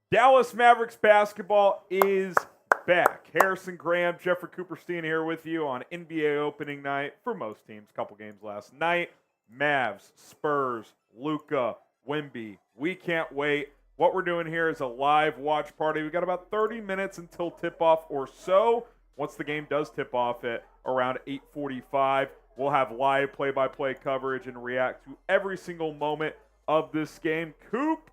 Dallas Mavericks basketball is back. Harrison Graham, Jeffrey Cooperstein here with you on NBA opening night for most teams. A couple games last night. Mavs, Spurs, Luka, Wemby. We can't wait. What we're doing here is a live watch party. We got about 30 minutes until tip-off or so. Once the game does tip off at around 8:45, we'll have live play-by-play coverage and react to every single moment of this game. Coop,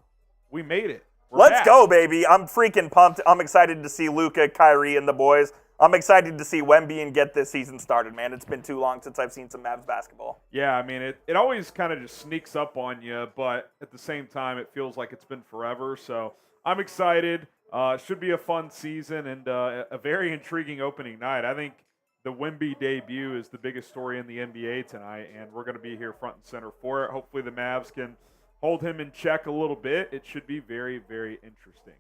we made it. Let's go, baby. I'm freaking pumped. I'm excited to see Luka, Kyrie, and the boys. I'm excited to see Wemby and get this season started, man. It's been too long since I've seen some Mavs basketball. Yeah, I mean, it always kind of just sneaks up on you, but at the same time, it feels like it's been forever. So I'm excited. Should be a fun season and a very intriguing opening night. I think the Wemby debut is the biggest story in the NBA tonight, and we're going to be here front and center for it. Hopefully the Mavs can hold him in check a little bit. It should be very, very interesting.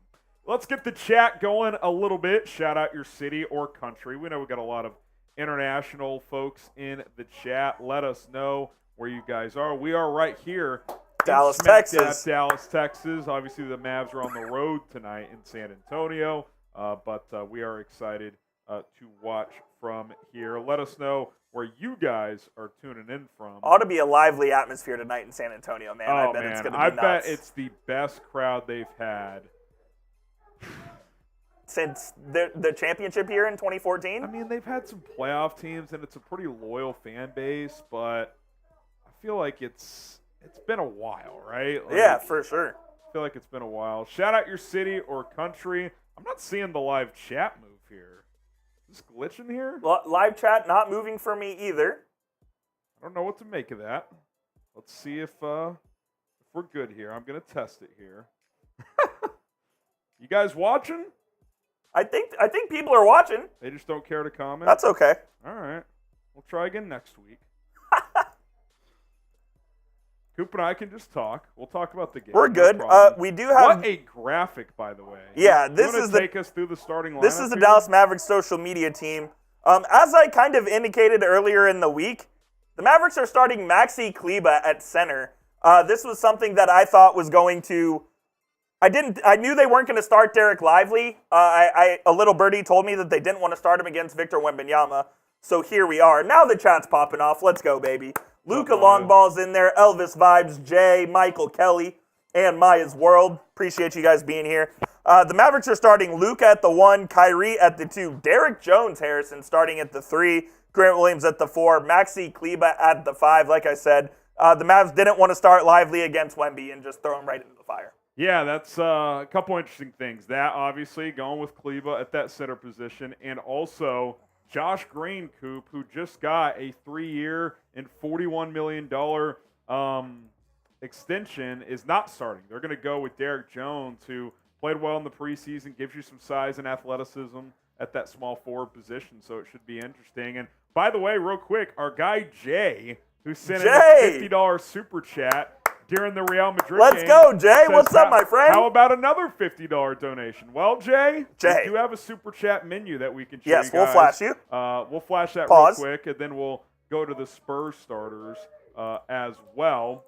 Let's get the chat going a little bit. Shout out your city or country. We know we got a lot of international folks in the chat. Let us know where you guys are. We are right here. Dallas, Texas. Dallas, Texas. Obviously, the Mavs are on the road tonight in San Antonio, but we are excited to watch from here. Let us know where you guys are tuning in from. Ought to be a lively atmosphere tonight in San Antonio, man. I bet it's going to be nuts. I bet it's the best crowd they've had since the championship year in 2014. I mean, they've had some playoff teams, and it's a pretty loyal fan base, but I feel like it's been a while, right? Like, yeah, for sure. I feel like it's been a while. Shout out your city or country. I'm not seeing the live chat move here. Is this glitching here? Live chat not moving for me either. I don't know what to make of that. Let's see if we're good here. I'm going to test it here. You guys watching? I think people are watching. They just don't care to comment? That's okay. All right. We'll try again next week. Coop and I can just talk. We'll talk about the game. We're good. We do have... What a graphic, by the way. Yeah, this is take us through the starting lineup. This is the Dallas Mavericks social media team. As I kind of indicated earlier in the week, the Mavericks are starting Maxi Kleber at center. This was something that I thought was going to... I knew they weren't going to start Derek Lively. A little birdie told me that they didn't want to start him against Victor Wembanyama. So here we are. Now the chat's popping off. Let's go, baby. Luka Longball's in there. Elvis Vibes, Jay, Michael Kelly, and Maya's World. Appreciate you guys being here. The Mavericks are starting Luka at the 1, Kyrie at the 2, Derek Jones Harrison starting at the 3, Grant Williams at the 4, Maxi Kleber at the 5. Like I said, the Mavs didn't want to start Lively against Wemby and just throw him right into the fire. Yeah, that's a couple interesting things. That, obviously, going with Kleber at that center position, and also Josh Green, Coop, who just got a 3-year and $41 million extension, is not starting. They're going to go with Derek Jones, who played well in the preseason, gives you some size and athleticism at that small forward position, so it should be interesting. And by the way, real quick, our guy Jay, who sent in a $50 super chat during the Real Madrid Let's game. Go, Jay. Says, what's up, my friend? How about another $50 donation? Well, Jay, we do have a super chat menu that we can show you guys. Yes, we'll flash you. We'll flash that Pause. real quick, and then we'll go to the Spurs starters as well.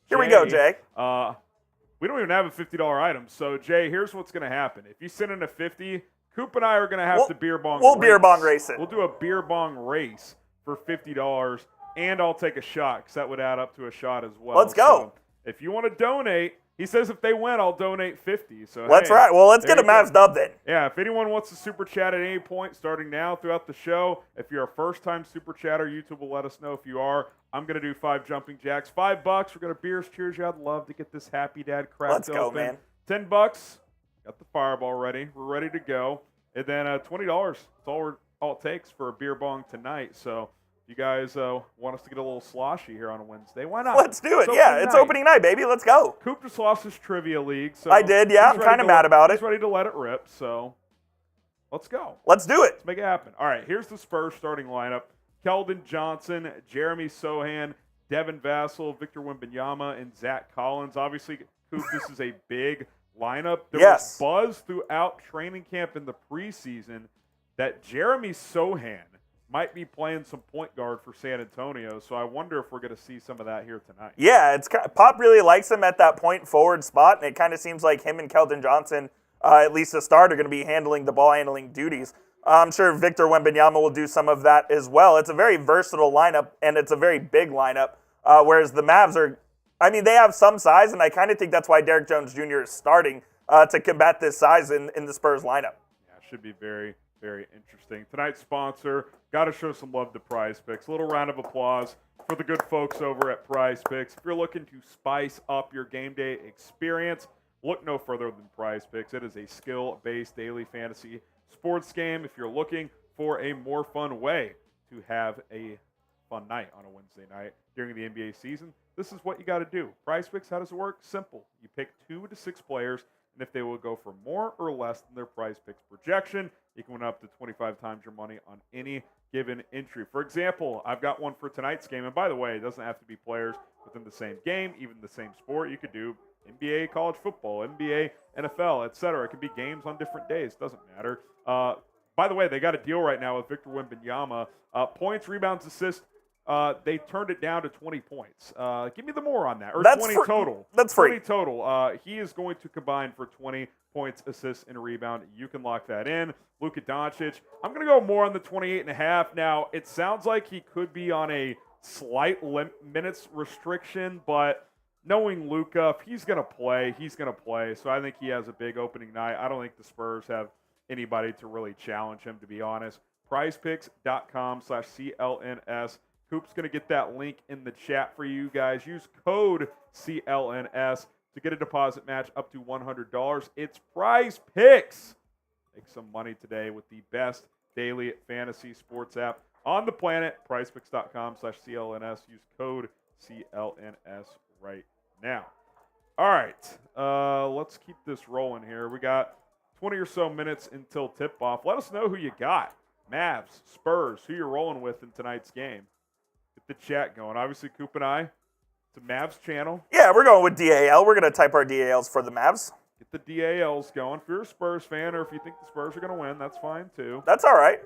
Here we go, Jay. We don't even have a $50 item. So, Jay, here's what's going to happen. If you send in a 50, Coop and I are going to have to beer bong We'll beer bong race it. We'll do a beer bong race for $50. And I'll take a shot because that would add up to a shot as well. Let's go. So if you want to donate, he says if they win, I'll donate 50. So that's right. Well, let's get a Mavs dub then. Yeah, if anyone wants to super chat at any point starting now throughout the show, if you're a first-time super chatter, YouTube will let us know if you are. I'm going to do 5 jumping jacks. $5. We're going to beers cheers you. I'd love to get this Happy Dad cracked Let's go, open. man. $10. Got the fireball ready. We're ready to go. And then $20. That's all it takes for a beer bong tonight. So you guys want us to get a little sloshy here on a Wednesday? Why not? Let's do it. It's opening night, baby. Let's go. Coop just lost his trivia league. So I did, yeah. I'm kind of mad about it. He's ready to let it rip, so let's go. Let's do it. Let's make it happen. All right, here's the Spurs starting lineup. Keldon Johnson, Jeremy Sohan, Devin Vassell, Victor Wembanyama, and Zach Collins. Obviously, Coop, this is a big lineup. There was buzz throughout training camp in the preseason that Jeremy Sohan might be playing some point guard for San Antonio, so I wonder if we're going to see some of that here tonight. Yeah, Pop really likes him at that point forward spot, and it kind of seems like him and Keldon Johnson, at least to start, are going to be handling the ball handling duties. I'm sure Victor Wembanyama will do some of that as well. It's a very versatile lineup, and it's a very big lineup, whereas the Mavs they have some size, and I kind of think that's why Derrick Jones Jr. is starting to combat this size in the Spurs lineup. Yeah, it should be very, very interesting. Tonight's sponsor, got to show some love to Prize Picks. A little round of applause for the good folks over at Prize Picks. If you're looking to spice up your game day experience, look no further than Prize Picks. It is a skill-based daily fantasy sports game. If you're looking for a more fun way to have a fun night on a Wednesday night during the NBA season, this is what you got to do. Prize Picks, how does it work? Simple. You pick 2 to 6 players, and if they will go for more or less than their Prize Picks projection, you can win up to 25 times your money on any given entry. For example, I've got one for tonight's game, and by the way, it doesn't have to be players within the same game, even the same sport. You could do NBA college football, NBA, NFL, etc. It could be games on different days. Doesn't matter. By the way, they got a deal right now with Victor Wembanyama. Points, rebounds, assists. They turned it down to 20 points. Give me the more on that. Or That's 20 total. That's free. 20 total. He is going to combine for 20 points, assists, and a rebound. You can lock that in. Luka Doncic. I'm going to go more on the 28.5. Now, it sounds like he could be on a slight minutes restriction, but knowing Luka, if he's going to play, he's going to play. So I think he has a big opening night. I don't think the Spurs have anybody to really challenge him, to be honest. PrizePicks.com/CLNS. Coop's going to get that link in the chat for you guys. Use code CLNS to get a deposit match up to $100. It's Prize Picks. Make some money today with the best daily fantasy sports app on the planet. PrizePicks.com/CLNS. Use code CLNS right now. All right, let's keep this rolling here. We got 20 or so minutes until tip-off. Let us know who you got. Mavs, Spurs, who you're rolling with in tonight's game. Get the chat going. Obviously, Coop and I, it's a Mavs channel. Yeah, we're going with DAL. We're going to type our DALs for the Mavs. Get the DALs going. If you're a Spurs fan or if you think the Spurs are going to win, that's fine too. That's all right.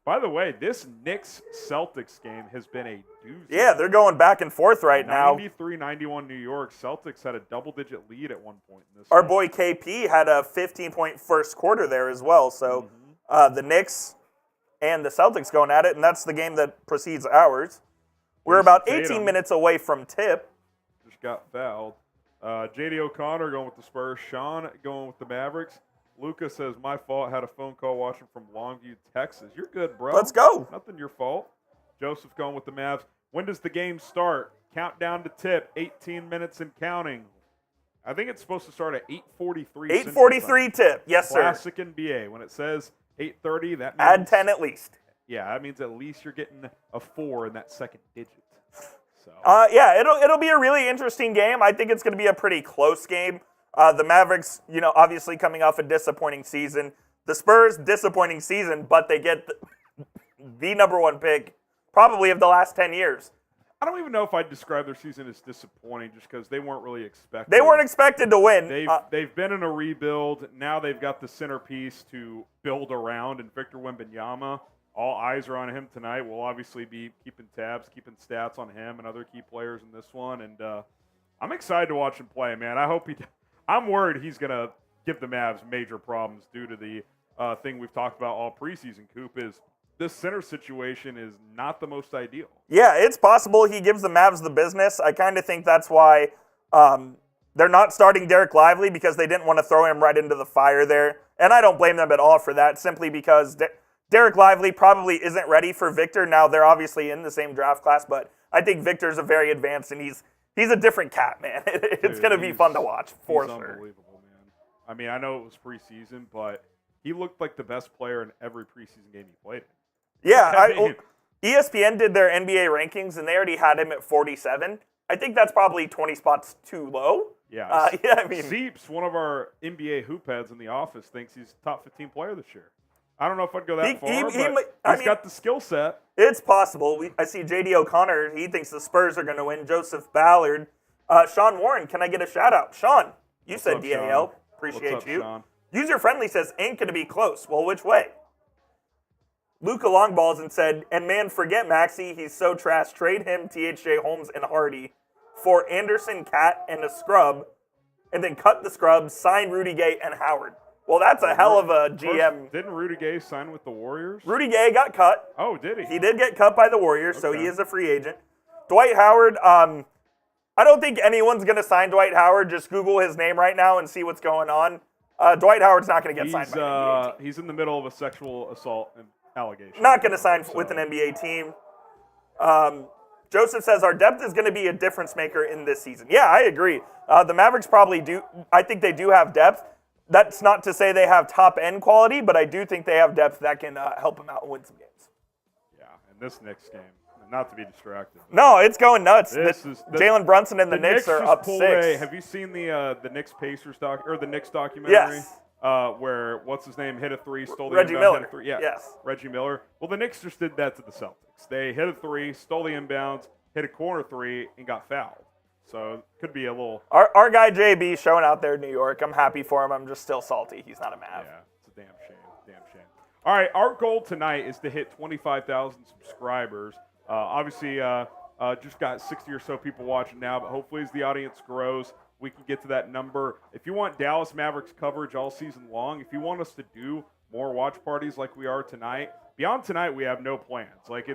By the way, this Knicks-Celtics game has been a doozy. Yeah, they're going back and forth right now. 93-91 New York. Celtics had a double-digit lead at one point in this Our game. boy KP had a 15-point first quarter there as well. So the Knicks and the Celtics going at it, and that's the game that precedes ours. We're about 18 minutes away from tip. Just got fouled. J.D. O'Connor going with the Spurs. Sean going with the Mavericks. Luca says, my fault, had a phone call watching from Longview, Texas. You're good, bro. Let's go. Nothing your fault. Joseph going with the Mavs. When does the game start? Countdown to tip, 18 minutes and counting. I think it's supposed to start at 8:43. 8:43 tip. Yes, sir. Classic NBA. When it says 8:30, that means... Add 10 at least. Yeah, that means at least you're getting a 4 in that second digit. So. Yeah, it'll be a really interesting game. I think it's going to be a pretty close game. The Mavericks, obviously coming off a disappointing season. The Spurs, disappointing season, but they get the number one pick probably of the last 10 years. I don't even know if I'd describe their season as disappointing just because they weren't really expected. They weren't expected to win. They've been in a rebuild. Now they've got the centerpiece to build around, and Victor Wembanyama. All eyes are on him tonight. We'll obviously be keeping tabs, keeping stats on him and other key players in this one. And I'm excited to watch him play, man. I'm worried he's going to give the Mavs major problems due to the thing we've talked about all preseason, Coop, is this center situation is not the most ideal. Yeah, it's possible he gives the Mavs the business. I kind of think that's why they're not starting Derek Lively, because they didn't want to throw him right into the fire there. And I don't blame them at all for that, simply because Derek Lively probably isn't ready for Victor. Now, they're obviously in the same draft class, but I think Victor's a very advanced, and he's a different cat, man. It's going to be fun to watch, for sure. Unbelievable, man. I mean, I know it was preseason, but he looked like the best player in every preseason game he played in. Yeah, ESPN did their NBA rankings, and they already had him at 47. I think that's probably 20 spots too low. Yeah. I mean, Seeps, one of our NBA hoop heads in the office, thinks he's top 15 player this year. I don't know if I'd go that far, but he's got the skill set. It's possible. I see J.D. O'Connor. He thinks the Spurs are going to win. Joseph Ballard. Sean Warren, can I get a shout-out? Sean, you said DAL. Appreciate you. Sean? User Friendly says, ain't going to be close. Well, which way? Luka Longballs and said, and man, forget Maxey. He's so trash. Trade him, THJ Holmes and Hardy for Anderson, Cat, and a scrub, and then cut the scrubs, sign Rudy Gay and Howard. Well, that's a hell of a GM. Didn't Rudy Gay sign with the Warriors? Rudy Gay got cut. Oh, did he? He did get cut by the Warriors, so he is a free agent. Dwight Howard, I don't think anyone's going to sign Dwight Howard. Just Google his name right now and see what's going on. Dwight Howard's not going to get signed by an NBA team. He's in the middle of a sexual assault allegation. Not going to sign with an NBA team. Joseph says, our depth is going to be a difference maker in this season. Yeah, I agree. The Mavericks probably do. I think they do have depth. That's not to say they have top-end quality, but I do think they have depth that can help them out and win some games. Yeah, and this Knicks game, not to be distracted. No, it's going nuts. Jalen Brunson and the Knicks are up 6. Have you seen the Knicks Pacers the Knicks documentary? Yes. Where what's his name hit a 3, stole the Reggie inbound, Miller. hit a 3. Yeah, Yes. Reggie Miller. Well, the Knicks just did that to the Celtics. They hit a 3, stole the inbounds, hit a corner 3, and got fouled. So it could be a little. Our guy JB showing out there in New York. I'm happy for him. I'm just still salty. He's not a Mav. Yeah, it's a damn shame. Damn shame. All right, our goal tonight is to hit 25,000 subscribers. Obviously, just got 60 or so people watching now, but hopefully as the audience grows, we can get to that number. If you want Dallas Mavericks coverage all season long, if you want us to do more watch parties like we are tonight, beyond tonight we have no plans. Like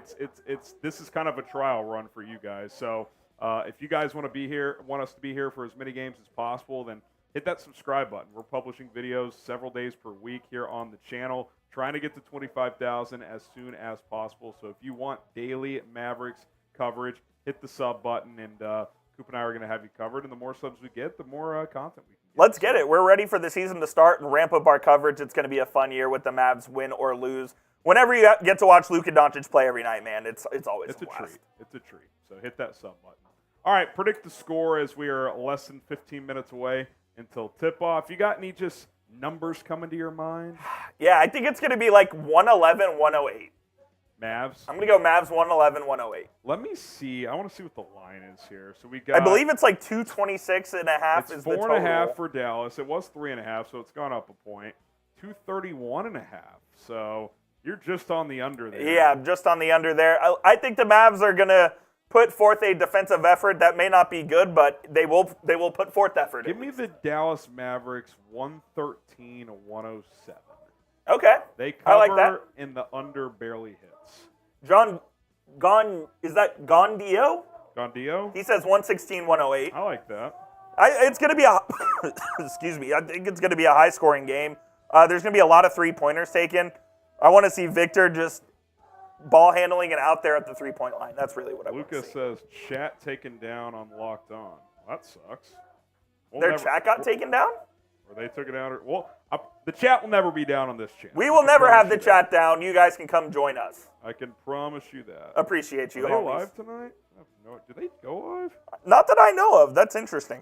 this is kind of a trial run for you guys. So if you guys want us to be here for as many games as possible, then hit that subscribe button. We're publishing videos several days per week here on the channel, trying to get to 25,000 as soon as possible. So if you want daily Mavericks coverage, hit the sub button, and Coop and I are going to have you covered. And the more subs we get, the more content we can get. Let's get it. We're ready for the season to start and ramp up our coverage. It's going to be a fun year with the Mavs, win or lose. Whenever you get to watch Luka Doncic play every night, man, it's always a blast. It's a treat. So hit that sub button. All right, predict the score as we are less than 15 minutes away until tip-off. You got any just numbers coming to your mind? Yeah, I think it's going to be like 111, 108. Mavs? I'm going to go Mavs 111, 108. Let me see. I want to see what the line is here. So we got. I believe it's like 226 and a half is the total. 4.5 for Dallas. It was 3.5, so it's gone up a point. 231 and a half. So you're just on the under there. Yeah, just on the under there. I think the Mavs are going to put forth a defensive effort that may not be good, but they will put forth effort. Give me the Dallas Mavericks 113 to 107. Okay. They cover I like that. and the under barely hits. Is that Gondio? Gondio? He says 116, 108. I like that. It's going to be a excuse me. I think it's going to be a high scoring game. There's going to be a lot of 3-pointers taken. I want to see Victor just ball handling and out there at the 3-point line. That's really what I want to see. Lucas says chat taken down on Locked On. That sucks. Their chat got taken down? Or they took it down? The chat will never be down on this channel. We will never have the chat down. You guys can come join us. I can promise you that. Appreciate you, Are they homies. live tonight? No, did they go live? Not that I know of. That's interesting.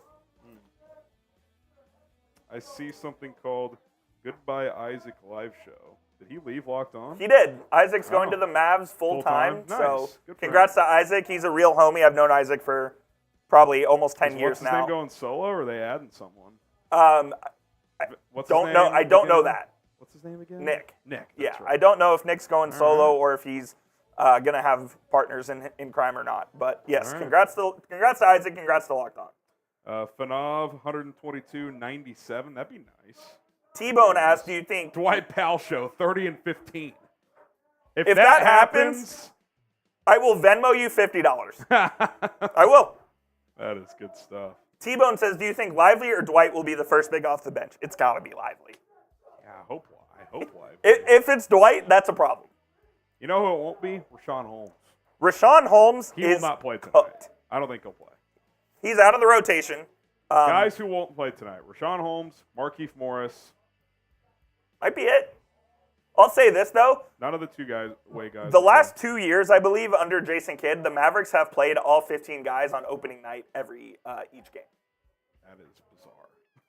I see something called Goodbye Isaac Live Show. Did he leave Locked On? He did. Isaac's going to the Mavs full time. Nice. So Good for congrats to Isaac. He's a real homie. I've known Isaac for probably almost 10 years What's his now. name going solo, or are they adding someone? What's his name? I don't know that. What's his name again? Nick. Nick. Yeah, That's right. I don't know if Nick's going solo or if he's going to have partners in crime or not. But yes, right. congrats to Isaac. Congrats to Locked On. Fanav 122.97. That'd be nice. T-Bone asked, "Do you think Dwight Powell show 30 and 15? If that happens, I will Venmo you $50. I will." That is good stuff. T-Bone says, "Do you think Lively or Dwight will be the first big off the bench?" It's got to be Lively. Yeah, I hope Lively. If it's Dwight, that's a problem. You know who it won't be? Rashawn Holmes. Rashawn Holmes He is will not play tonight. cooked. I don't think he'll play. He's out of the rotation. Guys who won't play tonight: Rashawn Holmes, Markieff Morris. Might be it. I'll say this, though. None of the guys. The last 2 years, I believe, under Jason Kidd, the Mavericks have played all 15 guys on opening night each game. That is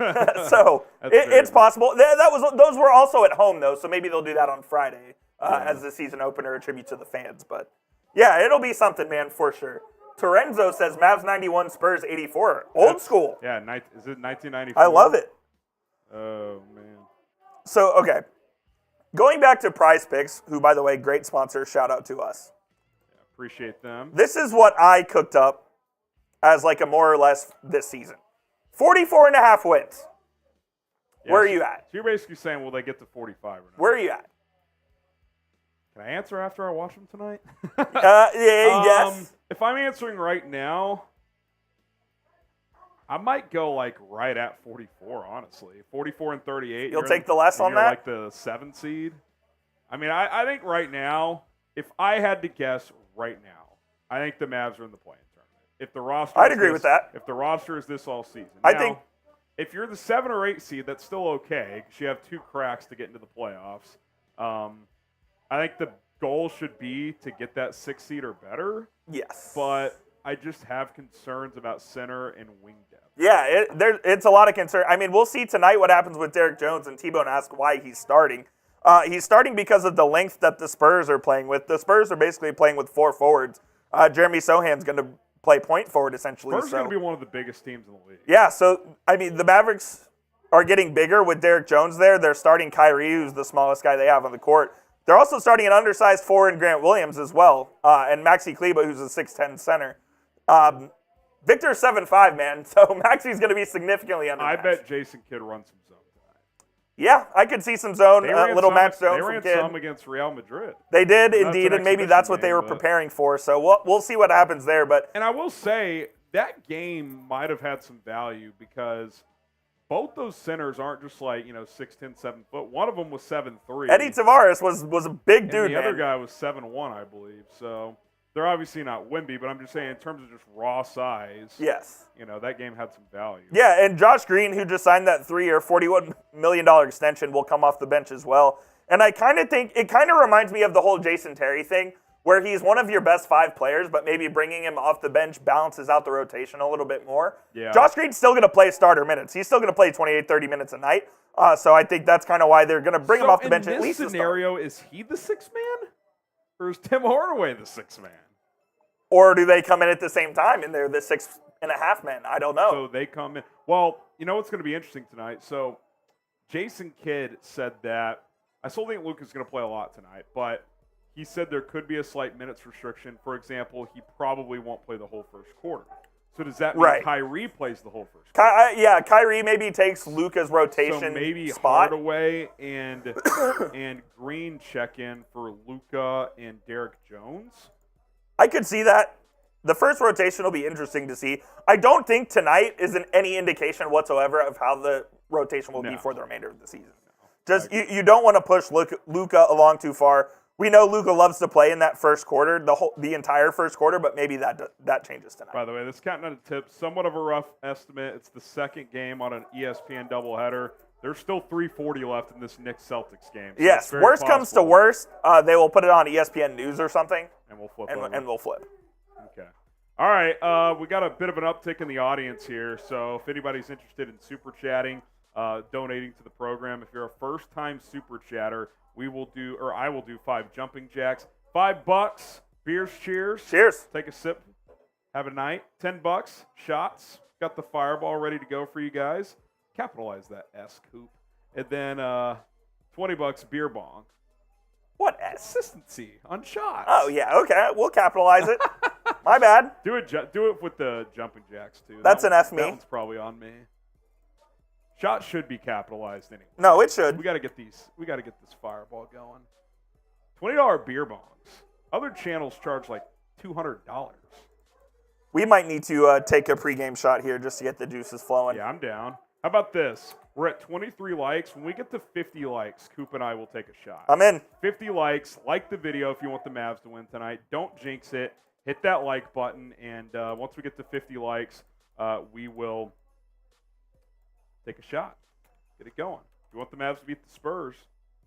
bizarre. So it's possible. Those were also at home, though, so maybe they'll do that on Friday as the season opener, a tribute to the fans. But, yeah, it'll be something, man, for sure. Torenzo says Mavs 91, Spurs 84. Old school. Yeah, is it 1994? I love it. Oh, man. So, okay. going back to Prize Picks, who, by the way, great sponsor, shout out to us. Yeah, appreciate them. This is what I cooked up as like a more or less this season. 44.5 wins. Yeah, Where are you at? So you're basically saying, will they get to 45 or not? Where are you at? Can I answer after I watch them tonight? Yes. If I'm answering right now, I might go like right at 44, honestly. 44 and 38. You'll take the less on you're that? like the 7 seed. I mean, I think right now, if I had to guess right now, I think the Mavs are in the play-in tournament. If the roster, I'd agree with that. If the roster is this all season, I now, think if you're the 7 or 8 seed, that's still okay because you have 2 cracks to get into the playoffs. I think the goal should be to get that 6 seed or better. yes. But I just have concerns about center and wing depth. Yeah, it's a lot of concern. I mean, we'll see tonight what happens with Derek Jones, and T-Bone asked why he's starting. He's starting because of the length that the Spurs are playing with. The Spurs are basically playing with 4 forwards. Jeremy Sohan's going to play point forward, essentially. Spurs are going to be one of the biggest teams in the league. Yeah, so, I mean, the Mavericks are getting bigger with Derek Jones there. They're starting Kyrie, who's the smallest guy they have on the court. They're also starting an undersized forward in Grant Williams as well, and Maxi Kleber, who's a 6'10 center. Victor's 7'5", man, so Maxi's going to be significantly undermatched. I bet Jason Kidd runs some zone tonight. Yeah, I could see some zone, little match zone They from ran Kidd. some against Real Madrid. They did, That's indeed, an and maybe exhibition that's what they game, were but- preparing for. So we'll see what happens there. But And I will say, that game might have had some value because both those centers aren't just like, 6'10", 7 foot. One of them was 7'3". Eddie Tavares was a big dude, and the man. other guy was 7'1", I believe. So they're obviously not Wemby, but I'm just saying in terms of just raw size, Yes. that game had some value. Yeah, and Josh Green, who just signed that 3-year, $41 million extension, will come off the bench as well. And I kind of think it kind of reminds me of the whole Jason Terry thing, where he's one of your best 5 players, but maybe bringing him off the bench balances out the rotation a little bit more. Yeah. Josh Green's still going to play starter minutes. He's still going to play 28, 30 minutes a night. So I think that's kind of why they're going to bring him off the bench at least in this scenario, is he the 6th man? Or is Tim Hardaway the 6th man? Or do they come in at the same time and they're the 6.5 men? I don't know. So they come in. Well, you know what's going to be interesting tonight? So Jason Kidd said that, I still think Luka's going to play a lot tonight, but he said there could be a slight minutes restriction. For example, he probably won't play the whole first quarter. So does that mean Right. Kyrie plays the whole first quarter? Yeah, Kyrie maybe takes Luka's rotation So maybe spot. Hardaway and Green check in for Luka and Derek Jones. I could see that. The first rotation will be interesting to see. I don't think tonight is any indication whatsoever of how the rotation will be for the remainder of the season. Just you don't want to push Luka along too far. We know Luka loves to play in that first quarter, the entire first quarter, but maybe that changes tonight. By the way, this counting on a tip, somewhat of a rough estimate. It's the second game on an ESPN doubleheader. There's still 3:40 left in this Knicks-Celtics game. So Yes, it's very worst comes to possible. worst, they will put it on ESPN News or something, And we'll flip and over. we'll flip. Okay. All right, we got a bit of an uptick in the audience here, so if anybody's interested in super chatting, donating to the program, if you're a first-time super chatter, I will do 5 jumping jacks, $5, beers, cheers. Cheers. Take a sip, have a night. $10, shots. Got the fireball ready to go for you guys. Capitalize that S, Coop. And then $20 beer bong. What S? Consistency on shots. Oh, yeah, okay. We'll capitalize it. My bad. Do it with the jumping jacks too. That's an F me. That one's probably on me. Shots should be capitalized anyway. No, it should. We got to get this fireball going. $20 beer bongs. Other channels charge like $200. We might need to take a pregame shot here just to get the juices flowing. Yeah, I'm down. How about this? We're at 23 likes. When we get to 50 likes, Coop and I will take a shot. I'm in. 50 likes. Like the video if you want the Mavs to win tonight. Don't jinx it. Hit that like button, and once we get to 50 likes, we will take a shot. Get it going. If you want the Mavs to beat the Spurs,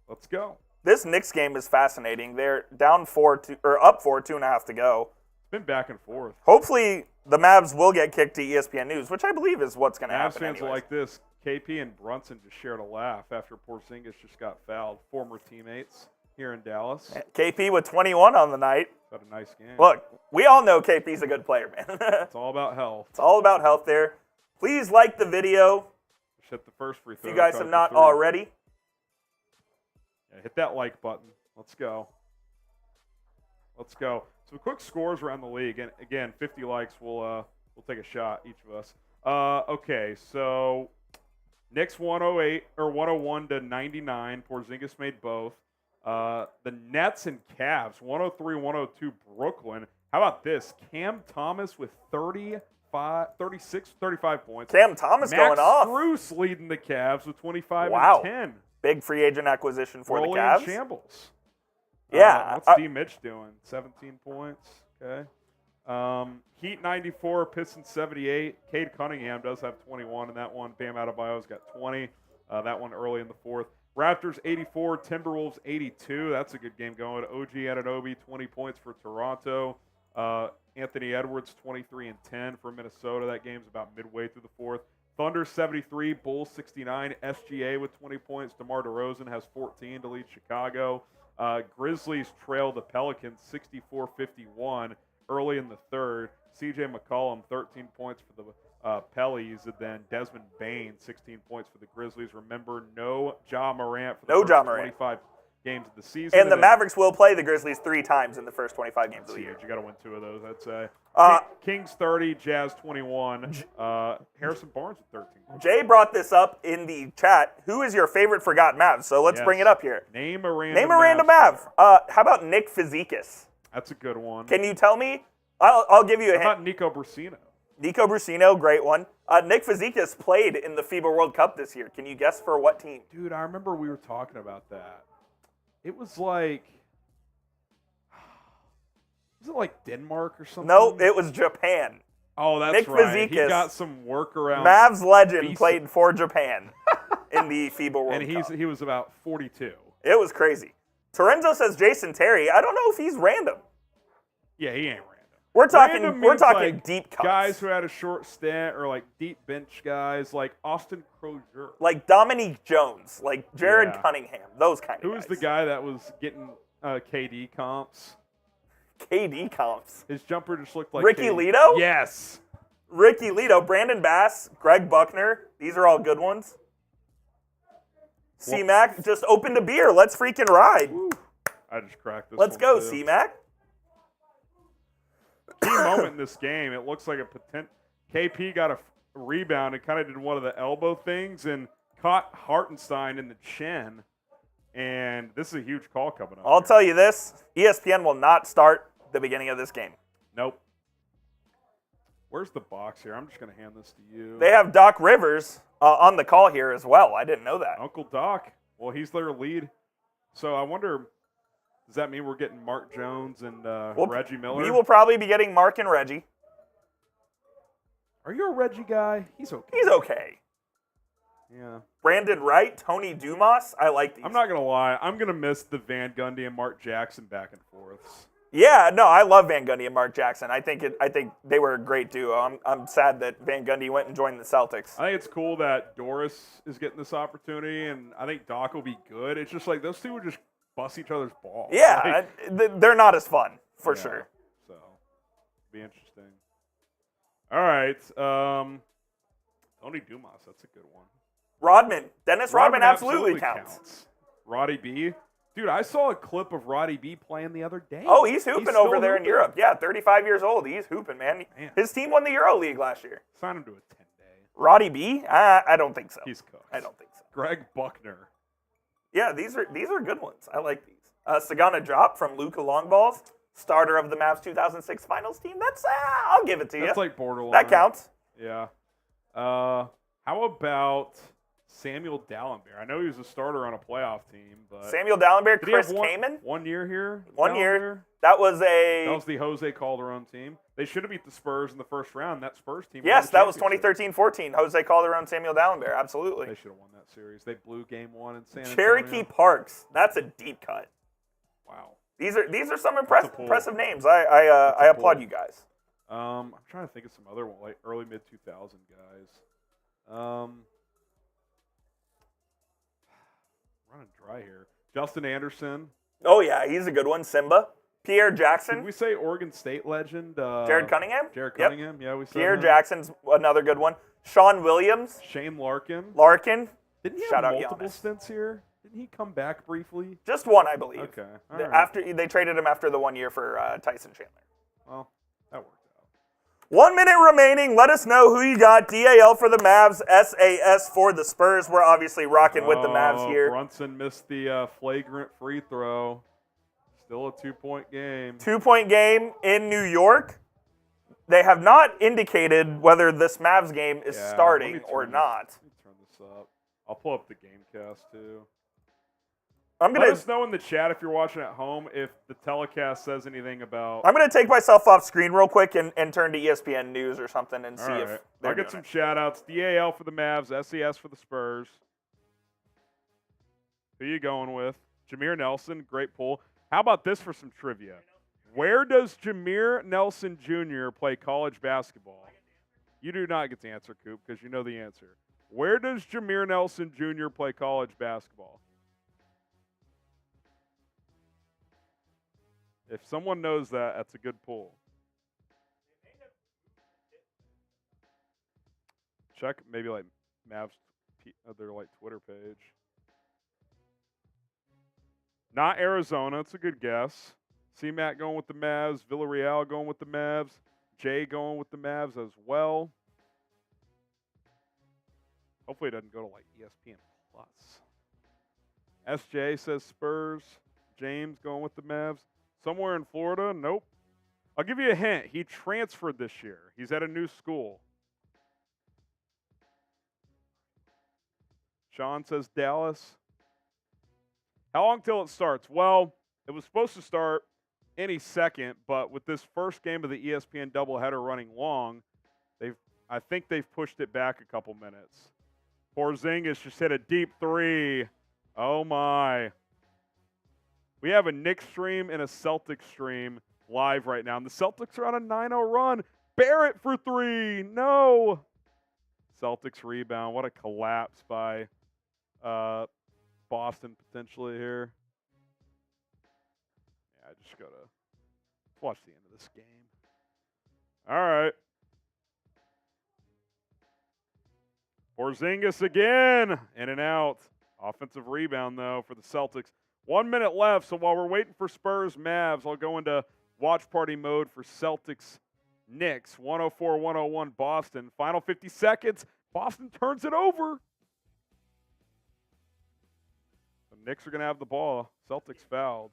let's go. This Knicks game is fascinating. They're down up 4, 2.5 to go. It's been back and forth. Hopefully, the Mavs will get kicked to ESPN News, which I believe is what's going to Mavs happen. fans are anyways. like this. KP and Brunson just shared a laugh after Porzingis just got fouled. Former teammates here in Dallas. KP with 21 on the night. Had a nice game. Look, we all know KP's a good player, man. It's all about health. It's all about health there. Please like the video Just hit the first free throw. if you guys have not already. Yeah, hit that like button. Let's go. Let's go. Some quick scores around the league, and again, 50 likes. We'll take a shot, each of us. Okay, so Knicks 108 or 101 to 99. Porzingis made both. The Nets and Cavs 103-102 Brooklyn. How about this? Cam Thomas with 35 points. Cam Thomas going off. Max Strus leading the Cavs with 25 and 10. Big free agent acquisition for Rolling the Cavs. Shambles. Yeah. What's D. Mitch doing? 17 points. Okay. Heat 94, Pistons 78. Cade Cunningham does have 21 in that one. Bam Adebayo's got 20. That one early in the fourth. Raptors 84, Timberwolves 82. That's a good game going. OG Anunoby 20 points for Toronto. Anthony Edwards 23 and 10 for Minnesota. That game's about midway through the fourth. Thunder 73, Bulls 69. SGA with 20 points. DeMar DeRozan has 14 to lead Chicago. Grizzlies trail the Pelicans 64-51 early in the third. CJ McCollum 13 points for the Pellies, and then Desmond Bain 16 points for the Grizzlies. Remember, no Ja Morant for the first 25 games of the season. And the Mavericks will play the Grizzlies 3 times in the first 25 games of the year. You got to win 2 of those, I'd say. Kings 30, Jazz 21. Harrison Barnes with 13 points. Jay brought this up in the chat. Who is your favorite forgotten Mavs? So let's bring it up here. Name a random Mav. How about Nick Fazekas? That's a good one. Can you tell me? I'll give you a hint. How about Nico Brusino? Nico Brusino, great one. Nick Fazekas played in the FIBA World Cup this year. Can you guess for what team? Dude, I remember we were talking about that. It was like... Was it like Denmark or something? No, it was Japan. Oh, that's Nick right. Fazekas, he got some workaround. Mavs legend played for Japan in the FIBA World Cup. And he was about 42. It was crazy. Torenzo says Jason Terry. I don't know if he's random. Yeah, he ain't random. We're talking like deep cuts. Guys who had a short stint, or like deep bench guys like Austin Crozier. Like Dominique Jones, like Jared Cunningham, those kind of guys. Who was the guy that was getting KD comps? KD comps? His jumper just looked like Ricky KD. Leto? Yes. Ricky Leto, Brandon Bass, Greg Buckner. These are all good ones. C-Mac just opened a beer. Let's freaking ride. Woo. I just cracked this Let's one go, too. C-Mac. Key moment in this game. It looks like KP got a rebound and kind of did one of the elbow things and caught Hartenstein in the chin. And this is a huge call coming up. I'll tell you this. ESPN will not start the beginning of this game. Nope. Where's the box here? I'm just going to hand this to you. They have Doc Rivers on the call here as well. I didn't know that. Uncle Doc. Well, he's their lead. So I wonder, does that mean we're getting Mark Jones and Reggie Miller? We will probably be getting Mark and Reggie. Are you a Reggie guy? He's okay. He's okay. Yeah. Brandon Wright, Tony Dumas. I like these. I'm not going to lie. I'm going to miss the Van Gundy and Mark Jackson back and forths. Yeah, no, I love Van Gundy and Mark Jackson. I think they were a great duo. I'm sad that Van Gundy went and joined the Celtics. I think it's cool that Doris is getting this opportunity, and I think Doc will be good. It's just like those two would just bust each other's balls. Yeah, they're not as fun, for sure. So, be interesting. All right. Tony Dumas, that's a good one. Rodman. Dennis Rodman absolutely counts. Roddy B. Dude, I saw a clip of Roddy B playing the other day. Oh, he's hooping over there in Europe. Yeah, 35 years old. He's hooping, man. His team won the Euro League last year. Sign him to a 10-day. Roddy B? I don't think so. He's cooked. I don't think so. Greg Buckner. Yeah, these are good ones. I like these. Sagana Drop from Luka Longballs, starter of the Mavs 2006 Finals team. That's I'll give it to you. That's like borderline. That counts. Yeah. How about Samuel Dallenberg? I know he was a starter on a playoff team, but Samuel Dallenberg, Chris Kaman. 1 year here. 1 year. That was the Jose Calderon team. They should have beat the Spurs in the first round. That Spurs team. Yes, that was 2013-14. Jose Calderon, Samuel Dallenberg. Absolutely. They should have won that series. They blew game 1 in San Antonio. Cherokee Parks. That's a deep cut. Wow. These are some impressive names. I applaud you guys. I'm trying to think of some other like early mid 2000 guys. Running dry here. Justin Anderson. Oh yeah, he's a good one. Simba. Pierre Jackson. Did we say Oregon State legend? Jared Cunningham. Jared Cunningham. Yep. Yeah, we said Pierre him. Jackson's another good one. Sean Williams. Shane Larkin. Larkin. Didn't he Shout have out multiple Giannis. stints here? Didn't he come back briefly? Just one, I believe. Okay. All right. After they traded him after the 1 year for Tyson Chandler. Well, that worked out. 1 minute remaining. Let us know who you got. DAL for the Mavs, SAS for the Spurs. We're obviously rocking with the Mavs here. Brunson missed the flagrant free throw. Still a 2-point game. 2-point game in New York. They have not indicated whether this Mavs game is starting or not. Let me turn this up. I'll pull up the Gamecast too. Let us know in the chat if you're watching at home if the telecast says anything about. I'm going to take myself off screen real quick and turn to ESPN News or something and see if I'll get some shout-outs. DAL for the Mavs, SES for the Spurs. Who you going with? Jameer Nelson, great pull. How about this for some trivia? Where does Jameer Nelson Jr. play college basketball? You do not get to answer, Coop, because you know the answer. Where does Jameer Nelson Jr. play college basketball? If someone knows that, that's a good pull. Check maybe like Mavs, their like Twitter page. Not Arizona. It's a good guess. C-Mac going with the Mavs. Villarreal going with the Mavs. Jay going with the Mavs as well. Hopefully it doesn't go to like ESPN Plus. SJ says Spurs. James going with the Mavs. Somewhere in Florida? Nope. I'll give you a hint. He transferred this year. He's at a new school. Sean says Dallas. How long till it starts? Well, it was supposed to start any second, but with this first game of the ESPN doubleheader running long, I think they've pushed it back a couple minutes. Porzingis just hit a deep three. Oh, my. We have a Knicks stream and a Celtics stream live right now. And the Celtics are on a 9-0 run. Barrett for three. No. Celtics rebound. What a collapse by Boston potentially here. Yeah, I just got to watch the end of this game. All right. Porzingis again. In and out. Offensive rebound, though, for the Celtics. 1 minute left, so while we're waiting for Spurs, Mavs, I'll go into watch party mode for Celtics, Knicks, 104-101 Boston. Final 50 seconds. Boston turns it over. The Knicks are going to have the ball. Celtics fouled.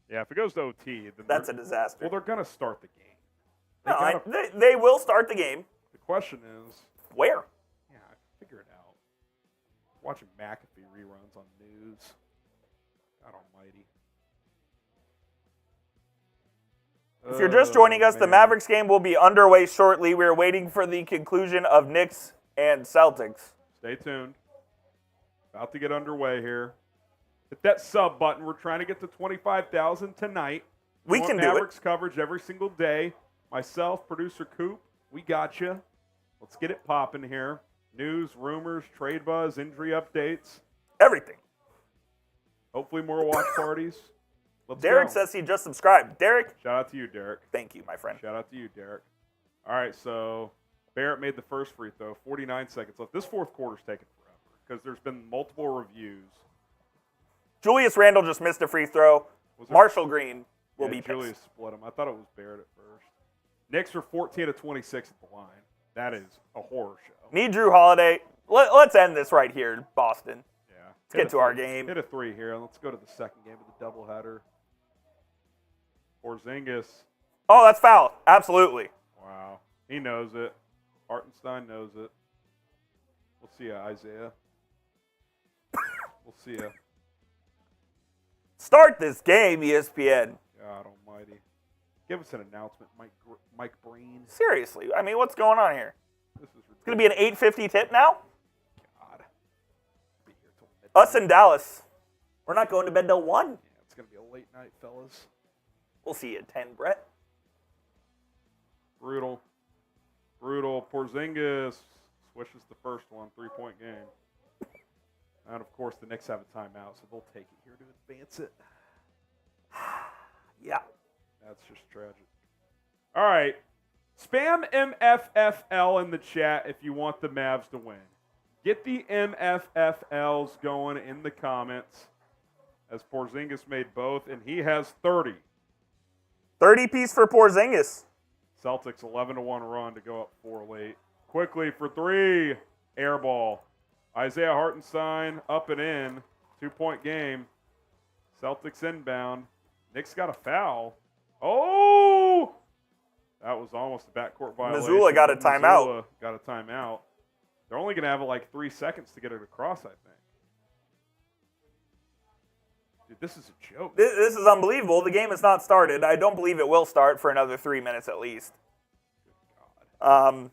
Yeah, if it goes to OT, then that's a disaster. Well, they're going to start the game. They will start the game. The question is, where? Yeah, figure it out. Watching McAfee reruns on news. God almighty. If you're just joining us, the Mavericks game will be underway shortly. We're waiting for the conclusion of Knicks and Celtics. Stay tuned. About to get underway here. Hit that sub button. We're trying to get to 25,000 tonight. We can do it. Mavericks coverage every single day. Myself, producer Coop, we got you. Let's get it popping here. News, rumors, trade buzz, injury updates. Everything. Hopefully more watch parties. Derek says he just subscribed. Derek. Shout out to you, Derek. Thank you, my friend. Shout out to you, Derek. All right, so Barrett made the first free throw. 49 seconds left. This fourth quarter's taken forever because there's been multiple reviews. Julius Randle just missed a free throw. Marshall Green will be pissed. Julius split him. I thought it was Barrett at first. Knicks are 14 of 26 at the line. That is a horror show. Need Drew Holiday. Let's end this right here, Boston. Yeah. Let's get to our game. Hit a three here. Let's go to the second game of the doubleheader. Porzingis. Oh, that's foul. Absolutely. Wow. He knows it. Hartenstein knows it. We'll see ya, Isaiah. We'll see ya. Start this game, ESPN. God almighty. Give us an announcement, Mike Breen. Seriously. I mean, what's going on here? This is ridiculous. It's going to be an 8:50 tip now? God. Be here till midnight. Us in Dallas. We're not going to bed till 1. Yeah, it's going to be a late night, fellas. We'll see you at 10, Brett. Brutal. Porzingis swishes the first one, 3-point game. And, of course, the Knicks have a timeout, so they'll take it here to advance it. Yeah. That's just tragic. All right. Spam MFFL in the chat if you want the Mavs to win. Get the MFFLs going in the comments, as Porzingis made both, and he has 30. 30 piece for Porzingis. Celtics 11-1 run to go up 4 late. Quickly for 3. Air ball. Isaiah Hartenstein up and in. 2-point game. Celtics inbound. Knicks got a foul. Oh! That was almost a backcourt violation. Missoula got a timeout. Missoula got a timeout. They're only going to have like 3 seconds to get it across, I think. Dude, this is a joke. This is unbelievable. The game has not started. I don't believe it will start for another 3 minutes at least. Good God.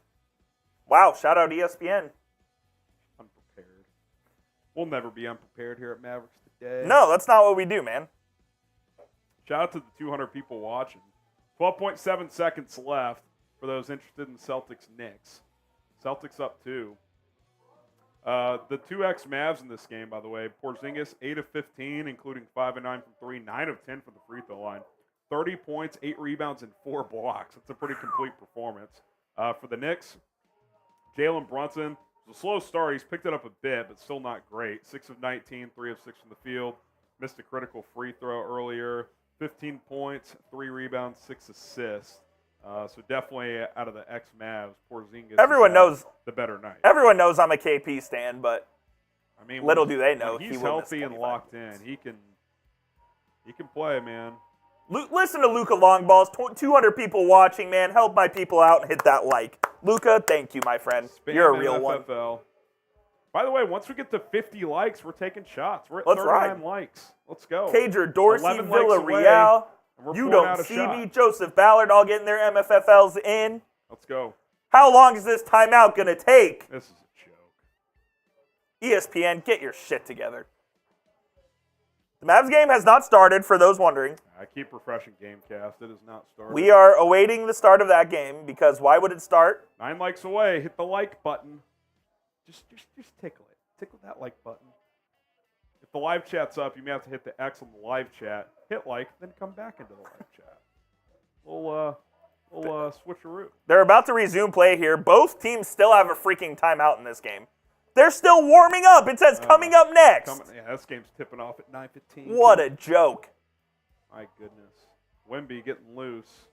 Wow, shout out ESPN. Unprepared. We'll never be unprepared here at Mavericks Today. No, that's not what we do, man. Shout out to the 200 people watching. 12.7 seconds left for those interested in Celtics-Knicks. Celtics up 2. The 2X Mavs in this game, by the way, Porzingis 8 of 15, including 5 of 9 from 3, 9 of 10 from the free throw line. 30 points, 8 rebounds, and 4 blocks. That's a pretty complete performance. For the Knicks, Jalen Brunson, it was a slow start. He's picked it up a bit, but still not great. 6 of 19, 3 of 6 from the field. Missed a critical free throw earlier. 15 points, 3 rebounds, 6 assists. So definitely out of the ex-Mavs, Porzingis. Everyone knows the better night. Everyone knows I'm a KP stan, but I mean, little do they know when he's healthy and locked in. He can play, man. Listen to Luka long balls. 200 people watching, man. Help my people out and hit that like. Luka, thank you, my friend. Spam You're a real MFFL. one. By the way, once we get to 50 likes, we're taking shots. We're at Let's 39 ride. likes. Let's go. Cager Dorsey, 11 likes Villarreal. away, and we're You pouring don't out a see shot. me. Joseph Ballard all getting their MFFLs in. Let's go. How long is this timeout going to take? This is a joke. ESPN, get your shit together. The Mavs game has not started, for those wondering. I keep refreshing Gamecast. It has not started. We are awaiting the start of that game because why would it start? 9 likes away. Hit the like button. Just tickle it. Tickle that like button. If the live chat's up, you may have to hit the X on the live chat. Hit like, then come back into the live chat. We'll switcheroo. They're about to resume play here. Both teams still have a freaking timeout in this game. They're still warming up. It says coming up next. This game's tipping off at 9:15. What a joke. My goodness. Wemby getting loose.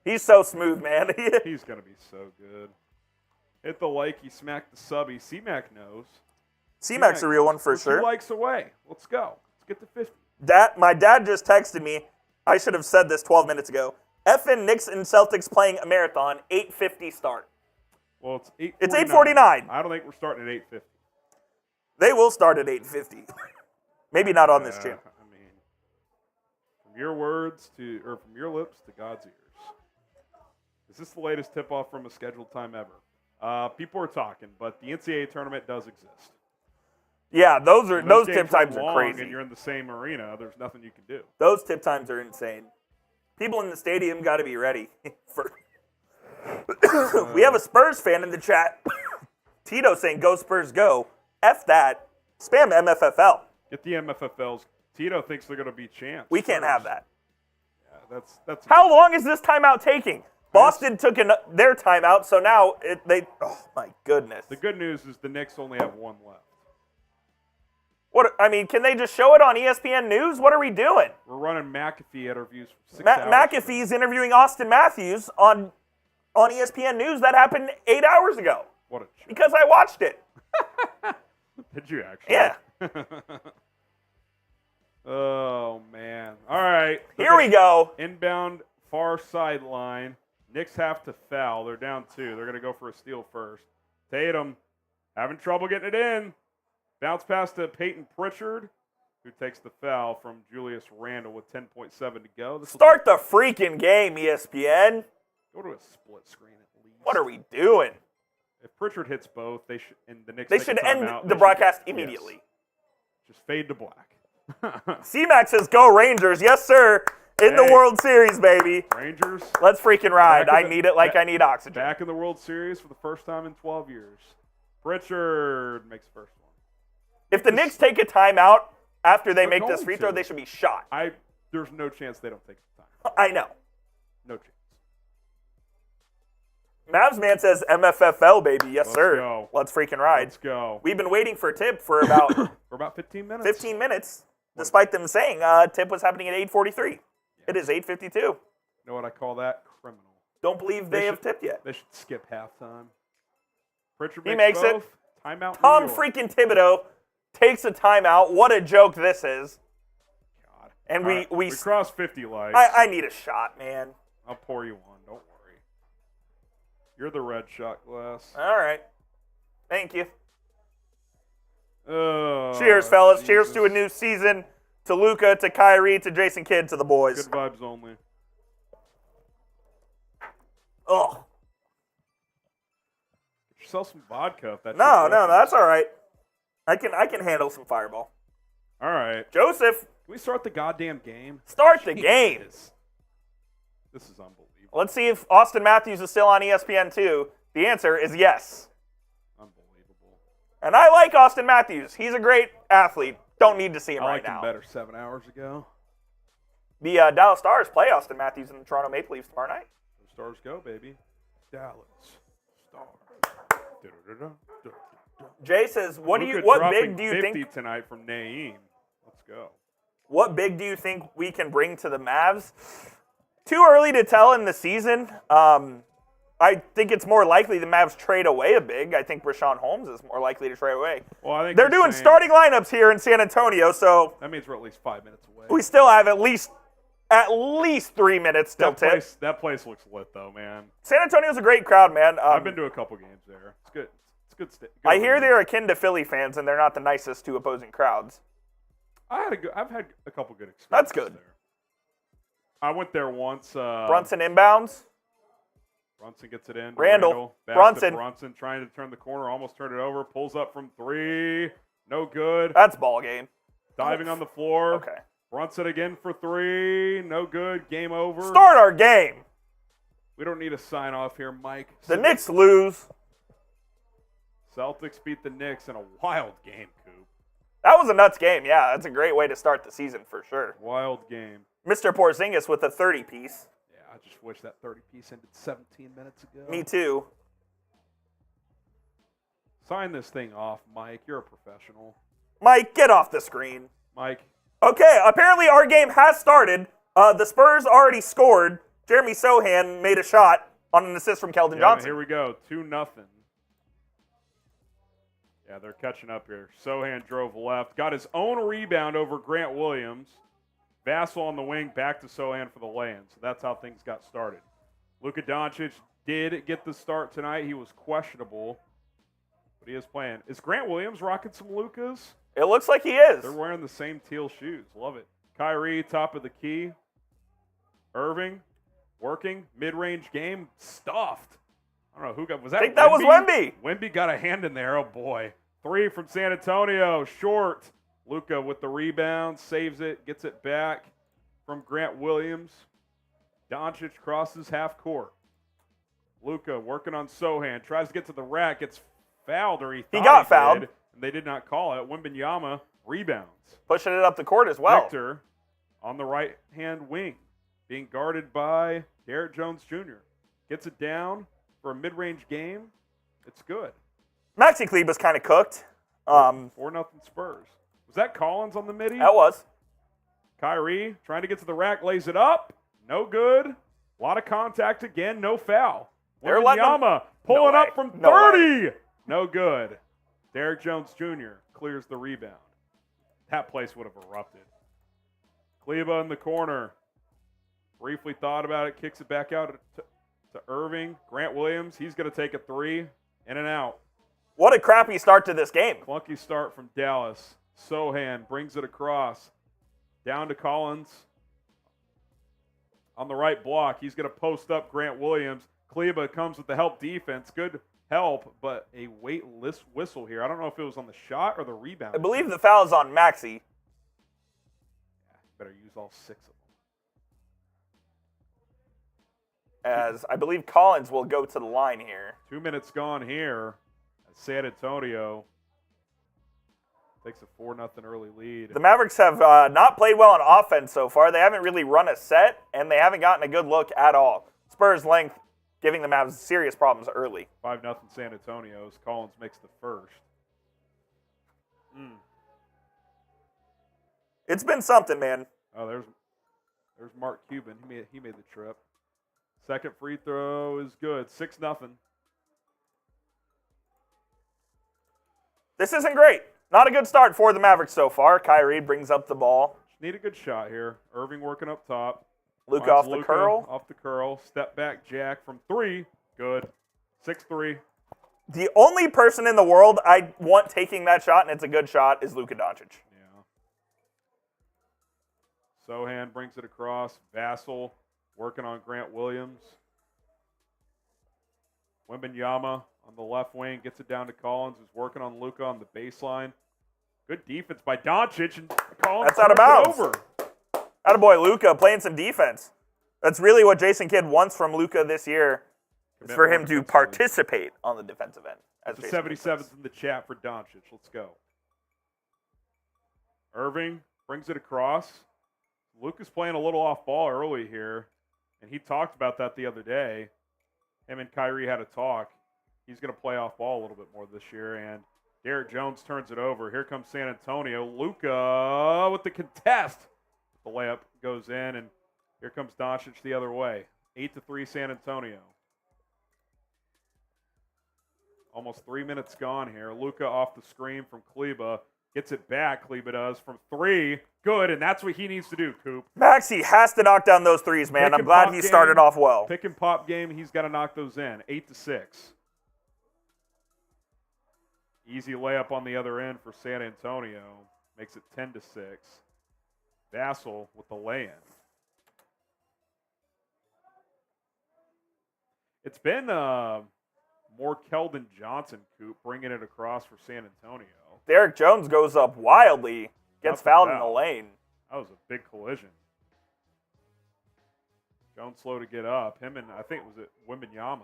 He's so smooth, man. He's going to be so good. Hit the like. He smacked the subby. C-Mac knows. C-Mac's a real one for We're sure. 2 likes away. Let's go. Let's get to 50. My dad just texted me. I should have said this 12 minutes ago. Effin' Knicks and Celtics playing a marathon, 8:50 start. Well, it's 8:49. It's 8:49. I don't think we're starting at 8:50. They will start at 8:50. Maybe not on this channel. I mean, from your lips to God's ears. Is this the latest tip-off from a scheduled time ever? People are talking, but the NCAA tournament does exist. Yeah, those Games tip times are long crazy. And you're in the same arena. There's nothing you can do. Those tip times are insane. People in the stadium got to be ready. We have a Spurs fan in the chat. Tito saying, "Go Spurs, go." F that. Spam MFFL. Get the MFFLs. Tito thinks they're going to be champs. We can't have that. Yeah, that's. How long is this timeout taking? Boston took their timeout, so now oh my goodness. The good news is the Knicks only have 1 left. Can they just show it on ESPN News? What are we doing? We're running McAfee interviews for 6 hours. McAfee's interviewing Austin Matthews on ESPN News. That happened 8 hours ago. What a joke. Because I watched it. Did you actually? Yeah. Oh, man. All right. Here we go. Inbound far sideline. Knicks have to foul. They're down 2. They're going to go for a steal first. Tatum having trouble getting it in. Bounce pass to Peyton Pritchard, who takes the foul from Julius Randle with 10.7 to go. Start the freaking game, ESPN. Go to a split screen at least. What are we doing? If Pritchard hits both, the Knicks They take should a end timeout. the broadcast immediately. Yes. Just fade to black. C-Mac says, "Go Rangers." Yes, sir. In the World Series, baby. Rangers. Let's freaking ride. I need it like I need oxygen. Back in the World Series for the first time in 12 years. Pritchard makes the first one. If the Knicks take a timeout after they They're make this going free throw, to. they should be shot. There's no chance they don't take the time. I know. No chance. Mavs man says MFFL, baby. Yes, sir. Go. Let's freaking ride. Let's go. We've been waiting for Tip for about For about 15 minutes. 15 minutes, despite them saying Tip was happening at 8:43. Yeah. It is 8:52. You know what I call that? Criminal. Don't believe they have tipped yet. They should skip halftime. Pritchard makes both. it. Timeout. Tom freaking Thibodeau takes a timeout. What a joke this is. God. And right. we crossed 50 likes. I need a shot, man. I'll pour you one. Don't worry. You're the red shot glass. All right. Thank you. Cheers, fellas. Jesus. Cheers to a new season. To Luka, to Kyrie, to Jason Kidd, to the boys. Good vibes only. Ugh. Get yourself some vodka. If that's No, that's all right. I can handle some Fireball. All right. Joseph, Can we start the goddamn game? start the game. This is unbelievable. Let's see if Austin Matthews is still on ESPN 2. The answer is yes. Unbelievable. And I like Austin Matthews. He's a great athlete. Don't need to see him I right liked now. him better 7 hours ago. The Dallas Stars play Austin Matthews in the Toronto Maple Leafs tomorrow night. The Stars go, baby. Dallas Stars. Jay says, what Luka big do you 50 think tonight from Naeem? Let's go. What big do you think we can bring to the Mavs? Too early to tell in the season. I think it's more likely the Mavs trade away a big. I think Rashawn Holmes is more likely to trade away. Well, I think they're doing starting lineups here in San Antonio, so that means we're at least 5 minutes away. we still have at least 3 minutes till tip. That place looks lit, though, man. San Antonio's a great crowd, man. I've been to a couple games there. It's good. It's good. I hear they're akin to Philly fans, and they're not the nicest to opposing crowds. I've had a couple good experiences. That's good. There. I went there once. Brunson inbounds. Brunson gets it in. Randall. Back Brunson. to Brunson trying to turn the corner, almost turned it over. Pulls up from 3. No good. That's ball game. Diving on the floor. Okay. Brunson again for 3. No good. Game over. Start our game. We don't need a sign off here, Mike. The Knicks lose. Celtics beat the Knicks in a wild game, Coop. That was a nuts game. Yeah, that's a great way to start the season for sure. Wild game. Mr. Porzingis with a 30-piece. Yeah, I just wish that 30-piece ended 17 minutes ago. Me too. Sign this thing off, Mike. You're a professional. Mike, get off the screen. Mike. Okay, apparently our game has started. The Spurs already scored. Jeremy Sohan made a shot on an assist from Keldon Johnson. Here we go. 2-0. Yeah, they're catching up here. Sohan drove left. Got his own rebound over Grant Williams. Vassell on the wing, back to Sohan for the lay-in. So that's how things got started. Luka Doncic did get the start tonight. He was questionable, but he is playing. Is Grant Williams rocking some Lukas? It looks like he is. They're wearing the same teal shoes. Love it. Kyrie, top of the key. Irving, working. Mid-range game, stuffed. I don't know who got. Was that? I think that was Wemby. Wemby got a hand in there. Oh boy. 3 from San Antonio, short. Luka with the rebound, saves it, gets it back from Grant Williams. Doncic crosses half court. Luka working on Sohan, tries to get to the rack, gets fouled, or he got fouled. Did, and they did not call it. Wembenyama rebounds. Pushing it up the court as well. Victor on the right-hand wing, being guarded by Derrick Jones Jr. Gets it down for a mid-range game. It's good. Maxi Kleber's kind of cooked. 4-0 Spurs. Was that Collins on the midi? That was. Kyrie trying to get to the rack, lays it up. No good. A lot of contact again, no foul. Wembenyama pulling up from 30. No good. Derrick Jones Jr. clears the rebound. That place would have erupted. Kleber in the corner. Briefly thought about it, kicks it back out to Irving. Grant Williams, he's going to take a 3. In and out. What a crappy start to this game. Clunky start from Dallas. Sohan brings it across. Down to Collins. On the right block, he's going to post up Grant Williams. Kleber comes with the help defense. Good help, but a weightless whistle here. I don't know if it was on the shot or the rebound. I believe the foul is on Maxi. Better use all 6 of them. As I believe Collins will go to the line here. 2 minutes gone here. San Antonio takes a 4-0 early lead. The Mavericks have not played well on offense so far. They haven't really run a set, and they haven't gotten a good look at all. Spurs length giving the Mavs serious problems early. 5-0 San Antonio as Collins makes the first. It's been something, man. Oh, there's Mark Cuban. He made the trip. Second free throw is good. 6-0. This isn't great. Not a good start for the Mavericks so far. Kyrie brings up the ball. Need a good shot here. Irving working up top. Luka off the curl. Off the curl. Step back jack from 3. Good. 6-3. The only person in the world I want taking that shot, and it's a good shot, is Luka Doncic. Yeah. Sohan brings it across. Vassell working on Grant Williams. Wembenyama on the left wing gets it down to Collins, who's working on Luka on the baseline. Good defense by Doncic, and Collins That's out of bounds. over. Attaboy Luka playing some defense. That's really what Jason Kidd wants from Luka this year. It's for him to participate on the defensive end. As the 77's in the chat for Doncic. Let's go. Irving brings it across. Luka's playing a little off ball early here, and he talked about that the other day. Him and Kyrie had a talk. He's going to play off ball a little bit more this year, and Derrick Jones turns it over. Here comes San Antonio. Luka with the contest. The layup goes in, and here comes Doncic the other way. 8-3 San Antonio. Almost 3 minutes gone here. Luka off the screen from Kleber. Gets it back, Kleber does, from 3. Good, and that's what he needs to do, Coop. Maxey has to knock down those threes, man. I'm glad he started off well. Pick and pop game, he's got to knock those in. 8-6. Easy layup on the other end for San Antonio. Makes it 10-6. Vassell with the lay-in. It's been more Keldon Johnson, Coop, bringing it across for San Antonio. Derrick Jones goes up wildly, gets fouled in the lane. That was a big collision. Jones slow to get up. Him and I think was it Wembenyama.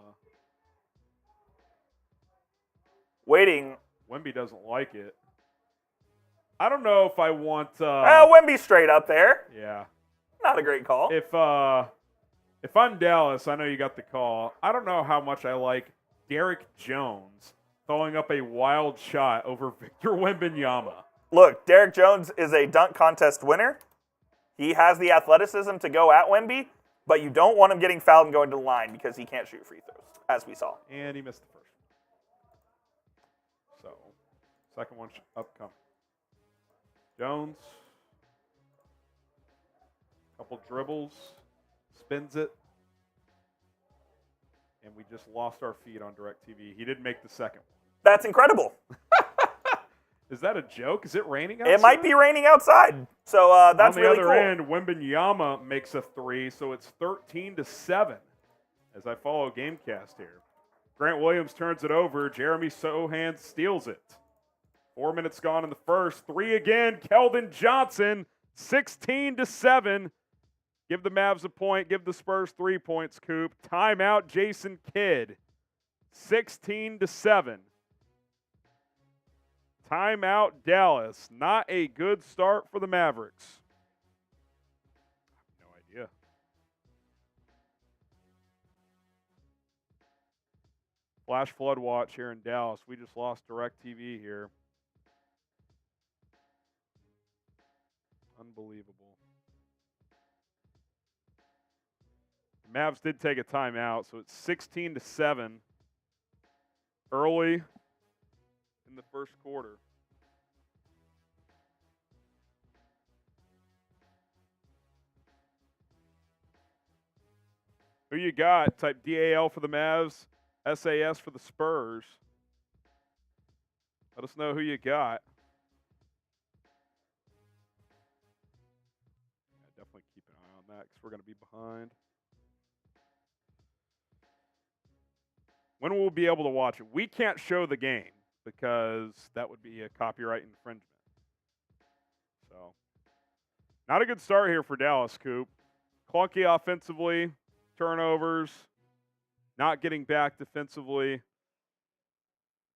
Waiting. Wemby doesn't like it. I don't know if I want. Wemby straight up there. Yeah. Not a great call. If I'm Dallas, I know you got the call. I don't know how much I like Derrick Jones throwing up a wild shot over Victor Wembanyama. Look, Derrick Jones is a dunk contest winner. He has the athleticism to go at Wemby, but you don't want him getting fouled and going to the line because he can't shoot free throws, as we saw. And he missed the first one. So, second one upcoming. Jones. Couple dribbles. Spins it. And we just lost our feed on DirecTV. He didn't make the second one. That's incredible. Is that a joke? Is it raining outside? It might be raining outside. So that's really cool. On the other end, Wembenyama makes a 3, so it's 13-7 as I follow Gamecast here. Grant Williams turns it over. Jeremy Sohan steals it. 4 minutes gone in the first. 3 again. Keldon Johnson, 16-7. Give the Mavs a point. Give the Spurs 3 points, Coop. Timeout, Jason Kidd. 16-7. Timeout, Dallas. Not a good start for the Mavericks. I have no idea. Flash flood watch here in Dallas. We just lost DirecTV here. Unbelievable. The Mavs did take a timeout, so it's 16-7 early in the first quarter. Who you got? Type DAL for the Mavs, SAS for the Spurs. Let us know who you got. Yeah, definitely keep an eye on that because we're going to be behind. When will we be able to watch it? We can't show the game because that would be a copyright infringement. So, not a good start here for Dallas, Coop. Clunky offensively, turnovers, not getting back defensively.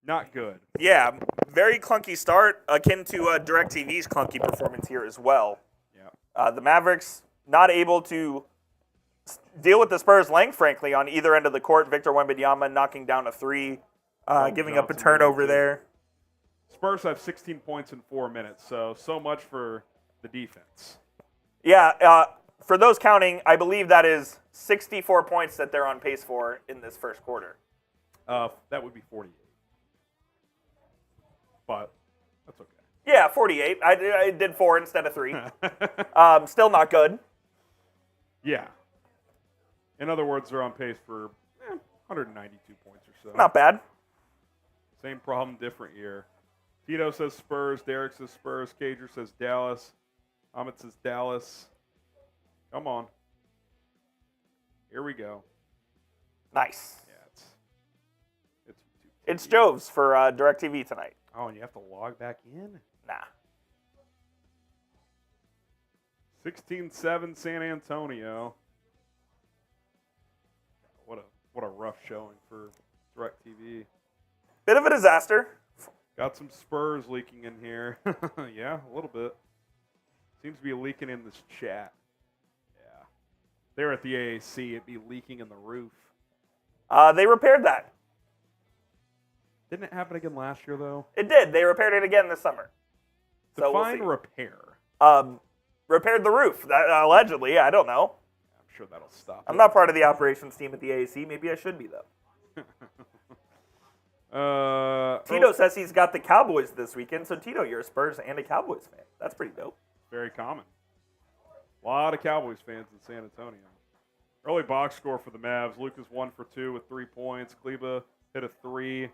Not good. Yeah, very clunky start, akin to DirecTV's clunky performance here as well. Yeah. The Mavericks not able to deal with the Spurs' length, frankly, on either end of the court. Victor Wembanyama knocking down a three, giving up a turnover there. Spurs have 16 points in 4 minutes, so much for the defense. Yeah, for those counting, I believe that is 64 points that they're on pace for in this first quarter. That would be 48. But that's okay. Yeah, 48. I did 4 instead of 3. Still not good. Yeah. In other words, they're on pace for 192 points or so. Not bad. Same problem, different year. Tito says Spurs. Derek says Spurs. Cager says Dallas. Ahmed says Dallas. Come on. Here we go. Nice. Yeah, It's Jove's for DirecTV tonight. Oh, and you have to log back in? Nah. 16-7 San Antonio. What a rough showing for DirecTV. Bit of a disaster. Got some Spurs leaking in here. Yeah, a little bit. Seems to be leaking in this chat. Yeah. They're at the AAC. It'd be leaking in the roof. They repaired that. Didn't it happen again last year, though? It did. They repaired it again this summer. So Define we'll repair. Repaired the roof. Allegedly, I don't know. I'm sure that'll stop. I'm not part of the operations team at the AAC. Maybe I should be, though. Tito says he's got the Cowboys this weekend. So, Tito, you're a Spurs and a Cowboys fan. That's pretty dope. Very common. A lot of Cowboys fans in San Antonio. Early box score for the Mavs. Luka's 1 for 2 with 3 points. Kleba hit a 3.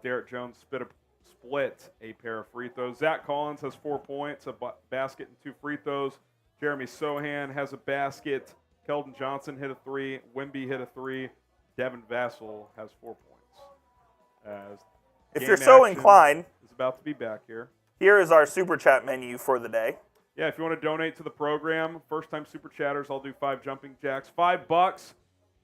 Derek Jones split a pair of free throws. Zach Collins has 4 points, a basket and 2 free throws. Jeremy Sohan has a basket. Keldon Johnson hit a 3. Wemby hit a 3. Devin Vassell has 4 points. As if you're so inclined, is about to be back here. Here is our super chat menu for the day. Yeah, if you want to donate to the program, first-time super chatters, I'll do 5 jumping jacks. $5.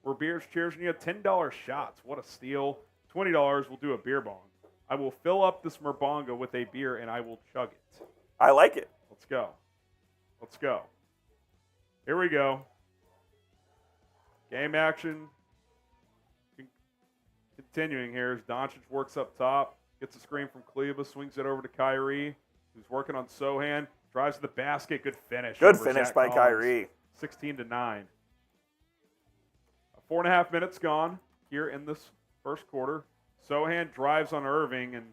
We're beers, cheers, and you have $10 shots. What a steal. $20, we'll do a beer bong. I will fill up this Merbonga with a beer, and I will chug it. I like it. Let's go. Let's go. Here we go. Game action. Continuing here as Doncic works up top, gets a screen from Kleba, swings it over to Kyrie, who's working on Sohan, drives to the basket. Good finish. Good finish by Kyrie. 16-9. 4.5 minutes gone here in this first quarter. Sohan drives on Irving, and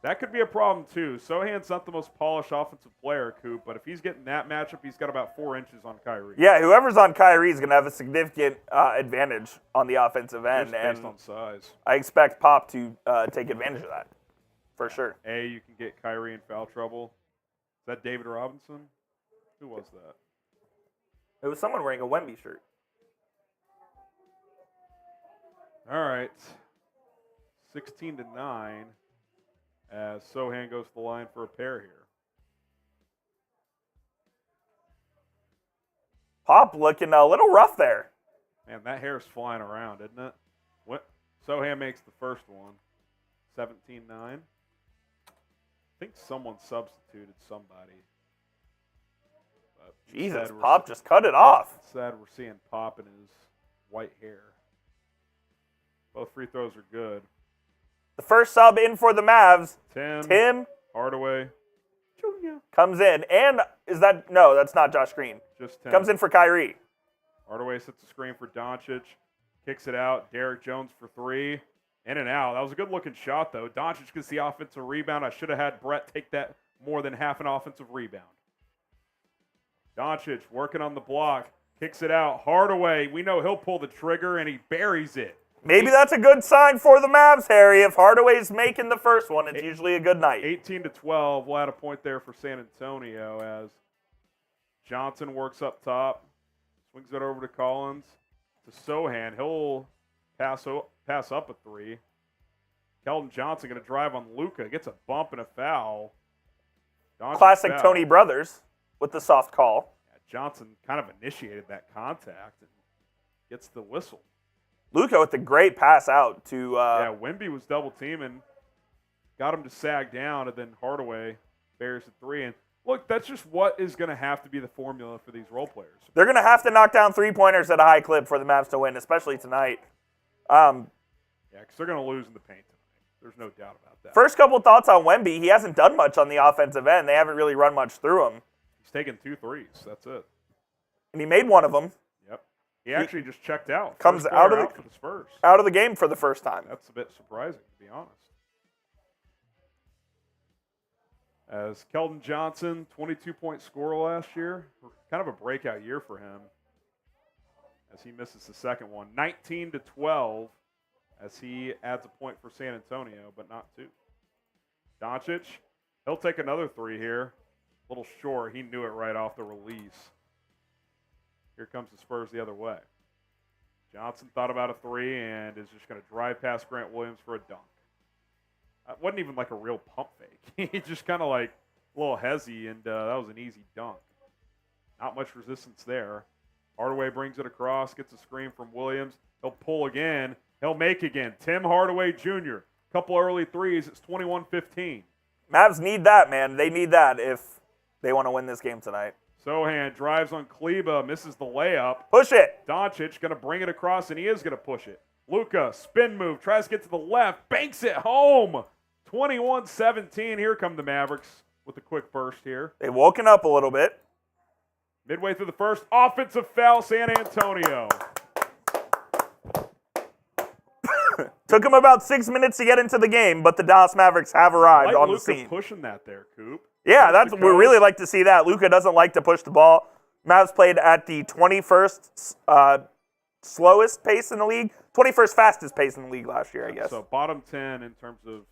that could be a problem too. Sohan's not the most polished offensive player, Coop, but if he's getting that matchup, he's got about 4 inches on Kyrie. Yeah, whoever's on Kyrie is going to have a significant advantage on the offensive end. Just based on size. I expect Pop to take advantage of that, for sure. You can get Kyrie in foul trouble. Is that David Robinson? Who was that? It was someone wearing a Wemby shirt. All right. 16-9 as Sohan goes to the line for a pair here. Pop looking a little rough there. Man, that hair's flying around, isn't it? Sohan makes the first one. 17-9. I think someone substituted somebody. But Jesus, Pop just cut it off. Sad we're seeing Pop in his white hair. Both free throws are good. The first sub in for the Mavs. Tim Hardaway Jr. comes in. And no, that's not Josh Green. Just Tim. Comes in for Kyrie. Hardaway sets the screen for Doncic. Kicks it out. Derek Jones for 3. In and out. That was a good-looking shot, though. Doncic gets the offensive rebound. I should have had Brett take that more than half an offensive rebound. Doncic working on the block. Kicks it out. Hardaway, we know he'll pull the trigger, and he buries it. Maybe that's a good sign for the Mavs, Harry. If Hardaway's making the first one, it's usually a good night. 18-12. We'll add a point there for San Antonio as Johnson works up top. Swings it over to Collins. To Sohan. He'll pass up a 3. Keldon Johnson going to drive on Luka. Gets a bump and a foul. Doncic Classic foul. Tony Brothers with the soft call. Yeah, Johnson kind of initiated that contact and gets the whistle. Luka with the great pass out to... Wemby was double teaming. Got him to sag down, and then Hardaway buries a 3. And Look, that's just what is going to have to be the formula for these role players. They're going to have to knock down three-pointers at a high clip for the Mavs to win, especially tonight. Yeah, because they're going to lose in the paint tonight. There's no doubt about that. First couple thoughts on Wemby. He hasn't done much on the offensive end. They haven't really run much through him. He's taken 2 threes. That's it. And he made one of them. Yep. He actually just checked out. Comes out of for the Spurs. Out of the game for the first time. That's a bit surprising, to be honest. As Keldon Johnson, 22-point scorer last year. Kind of a breakout year for him as he misses the second one. 19-12 as he adds a point for San Antonio, but not 2. Doncic, he'll take another 3 here. A little short. He knew it right off the release. Here comes the Spurs the other way. Johnson thought about a 3 and is just going to drive past Grant Williams for a dunk. It wasn't even like a real pump fake. He just kind of like a little hezzy, and that was an easy dunk. Not much resistance there. Hardaway brings it across, gets a screen from Williams. He'll pull again. He'll make again. Tim Hardaway Jr. Couple early threes. It's 21-15. Mavs need that, man. They need that if they want to win this game tonight. Sohan drives on Kleba, misses the layup. Push it. Doncic going to bring it across, and he is going to push it. Luka, spin move, tries to get to the left, banks it home. 21-17. Here come the Mavericks with a quick burst here. They've woken up a little bit. Midway through the first, offensive foul, San Antonio. Took him about 6 minutes to get into the game, but the Dallas Mavericks have arrived on Luka the scene. Pushing that there, Coop. Yeah, we really like to see that. Luka doesn't like to push the ball. Mavs played at the 21st slowest pace in the league, 21st fastest pace in the league last year, I guess. So bottom 10 in terms of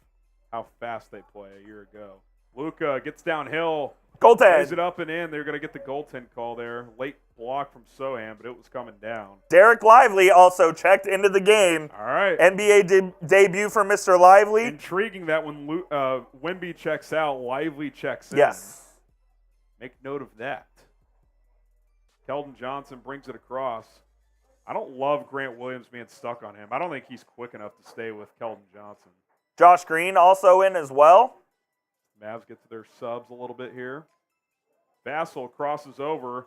how fast they play a year ago. Luka gets downhill. Goaltend. Plays it up and in. They're going to get the goaltend call there. Late block from Sohan, but it was coming down. Derek Lively also checked into the game. All right. NBA debut for Mr. Lively. Intriguing that when Wemby checks out, Lively checks in. Yes. Make note of that. Keldon Johnson brings it across. I don't love Grant Williams being stuck on him. I don't think he's quick enough to stay with Keldon Johnson. Josh Green also in as well. Mavs get to their subs a little bit here. Vassell crosses over.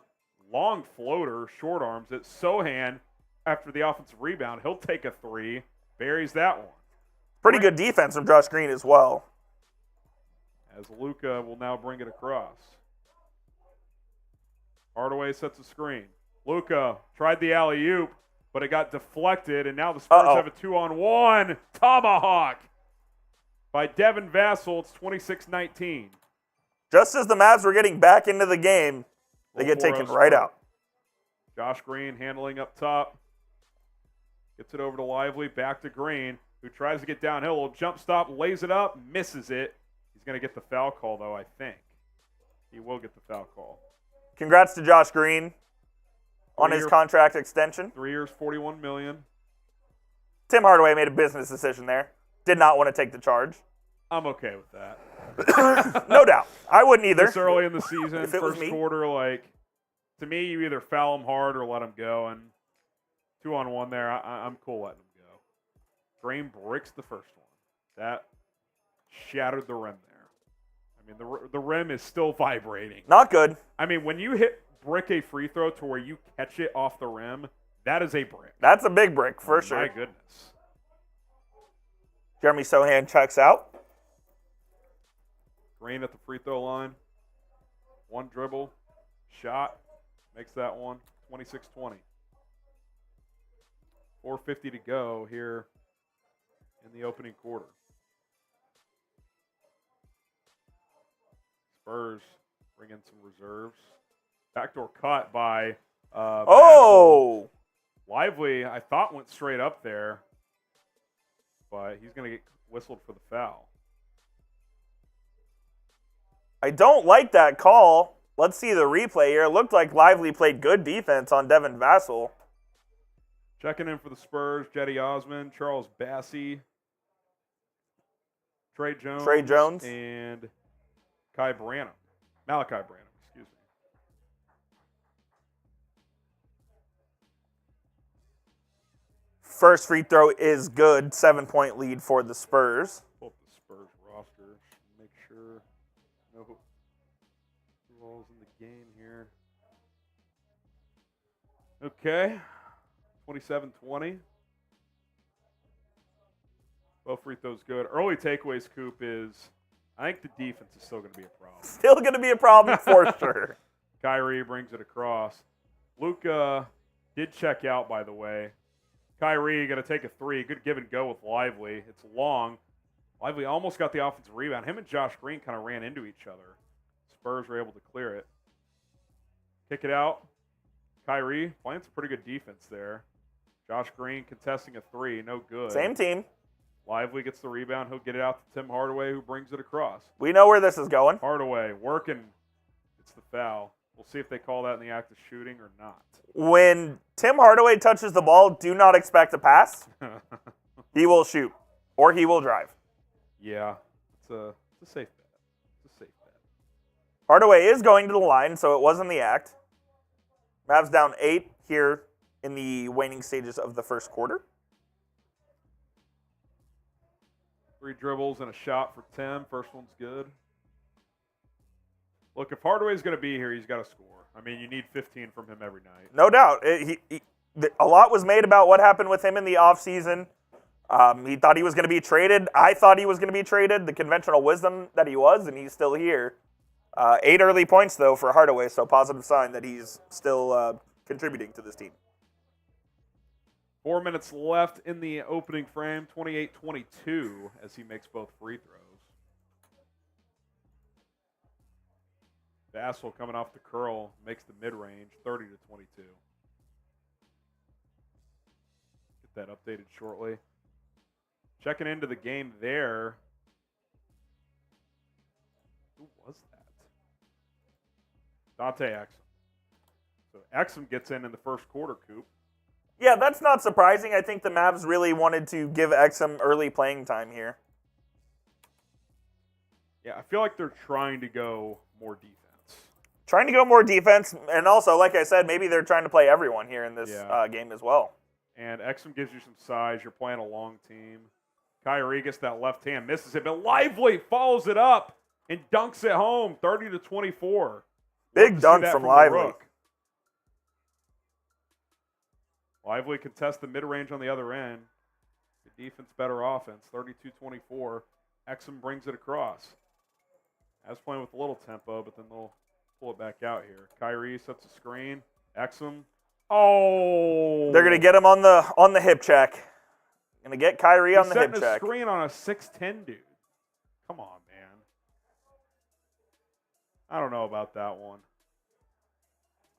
Long floater, short arms it. Sohan, after the offensive rebound, he'll take a 3. Buries that one. Pretty good defense from Josh Green as well. As Luka will now bring it across. Hardaway sets a screen. Luka tried the alley-oop, but it got deflected, and now the Spurs have a 2-on-1. Tomahawk by Devin Vassell. It's 26-19. Just as the Mavs were getting back into the game, they get taken right out. Josh Green handling up top. Gets it over to Lively, back to Green, who tries to get downhill. Little jump stop, lays it up, misses it. He's going to get the foul call, though, I think. He will get the foul call. Congrats to Josh Green on his contract extension. 3 years, $41 million. Tim Hardaway made a business decision there. Did not want to take the charge. I'm okay with that. No doubt. I wouldn't either. This early in the season, first me. quarter, to me, you either foul him hard or let him go. And 2-on-1 there, I'm cool letting him go. Green bricks the first one. That shattered the rim there. I mean, the rim is still vibrating. Not good. I mean, when you brick a free throw to where you catch it off the rim, that is a brick. That's a big brick for sure. My goodness. Jeremy Sohan checks out. Green at the free throw line. One dribble. Shot. Makes that one. 26-20. 4:50 to go here in the opening quarter. Spurs bring in some reserves. Backdoor cut by Oh! Lively, I thought went straight up there, but he's going to get whistled for the foul. I don't like that call. Let's see the replay here. It looked like Lively played good defense on Devin Vassell. Checking in for the Spurs, Jetty Osman, Charles Bassey, Trey Jones, and Malachi Branham, excuse me. First free throw is good. 7-point lead for the Spurs. Pull up the Spurs roster. Make sure. Ball's in the game here. Okay. 27-20. Both free throws good. Early takeaways, Coop, is I think the defense is still going to be a problem. Still going to be a problem for sure. Kyrie brings it across. Luka did check out, by the way. Kyrie going to take a three. Good give and go with Lively. It's long. Lively almost got the offensive rebound. Him and Josh Green kind of ran into each other. Spurs were able to clear it. Kick it out. Kyrie playing some pretty good defense there. Josh Green contesting a three. No good. Same team. Lively gets the rebound. He'll get it out to Tim Hardaway, who brings it across. We know where this is going. Hardaway working. It's the foul. We'll see if they call that in the act of shooting or not. When Tim Hardaway touches the ball, do not expect a pass. He will shoot, or he will drive. Yeah, it's a safe bet. It's a safe bet. Hardaway is going to the line, so it was in the act. Mavs down 8 here in the waning stages of the first quarter. 3 dribbles and a shot for Tim. First one's good. Look, if Hardaway's going to be here, he's got to score. I mean, you need 15 from him every night. No doubt. A lot was made about what happened with him in the offseason. He thought he was going to be traded. I thought he was going to be traded, the conventional wisdom that he was, and he's still here. 8 early points, though, for Hardaway, so positive sign that he's still contributing to this team. 4 minutes left in the opening frame, 28-22, as he makes both free throws. Vassell coming off the curl, makes the mid-range, 30-22. Get that updated shortly. Checking into the game there. Who was that? Dante Exum. So Exum gets in the first quarter, Coop. Yeah, that's not surprising. I think the Mavs really wanted to give Exum early playing time here. Yeah, I feel like they're trying to go more defense. Trying to go more defense, and also, like I said, maybe they're trying to play everyone here in this game as well. And Exum gives you some size. You're playing a long team. Kyrie gets that left hand, misses it, but Lively follows it up and dunks it home, 30-24. Big dunk from Lively. Lively contests the mid-range on the other end. The defense, better offense, 32-24. Exum brings it across. As playing with a little tempo, but then they'll pull it back out here. Kyrie sets a screen. Exum. Oh! They're going to get him on the hip check. Going to get Kyrie on the hip check. He's setting a screen on a 6'10" dude. Come on, man. I don't know about that one.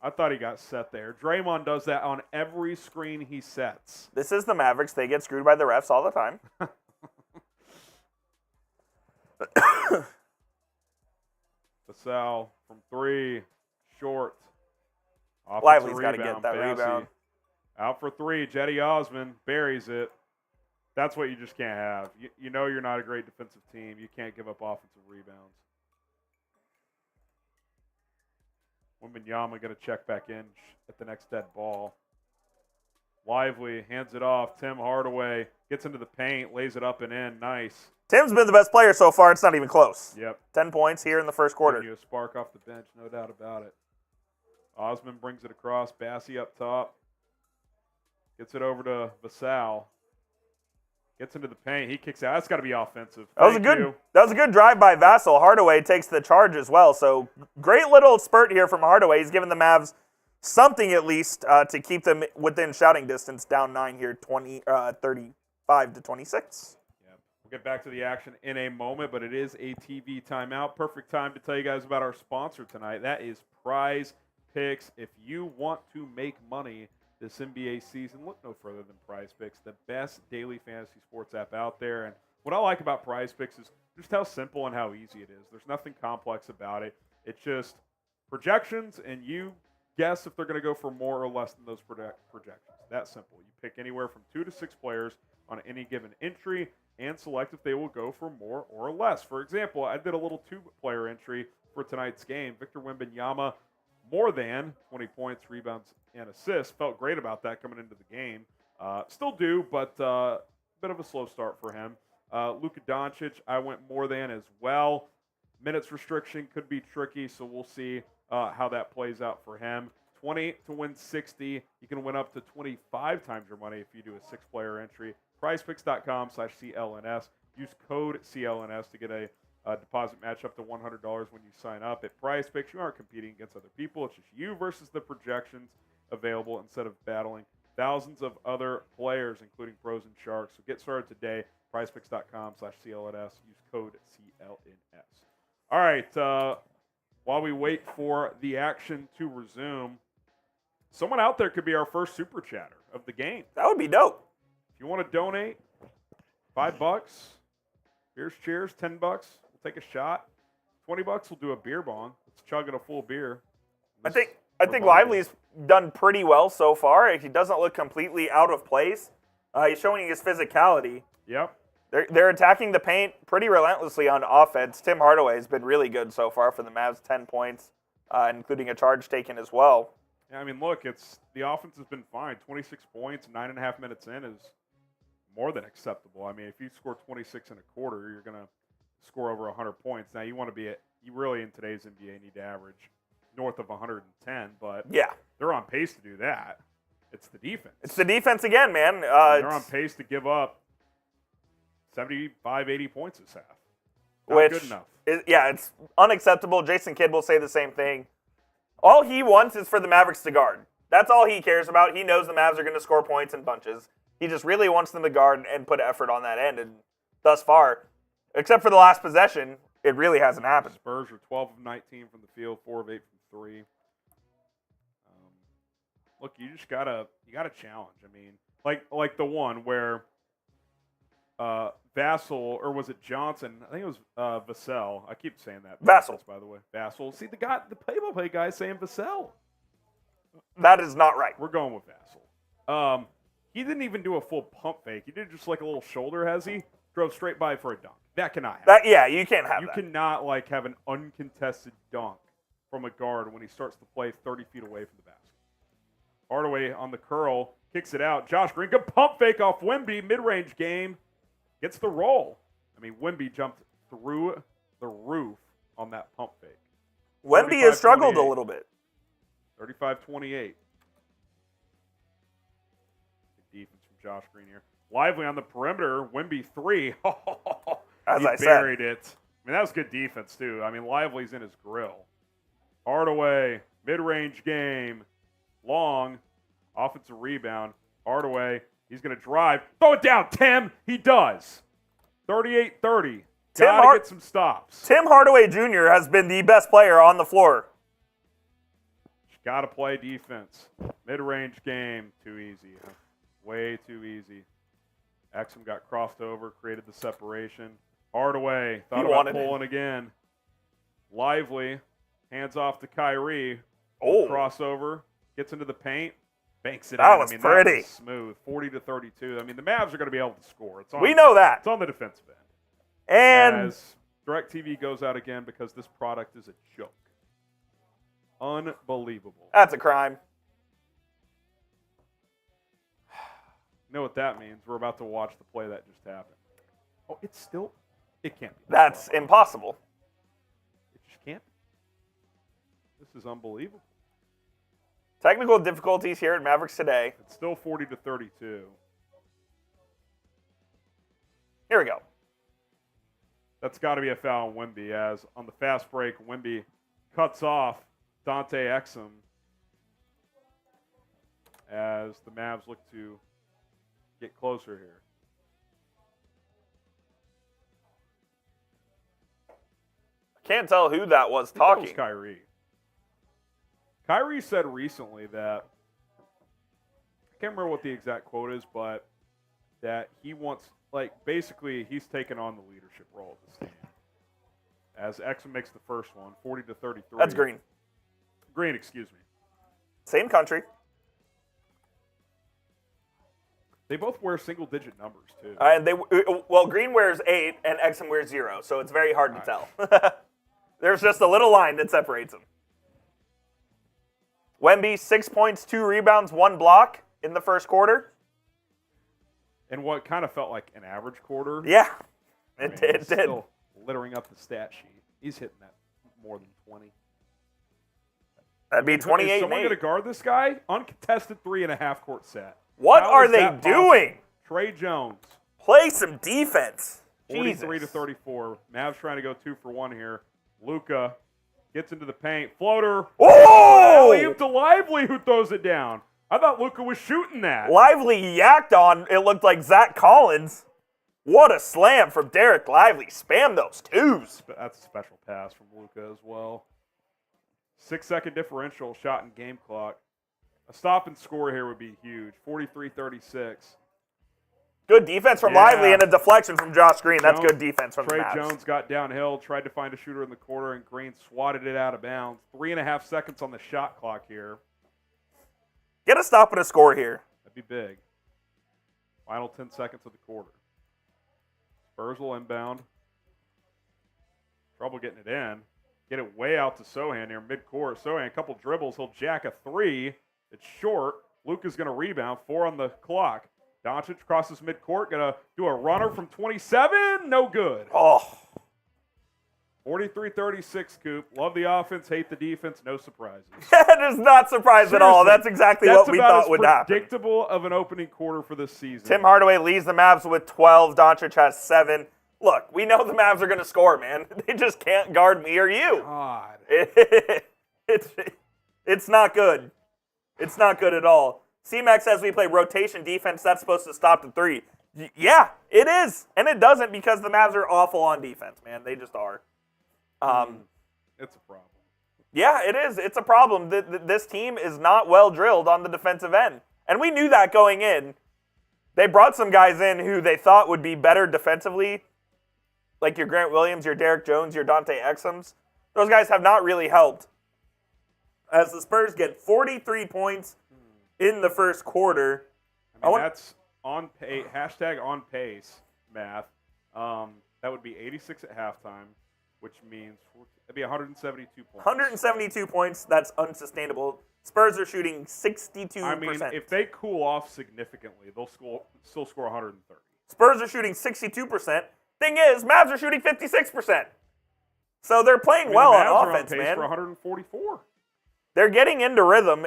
I thought he got set there. Draymond does that on every screen he sets. This is the Mavericks. They get screwed by the refs all the time. Vassell from 3, short. Lively's got to get that rebound. Out for 3, Jetty Osman buries it. That's what you just can't have. You know you're not a great defensive team. You can't give up offensive rebounds. Wembenyama going to check back in at the next dead ball. Lively hands it off. Tim Hardaway gets into the paint, lays it up and in. Nice. Tim's been the best player so far. It's not even close. Yep. 10 points here in the first quarter. Giving you a spark off the bench, no doubt about it. Osman brings it across. Bassey up top. Gets it over to Vassell. Gets into the paint. He kicks out. That's got to be offensive. That was a good drive by Vassell. Hardaway takes the charge as well. So great little spurt here from Hardaway. He's given the Mavs something at least to keep them within shouting distance. Down 9 here, 35-26. Yep. We'll get back to the action in a moment, but it is a TV timeout. Perfect time to tell you guys about our sponsor tonight. That is Prize Picks. If you want to make money this NBA season, look no further than Prize Picks, the best daily fantasy sports app out there. And what I like about Prize Picks is just how simple and how easy it is. There's nothing complex about it. It's just projections, and you guess if they're going to go for more or less than those projections. That simple. You pick anywhere from 2 to 6 players on any given entry and select if they will go for more or less. For example, I did a little 2-player entry for tonight's game. Victor Wembanyama, more than 20 points, rebounds, and assists. Felt great about that coming into the game. Still do, but a bit of a slow start for him. Luka Doncic, I went more than as well. Minutes restriction could be tricky, so we'll see how that plays out for him. 20 to win 60. You can win up to 25 times your money if you do a 6-player entry. PrizePicks.com/CLNS. Use code CLNS to get a deposit match up to $100 when you sign up. At PrizePicks, you aren't competing against other people. It's just you versus the projections available instead of battling thousands of other players, including pros and sharks. So get started today. PrizePicks.com/CLNS. Use code CLNS. All right. While we wait for the action to resume, someone out there could be our first super chatter of the game. That would be dope. If you want to donate, $5. Here's cheers. $10. We'll take a shot. $20. We'll do a beer bong. Let's chug in a full beer. I think Lively's done pretty well so far. He doesn't look completely out of place. He's showing his physicality. Yep. They're attacking the paint pretty relentlessly on offense. Tim Hardaway has been really good so far for the Mavs, 10 points, including a charge taken as well. Yeah, I mean, look, the offense has been fine. 26 points, 9.5 minutes in is more than acceptable. I mean, if you score 26 in a quarter, you're going to score over 100 points. Now, you want to you really in today's NBA need to average north of 110, but yeah, they're on pace to do that. It's the defense. It's the defense again, man. They're on pace to give up 75, 80 points this half. Not good enough. It's unacceptable. Jason Kidd will say the same thing. All he wants is for the Mavericks to guard. That's all he cares about. He knows the Mavs are going to score points in bunches. He just really wants them to guard and put effort on that end. And thus far, except for the last possession, it really hasn't happened. Spurs are 12 of 19 from the field, 4 of 8 from 3. Look, you gotta challenge. I mean, like the one where Vassell, or was it Johnson? I think it was Vassell. I keep saying that. Vassell, by the way. Vassell. See, the play-by-play guy is saying Vassell. That is not right. We're going with Vassell. He didn't even do a full pump fake. He did just like a little shoulder hezzy. Drove straight by for a dunk. That cannot happen. You can't have that. You cannot have an uncontested dunk from a guard when he starts to play 30 feet away from the basket. Hardaway on the curl, kicks it out. Josh Green, good pump fake off Wemby, mid-range game. Gets the roll. I mean, Wemby jumped through the roof on that pump fake. Wemby has struggled a little bit. 35-28. Good defense from Josh Green here. Lively on the perimeter. Wemby 3. He buried it. I mean, that was good defense, too. I mean, Lively's in his grill. Hardaway, mid-range game. Long. Offensive rebound. Hardaway. He's going to drive. Throw it down, Tim. He does. 38-30. Got to get some stops. Tim Hardaway Jr. has been the best player on the floor. Got to play defense. Mid-range game. Too easy. Way too easy. Exum got crossed over, created the separation. Hardaway thought about pulling again. Lively. Hands off to Kyrie. Crossover. Gets into the paint. Banks it out. That was pretty. That was smooth. 40-32. I mean, the Mavs are going to be able to score. We know that. It's on the defensive end. And as DirecTV goes out again because this product is a joke. Unbelievable. That's a crime. You know what that means? We're about to watch the play that just happened. Oh, it can't be. That's impossible. It just can't be. This is unbelievable. Technical difficulties here at Mavericks Today. It's still 40-32. Here we go. That's got to be a foul on Wemby, as on the fast break, Wemby cuts off Dante Exum as the Mavs look to get closer here. I can't tell who that was talking. That was Kyrie. Kyrie said recently that, I can't remember what the exact quote is, but that he wants, basically he's taken on the leadership role of this team. As Exum makes the first one, 40-33. That's Green. Green, excuse me. Same country. They both wear single-digit numbers, too. And Green wears 8 and Exum wears 0, so it's very hard to tell. There's just a little line that separates them. Wemby, 6 points, 2 rebounds, 1 block in the first quarter. And what kind of felt like an average quarter. Yeah, it did. Still littering up the stat sheet. He's hitting that more than 20. That'd be 28 Is and someone 8. going to guard this guy? Uncontested 3.5 court set. What How are is they that possible? doing? Trey Jones. Play some defense. 43 to 34. Mavs trying to go 2 for 1 here. Luka gets into the paint. Floater. Oh! Alley-oop to Lively, who throws it down. I thought Luka was shooting that. Lively yacked on, it looked like Zach Collins. What a slam from Derek Lively. Spam those twos. That's a special pass from Luka as well. 6-second differential shot in game clock. A stop and score here would be huge. 43-36. Good defense from Lively and a deflection from Josh Green. That's good defense from the Mavs. Trey Jones got downhill, tried to find a shooter in the corner, and Green swatted it out of bounds. 3.5 seconds on the shot clock here. Get a stop and a score here. That'd be big. Final 10 seconds of the quarter. Spurs will inbound. Trouble getting it in. Get it way out to Sohan here mid-court. Sohan, a couple dribbles. He'll jack a 3. It's short. Luka's going to rebound. 4 on the clock. Doncic crosses midcourt, gonna do a runner from 27, no good. Oh. 43-36, Coop. Love the offense, hate the defense, no surprises. That is not surprised at all. That's exactly what we thought would happen. That's predictable of an opening quarter for this season. Tim Hardaway leads the Mavs with 12. Doncic has 7. Look, we know the Mavs are going to score, man. They just can't guard me or you. God. It's not good. It's not good at all. C-Max says we play rotation defense. That's supposed to stop the 3. Yeah, it is. And it doesn't because the Mavs are awful on defense, man. They just are. It's a problem. Yeah, it is. It's a problem. This team is not well drilled on the defensive end. And we knew that going in. They brought some guys in who they thought would be better defensively, like your Grant Williams, your Derek Jones, your Dante Exums. Those guys have not really helped. As the Spurs get 43 points in the first quarter. I mean, that's on pace, hashtag on pace math. That would be 86 at halftime, which means that'd be 172 points. 172 points, that's unsustainable. Spurs are shooting 62%. I mean, if they cool off significantly, they'll still score 130. Spurs are shooting 62%. Thing is, Mavs are shooting 56%. So they're playing well on offense, on pace man. For 144. They're getting into rhythm.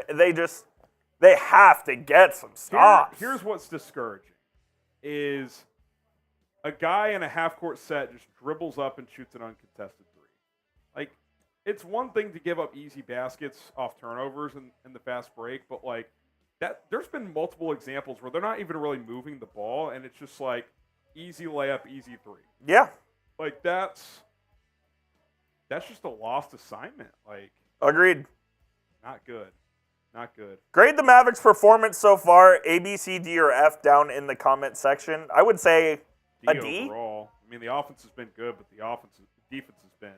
They have to get some stops. Here's what's discouraging is a guy in a half-court set just dribbles up and shoots an uncontested 3. Like, it's one thing to give up easy baskets off turnovers in the fast break, but, like, that there's been multiple examples where they're not even really moving the ball, and it's just, like, easy layup, easy 3. Yeah. Like, that's just a lost assignment. Like, agreed. Not good. Not good. Grade the Mavericks' performance so far, A, B, C, D, or F down in the comment section. I would say a D. Overall. I mean, the offense has been good, but the defense has been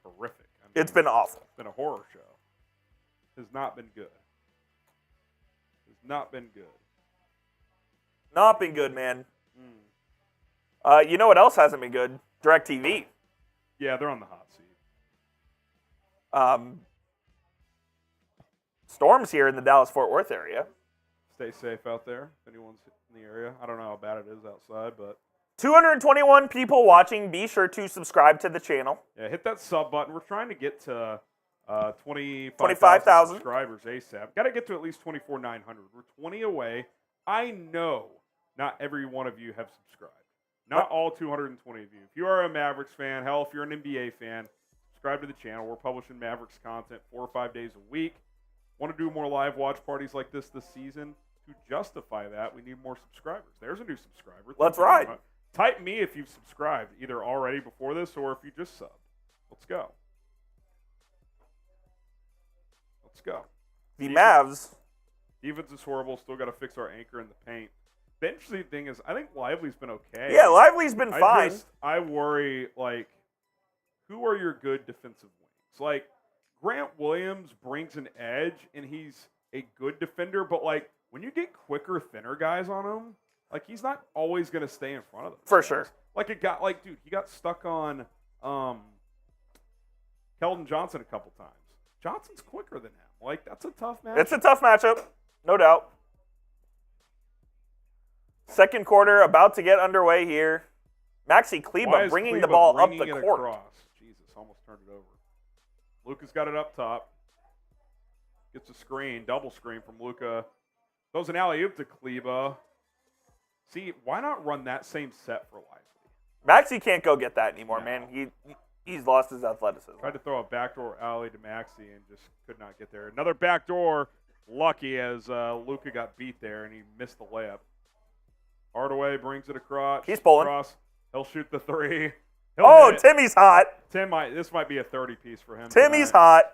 horrific. I mean, it's been awful. It's been a horror show. Has not been good. Has not been good. Not been good, man. You know what else hasn't been good? DirecTV. Yeah, they're on the hot seat. Storms here in the Dallas-Fort Worth area. Stay safe out there if anyone's in the area. I don't know how bad it is outside, but 221 people watching. Be sure to subscribe to the channel. Yeah, hit that sub button. We're trying to get to 25,000 subscribers ASAP. Got to get to at least 24,900. We're 20 away. I know not every one of you have subscribed. Not all 220 of you. If you are a Mavericks fan, hell, if you're an NBA fan, subscribe to the channel. We're publishing Mavericks content 4 or 5 days a week. Want to do more live watch parties like this season? To justify that, we need more subscribers. There's a new subscriber. That's right. Type me if you've subscribed, either already before this or if you just subbed. Let's go. Let's go. The Mavs. Defense is horrible. Still got to fix our anchor in the paint. The interesting thing is, I think Lively's been okay. Yeah, Lively's been fine. I worry, like, who are your good defensive wings? Like, Grant Williams brings an edge, and he's a good defender, but, like, when you get quicker, thinner guys on him, like, he's not always going to stay in front of them. For sure. Like, dude, he got stuck on Keldon Johnson a couple times. Johnson's quicker than him. Like, that's a tough matchup. It's a tough matchup, no doubt. Second quarter about to get underway here. Maxi Kleber bringing the ball up the court. Across? Jesus, almost turned it over. Luka's got it up top. Gets a screen, double screen from Luka. Throws an alley-oop to Kleber. See, why not run that same set for Lively? Maxey can't go get that anymore, No. man. He's lost his athleticism. Tried to throw a backdoor alley to Maxey and just could not get there. Another backdoor. Lucky as Luka got beat there and he missed the layup. Hardaway brings it across. He's pulling. He'll shoot the three. Timmy's hot. This might be a 30-piece for him. Timmy's tonight.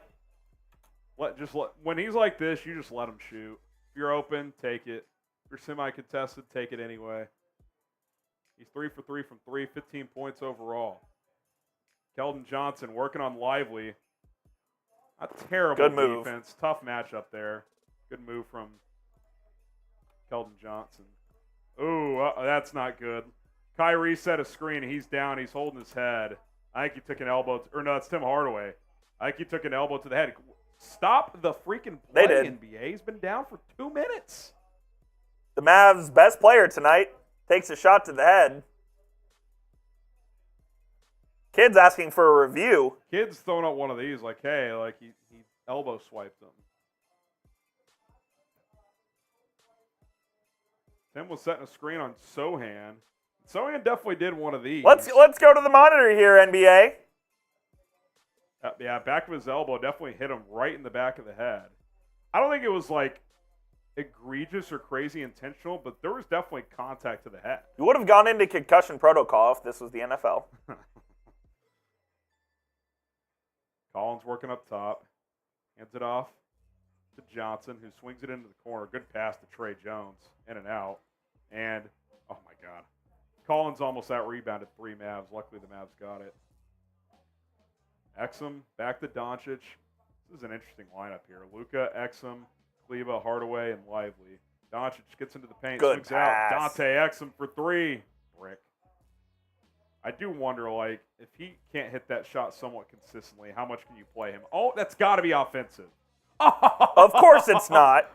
hot. When he's like this, you just let him shoot. If you're open, take it. If you're semi-contested, take it anyway. He's 3 for 3 from 3, 15 points overall. Keldon Johnson working on Lively. A terrible Good move. defense. Tough matchup there. Good move from Keldon Johnson. Ooh, that's not good. Kyrie set a screen. He's down. He's holding his head. I think he took an elbow. It's Tim Hardaway. I think he took an elbow to the head. Stop the freaking play, They did. NBA. He's been down for 2 minutes. The Mavs' best player tonight takes a shot to the head. Kid's asking for a review. Kid's throwing up one of these like, hey, like he elbow swiped him. Tim was setting a screen on Sohan. Sohan definitely did one of these. Let's go to the monitor here, NBA. Yeah, back of his elbow definitely hit him right in the back of the head. I don't think it was like egregious or crazy intentional, but there was definitely contact to the head. You would have gone into concussion protocol if this was the NFL. Collins working up top. Hands it off to Johnson, who swings it into the corner. Good pass to Trey Jones. In and out. And, oh my God. Collins almost out-rebounded 3 Mavs. Luckily, the Mavs got it. Exum, back to Doncic. This is an interesting lineup here. Luka, Exum, Kleber, Hardaway, and Lively. Doncic gets into the paint, Good swings pass. out. Dante Exum for 3. Brick. I do wonder, like, if he can't hit that shot somewhat consistently, how much can you play him? Oh, that's got to be offensive. Of course it's not.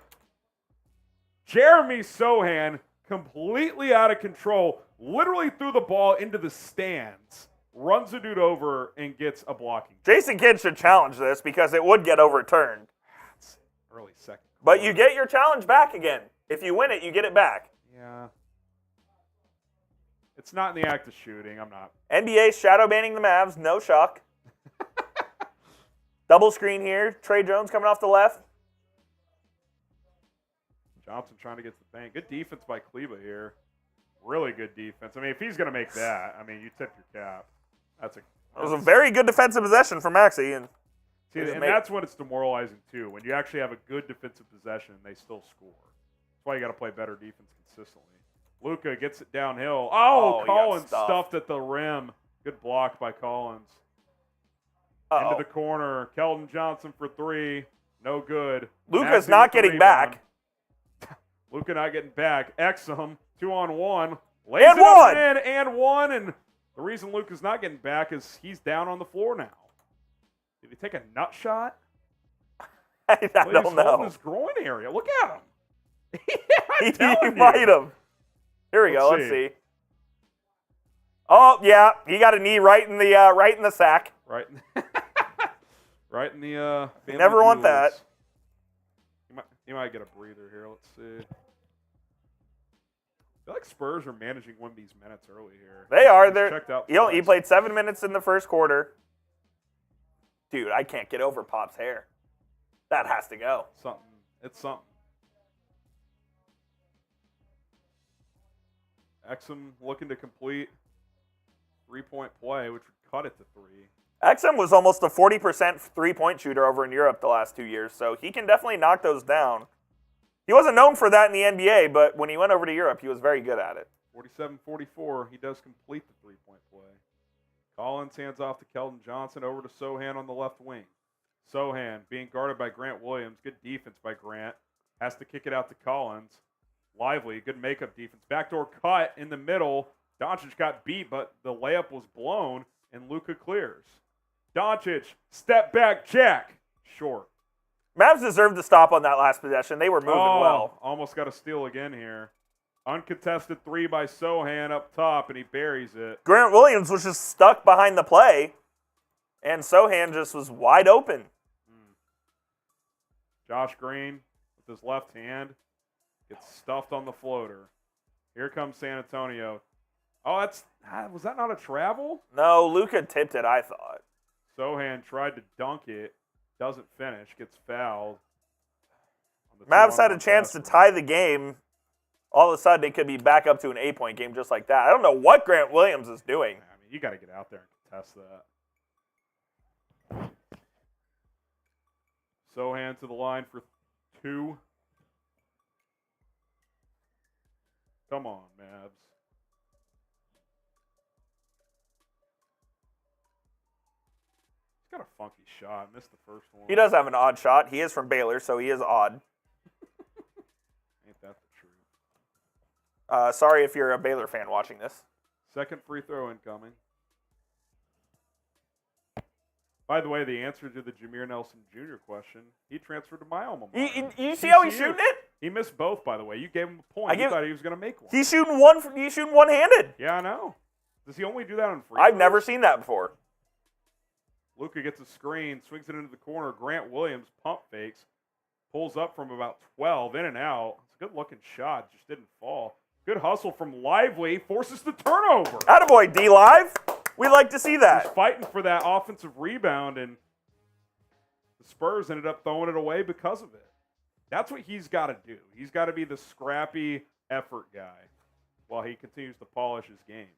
Jeremy Sohan, completely out of control, literally threw the ball into the stands, runs a dude over, and gets a blocking. Jason Kidd should challenge this because it would get overturned. That's early second. But you get your challenge back again. If you win it, you get it back. Yeah. It's not in the act of shooting. I'm not. NBA shadow banning the Mavs. No shock. Double screen here. Trey Jones coming off the left. Johnson trying to get to the paint. Good defense by Kleber here. Really good defense. I mean, if he's going to make that, I mean, you tip your cap. It was a very good defensive possession for Maxey. And that's when it's demoralizing, too, when you actually have a good defensive possession and they still score. That's why you got to play better defense consistently. Luka gets it downhill. Oh, Collins stuffed at the rim. Good block by Collins. Into the corner. Keldon Johnson for 3. No good. Luka's not getting back. Luka not getting back. Exum, 2-on-1. Lays and one. And one. And the reason Luka's not getting back is he's down on the floor now. Did he take a nut shot? I don't know. He's holding his groin area. Look at him. He might have. Here we go. Let's see. Oh yeah, he got a knee right in the sack. Right. Right in the. You never want that. He might get a breather here. Let's see. I feel like Spurs are managing Wemby's minutes early here. They are. He played 7 minutes in the first quarter. Dude, I can't get over Pop's hair. That has to go. It's something. Exum looking to complete 3-point play, which would cut it to 3. Exum was almost a 40% three-point shooter over in Europe the last 2 years, so he can definitely knock those down. He wasn't known for that in the NBA, but when he went over to Europe, he was very good at it. 47-44, he does complete the 3-point play. Collins hands off to Keldon Johnson, over to Sohan on the left wing. Sohan being guarded by Grant Williams. Good defense by Grant. Has to kick it out to Collins. Lively, good makeup defense. Backdoor cut in the middle. Doncic got beat, but the layup was blown, and Luka clears. Doncic, step back, jack. Short. Mavs deserved to stop on that last possession. They were moving well. Almost got a steal again here. Uncontested 3 by Sohan up top, and he buries it. Grant Williams was just stuck behind the play, and Sohan just was wide open. Josh Green with his left hand gets stuffed on the floater. Here comes San Antonio. Oh, was that not a travel? No, Luka tipped it, I thought. Sohan tried to dunk it, doesn't finish, gets fouled. Mavs had a chance to tie the game. All of a sudden, it could be back up to an 8-point game just like that. I don't know what Grant Williams is doing. I mean, you got to get out there and contest that. Sohan to the line for 2. Come on, Mavs. He's got a funky shot. Missed the first one. He does have an odd shot. He is from Baylor, so he is odd. Ain't that the truth? Sorry if you're a Baylor fan watching this. Second free throw incoming. By the way, the answer to the Jameer Nelson Jr. question, he transferred to my alma mater. You see how he's shooting it? He missed both, by the way. You gave him a point. You thought he was going to make one. He's shooting one-handed. Yeah, I know. Does he only do that on free I've throws? never seen that before. Luka gets a screen, swings it into the corner. Grant Williams pump fakes, pulls up from about 12, in and out. It's a good-looking shot, just didn't fall. Good hustle from Lively, forces the turnover. Attaboy, D-Live. We like to see that. He's fighting for that offensive rebound, and the Spurs ended up throwing it away because of it. That's what he's got to do. He's got to be the scrappy effort guy while he continues to polish his game.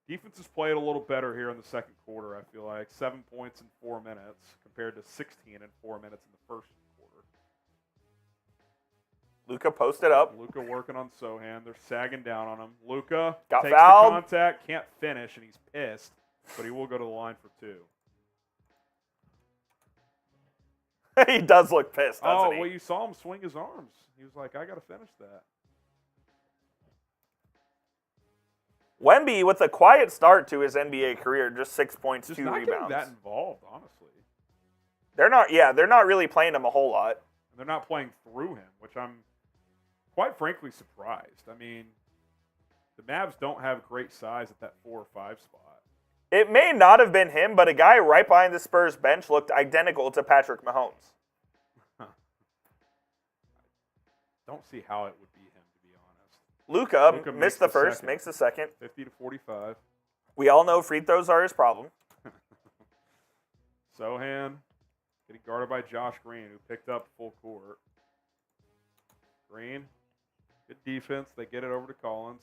Defense has played a little better here in the second quarter, I feel like. 7 points in 4 minutes compared to 16 in 4 minutes in the first quarter. Luka posted up. Luka working on Sohan. They're sagging down on him. Luka got takes fouled. the contact, can't finish, and he's pissed, but he will go to the line for 2. He does look pissed, doesn't he? Well, you saw him swing his arms. He was like, I got to finish that. Wemby with a quiet start to his NBA career, just 6 points, Just 2 not rebounds. getting that involved, honestly. They're not really playing him a whole lot. And they're not playing through him, which I'm quite frankly surprised. I mean, the Mavs don't have great size at that 4 or 5 spot. It may not have been him, but a guy right behind the Spurs bench looked identical to Patrick Mahomes. Don't see how it would be him, to be honest. Luka missed the first, makes the second. 50 to 45. We all know free throws are his problem. Sohan getting guarded by Josh Green, who picked up full court. Green, good defense. They get it over to Collins.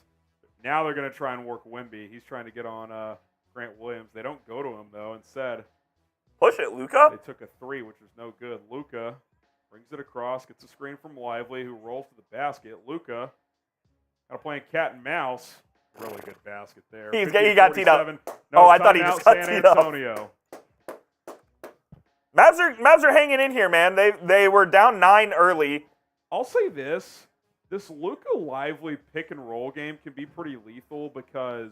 Now they're going to try and work Wemby. He's trying to get on Grant Williams. They don't go to him, though. Instead, push it, Luka. They took a 3, which was no good. Luka brings it across, gets a screen from Lively, who rolls to the basket. Luka, kind of playing cat and mouse. Really good basket there. He got teed up. No, I thought he just got San teed up. Antonio. Mavs are hanging in here, man. They were down 9 early. I'll say this. This Luka Lively pick and roll game can be pretty lethal because,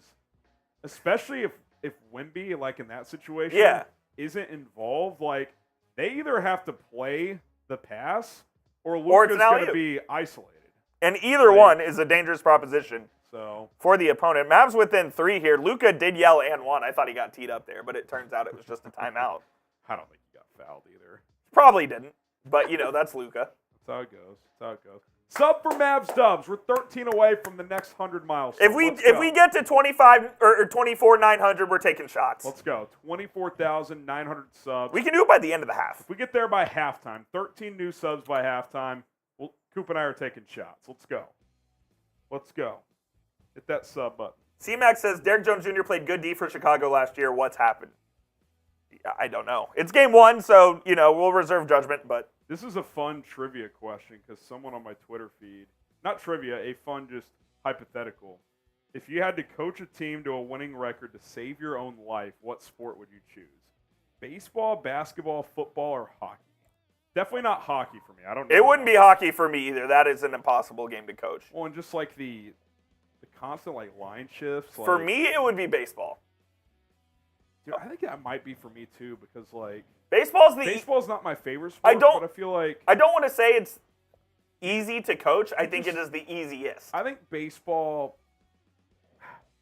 especially if Wemby, like in that situation, isn't involved, like they either have to play the pass or Luka's going to be isolated. And either one is a dangerous proposition for the opponent. Mavs within 3 here. Luka did yell and one. I thought he got teed up there, but it turns out it was just a timeout. I don't think he got fouled either. Probably didn't, but that's Luka. That's how it goes. Sub for Mavs Dubs. We're 13 away from the next 100 miles. If we get to 25 or 24,900, we're taking shots. Let's go. 24,900 subs. We can do it by the end of the half. If we get there by halftime, 13 new subs by halftime, Coop and I are taking shots. Let's go. Hit that sub button. C-Mac says, Derrick Jones Jr. played good D for Chicago last year. What's happened? I don't know. It's game 1, so, we'll reserve judgment, but... This is a fun trivia question because someone on my Twitter feed, not trivia, a fun just hypothetical. If you had to coach a team to a winning record to save your own life, what sport would you choose? Baseball, basketball, football, or hockey? Definitely not hockey for me. I don't know. It wouldn't be hockey for me either. That is an impossible game to coach. Well, and just like the constant line shifts. For me, it would be baseball. Dude, I think that might be for me too because baseball's not my favorite sport. But I feel like I don't want to say it's easy to coach. I think it is the easiest. I think baseball,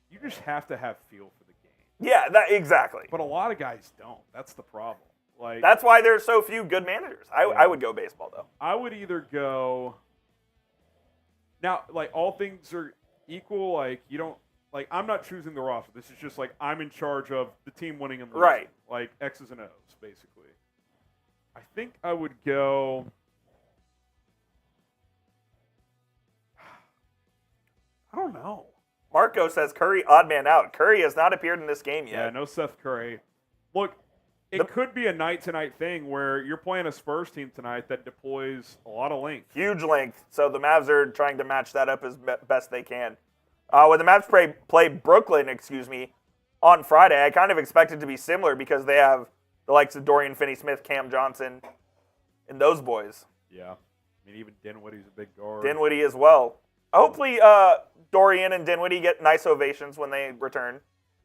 you just have to have feel for the game. Yeah, exactly. But a lot of guys don't. That's the problem. Like That's why there's so few good managers. I would go baseball, though. I would either go now, like all things are equal. Like you don't like I'm not choosing the roster. This is just like I'm in charge of the team winning and losing. Right. Like X's and O's, basically. I think I would go. I don't know. Marco says Curry, odd man out. Curry has not appeared in this game yet. Yeah, no Seth Curry. Look, it could be a night-to-night thing where you're playing a Spurs team tonight that deploys a lot of length. Huge length. So the Mavs are trying to match that up as best they can. When the Mavs play Brooklyn, on Friday, I kind of expect it to be similar because they have the likes of Dorian Finney-Smith, Cam Johnson, and those boys. Yeah. I mean, even Dinwiddie's a big guard. Dinwiddie as well. Hopefully Dorian and Dinwiddie get nice ovations when they return.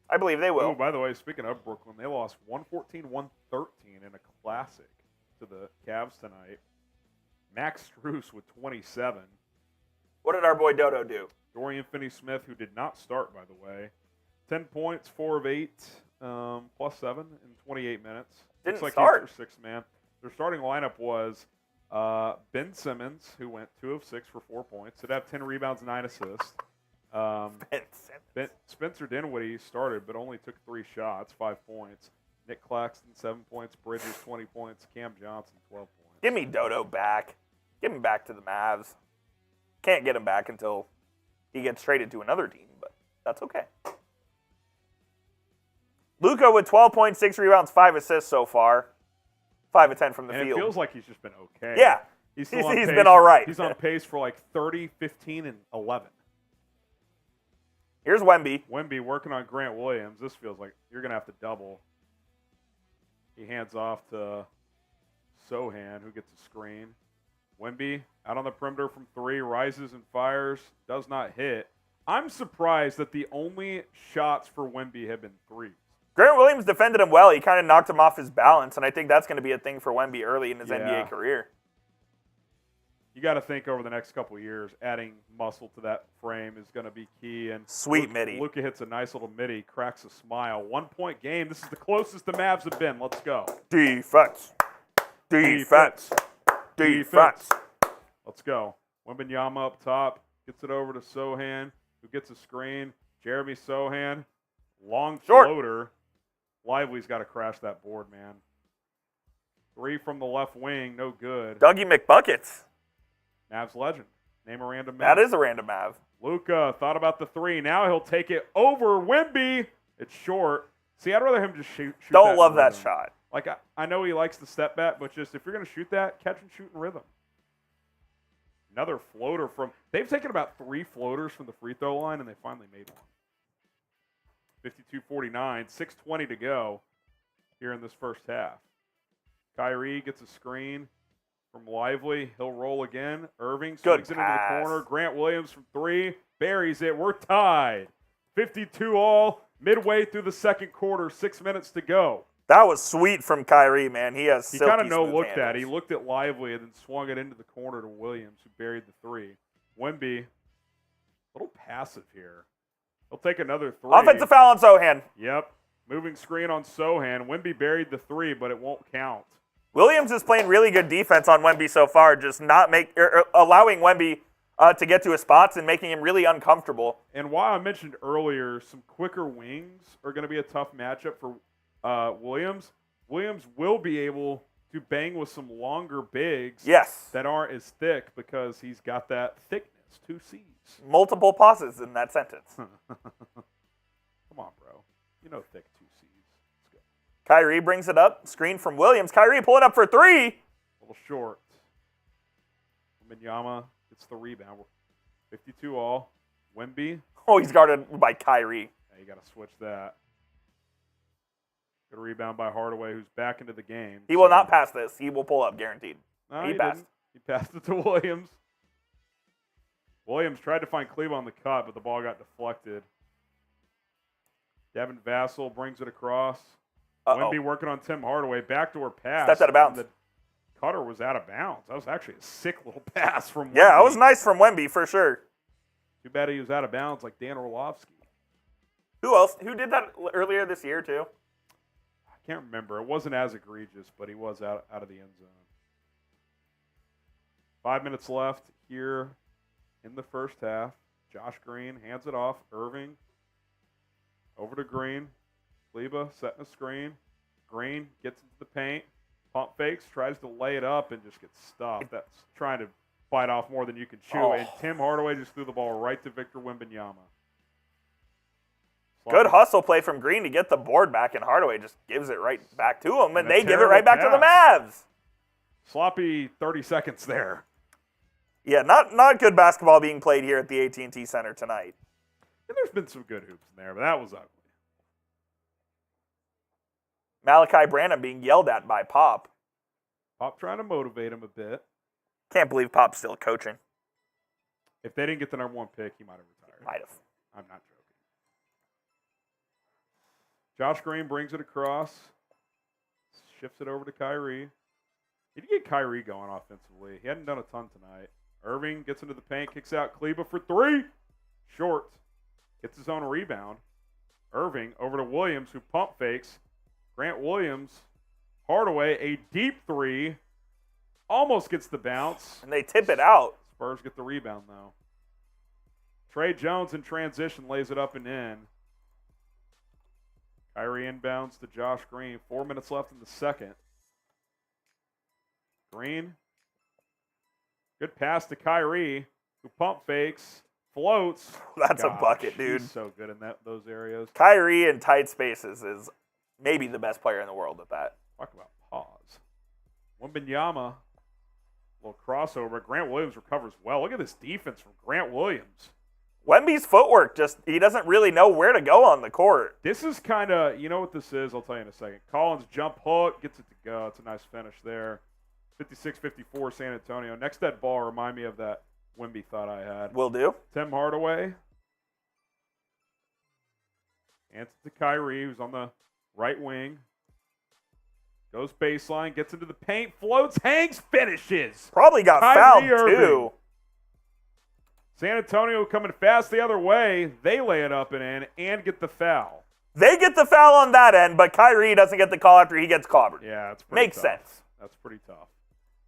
I believe they will. Oh, by the way, speaking of Brooklyn, they lost 114-113 in a classic to the Cavs tonight. Max Strus with 27. What did our boy Dodo do? Dorian Finney-Smith, who did not start, by the way. 10 points, 4 of 8, plus 7 in 28 minutes. Didn't Looks like start. He's their sixth man. Their starting lineup was Ben Simmons, who went 2 of 6 for 4 points. Did have 10 rebounds, 9 assists. Spencer Dinwiddie started, but only took 3 shots, 5 points. Nick Claxton, 7 points. Bridges, 20 points. Cam Johnson, 12 points. Give me Dodo back. Give him back to the Mavs. Can't get him back until he gets traded to another team, but that's okay. Luka with 12.6 rebounds, 5 assists so far. 5 of 10 from the And field. it feels like he's just been okay. Yeah. He's been all right. He's on pace for like 30, 15, and 11. Here's Wemby. Wemby working on Grant Williams. This feels like you're going to have to double. He hands off to Sohan, who gets a screen. Wemby out on the perimeter from 3, rises and fires, does not hit. I'm surprised that the only shots for Wemby have been 3s. Grant Williams defended him well. He kind of knocked him off his balance, and I think that's going to be a thing for Wemby early in his NBA career. You got to think over the next couple of years, adding muscle to that frame is going to be key. And Sweet midi. Luka hits a nice little midi, cracks a smile. 1-point game. This is the closest the Mavs have been. Let's go. Defense. Defense. Defense. Let's go. Wembenyama up top. Gets it over to Sohan, who gets a screen. Jeremy Sohan. Long floater. Lively's got to crash that board, man. 3 from the left wing. No good. Dougie McBuckets. Mavs legend. Name a random Mav. That is a random Mav. Luka thought about the 3. Now he'll take it over Wemby. It's short. See, I'd rather him just shoot Don't that love in that rhythm. shot. Like, I know he likes the step back, but just if you're going to shoot that, catch and shoot in rhythm. Another floater from – they've taken about 3 floaters from the free throw line, and they finally made one. 52-49, 6:20 to go here in this first half. Kyrie gets a screen from Lively. He'll roll again. Irving swings it into the corner. Grant Williams from 3. Buries it. We're tied. 52 all. Midway through the second quarter. 6 minutes to go. That was sweet from Kyrie, man. He has He silky kind of no-looked smooth that. He handles. looked at Lively and then swung it into the corner to Williams, who buried the 3. Wemby, a little passive here. He'll take another 3. Offensive foul on Sohan. Yep. Moving screen on Sohan. Wemby buried the 3, but it won't count. Williams is playing really good defense on Wemby so far, just not allowing Wemby to get to his spots and making him really uncomfortable. And while I mentioned earlier, some quicker wings are going to be a tough matchup for Williams. Williams will be able to bang with some longer bigs that aren't as thick because he's got that thickness, 2 C's. Multiple pauses in that sentence. Come on, bro. You know thick 2 C's. Let's go. Kyrie brings it up. Screen from Williams. Kyrie pulling up for 3. A little short. Wembenyama gets the rebound. 52 all. Wemby. Oh, he's guarded by Kyrie. Yeah, you got to switch that. Good rebound by Hardaway, who's back into the game. He will not pass this. He will pull up, guaranteed. No, he passed. Didn't. He passed it to Williams. Williams tried to find Cleveland on the cut, but the ball got deflected. Devin Vassell brings it across. Wemby working on Tim Hardaway. Backdoor pass. Stepped out of bounds. The cutter was out of bounds. That was actually a sick little pass from Wemby. Yeah, it was nice from Wemby for sure. Too bad he was out of bounds like Dan Orlovsky. Who else? Who did that earlier this year too? I can't remember. It wasn't as egregious, but he was out of the end zone. 5 minutes left here in the first half. Josh Green hands it off. Irving over to Green. Kleber setting a screen. Green gets into the paint. Pump fakes, tries to lay it up, and just gets stuffed. That's trying to bite off more than you can chew. And Tim Hardaway just threw the ball right to Victor Wembanyama. Good hustle play from Green to get the board back, and Hardaway just gives it right back to him, and they give it right back to the Mavs. Sloppy 30 seconds there. Yeah, not good basketball being played here at the AT&T Center tonight. And there's been some good hoops in there, but that was ugly. Malachi Branham being yelled at by Pop. Pop trying to motivate him a bit. Can't believe Pop's still coaching. If they didn't get the #1 pick, he might have retired. Might have. I'm not joking. Josh Green brings it across. Shifts it over to Kyrie. He did get Kyrie going offensively. He hadn't done a ton tonight. Irving gets into the paint, kicks out Kleber for 3. Short. Gets his own rebound. Irving over to Williams, who pump fakes. Grant Williams, Hardaway, a deep 3. Almost gets the bounce. And they tip it out. Spurs get the rebound, though. Trey Jones in transition lays it up and in. Kyrie inbounds to Josh Green. 4 minutes left in the second. Green. Good pass to Kyrie, who pump fakes, floats. That's a bucket, dude. He's so good in those areas. Kyrie in tight spaces is maybe the best player in the world at that. Talk about pause. Wembenyama, little crossover. Grant Williams recovers well. Look at this defense from Grant Williams. Wemby's footwork, he doesn't really know where to go on the court. This is kind of, you know what this is? I'll tell you in a second. Collins jump hook, gets it to go. It's a nice finish there. 56-54 San Antonio. Next dead ball, remind me of that Wemby thought I had. Will do. Tim Hardaway. Hands it to Kyrie, who's on the right wing. Goes baseline, gets into the paint, floats, hangs, finishes. Probably got fouled, too. San Antonio coming fast the other way. They lay it up and in and get the foul. They get the foul on that end, but Kyrie doesn't get the call after he gets clobbered. Yeah, that's pretty Makes tough. sense. That's pretty tough.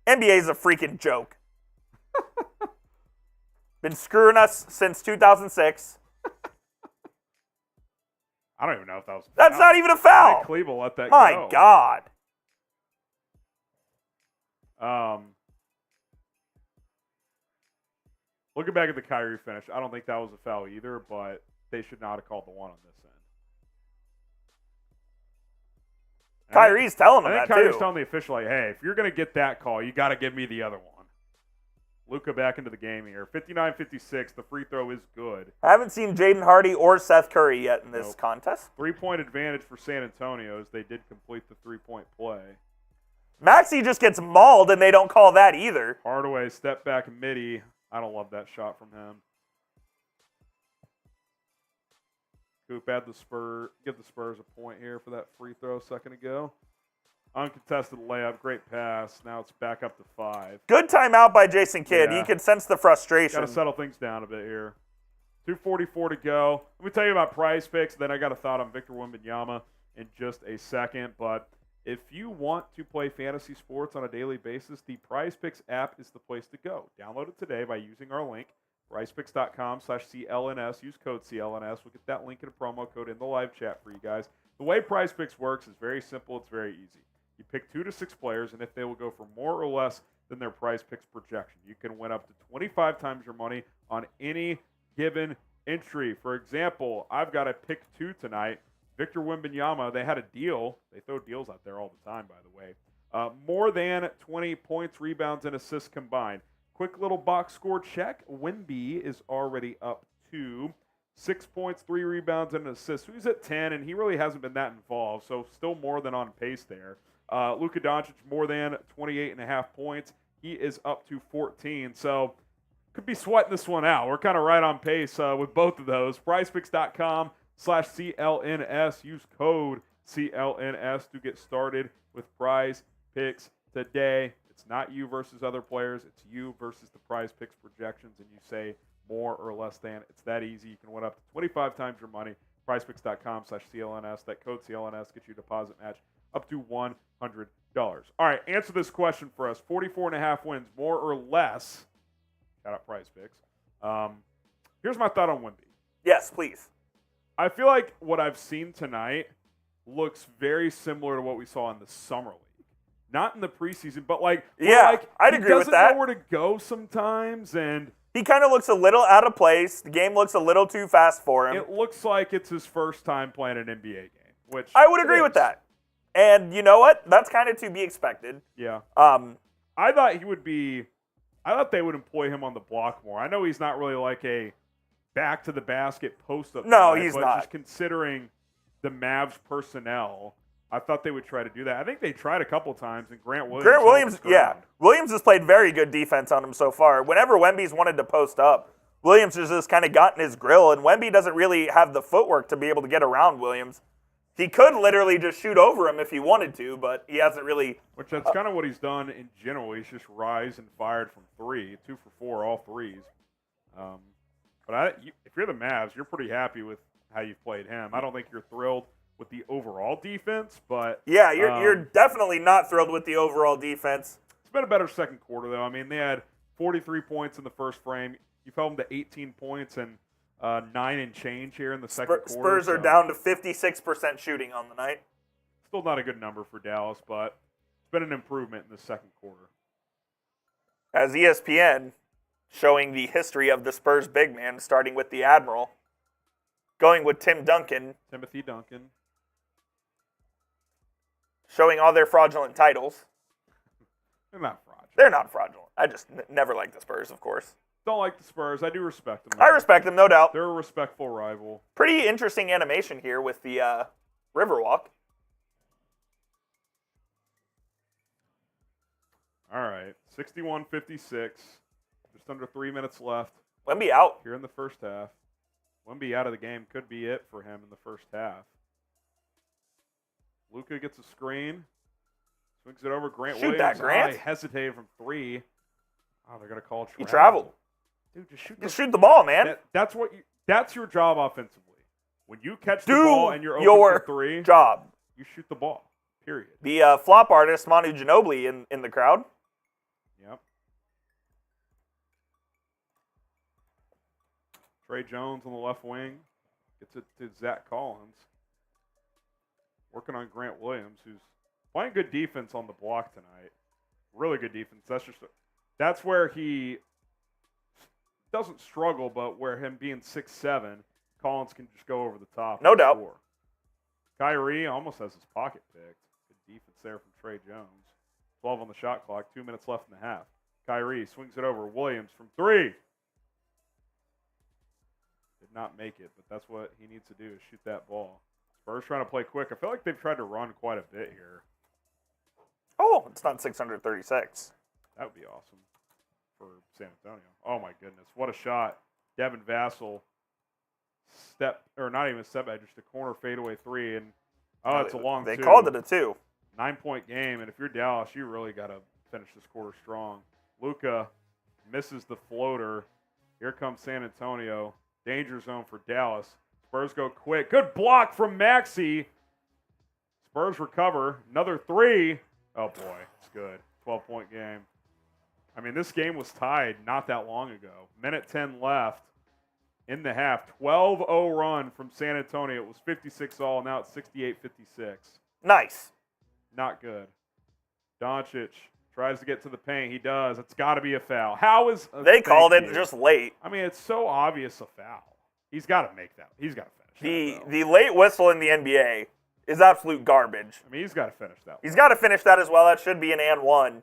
NBA's a freaking joke. Been screwing us since 2006. I don't even know if that was a That's foul. not even a foul. Cleveland let that My go. God. Looking back at the Kyrie finish, I don't think that was a foul either, but they should not have called the one on this end. Kyrie's telling him I that, think Kyrie's too. telling the official, like, hey, if you're going to get that call, you got to give me the other one. Luka back into the game here. 59-56. The free throw is good. I haven't seen Jaden Hardy or Seth Curry yet in this contest. 3-point advantage for San Antonio as they did complete the 3-point play. Maxey just gets mauled, and they don't call that either. Hardaway step back midi. I don't love that shot from him. Coop give the Spurs a point here for that free throw a second ago. Uncontested layup, great pass. Now it's back up to 5. Good timeout by Jason Kidd. Yeah. You can sense the frustration. Got to settle things down a bit here. 2:44 to go. Let me tell you about Prize Picks. Then I got a thought on Victor Wembanyama in just a second. But if you want to play fantasy sports on a daily basis, the Prize Picks app is the place to go. Download it today by using our link, prizepicks.com/CLNS. Use code CLNS. We'll get that link and a promo code in the live chat for you guys. The way Prize Picks works is very simple. It's very easy. You pick 2 to 6 players, and if they will go for more or less than their Prize Picks projection, you can win up to 25 times your money on any given entry. For example, I've got a pick 2 tonight. Victor Wembanyama, they had a deal. They throw deals out there all the time, by the way. More than 20 points, rebounds, and assists combined. Quick little box score check. Wemby is already up to 6 points, 3 rebounds, and an assist. He's at 10, and he really hasn't been that involved, so still more than on pace there. Luka Doncic, more than 28.5 points. He is up to 14, so could be sweating this one out. We're kind of right on pace with both of those. PrizePicks.com/CLNS. Use code CLNS to get started with Prize Picks today. It's not you versus other players. It's you versus the Prize Picks projections, and you say more or less than. It's that easy. You can win up to 25 times your money. PrizePicks.com/CLNS. That code CLNS gets you a deposit match up to $100. All right, answer this question for us. 44.5 wins, more or less. Shout out Prize Picks. Here's my thought on Wemby. Yes, please. I feel like what I've seen tonight looks very similar to what we saw in the summer league. Not in the preseason, but I'd agree with that. He doesn't know where to go sometimes, and he kind of looks a little out of place. The game looks a little too fast for him. It looks like it's his first time playing an NBA game, which I would agree with that. And you know what? That's kind of to be expected. Yeah. I thought they would employ him on the block more. I know he's not really like a back to the basket post up. No, guy, he's but not. Just considering the Mavs personnel, I thought they would try to do that. I think they tried a couple times, and Grant Williams. Williams has played very good defense on him so far. Whenever Wemby's wanted to post up, Williams has just kind of gotten his grill, and Wemby doesn't really have the footwork to be able to get around Williams. He could literally just shoot over him if he wanted to, but he hasn't really. Which that's kind of what he's done in general. He's just rise and fired from 3, 2 for 4, all threes. But if you're the Mavs, you're pretty happy with how you've played him. I don't think you're thrilled with the overall defense, but yeah, you're definitely not thrilled with the overall defense. It's been a better second quarter, though. I mean, they had 43 points in the first frame. You've held them to 18 points and 9 and change here in the second quarter. Spurs are down to 56% shooting on the night. Still not a good number for Dallas, but it's been an improvement in the second quarter. As ESPN showing the history of the Spurs big man, starting with the Admiral, going with Timothy Duncan. Showing all their fraudulent titles. They're not fraudulent. They're not fraudulent. I just never liked the Spurs, of course. Don't like the Spurs. I do respect them. I respect them, no doubt. They're a respectful rival. Pretty interesting animation here with the Riverwalk. All right, 61-56. Just under 3 minutes left. Wemby out. Here in the first half. Wemby out of the game could be it for him in the first half. Luka gets a screen. Swings it over. Grant Williams. That, Grant. I hesitated from 3. Oh, they're going to call travel. He traveled. Dude, just shoot the ball, man. That's your job offensively. When you catch the ball and you're open for 3, job. You shoot the ball. Period. The flop artist, Manu Ginobili, in the crowd. Yep. Trey Jones on the left wing. Gets it to Zach Collins. Working on Grant Williams, who's playing good defense on the block tonight. Really good defense. That's where he doesn't struggle, but where him being 6'7", Collins can just go over the top. No doubt. Score. Kyrie almost has his pocket picked. Good defense there from Trey Jones. 12 on the shot clock. 2 minutes left in the half. Kyrie swings it over. Williams from 3. Did not make it, but that's what he needs to do is shoot that ball. Spurs trying to play quick. I feel like they've tried to run quite a bit here. Oh, it's not 636. That would be awesome for San Antonio. Oh, my goodness. What a shot. Devin Vassell not even step back, just a corner fadeaway 3. And, it's a long 2. They called it a 2. 9-point game. And if you're Dallas, you really got to finish this quarter strong. Luka misses the floater. Here comes San Antonio. Danger zone for Dallas. Spurs go quick. Good block from Maxey. Spurs recover. Another 3. Oh, boy. It's good. 12-point game. I mean, this game was tied not that long ago. Minute 10 left in the half. 12-0 run from San Antonio. It was 56-all. Now it's 68-56. Nice. Not good. Doncic tries to get to the paint. He does. It's got to be a foul. How is they called it just late? I mean, it's so obvious a foul. He's got to make that. He's got to finish. The late whistle in the NBA is absolute garbage. I mean, he's got to finish that. He's got to finish that as well. That should be an and 1.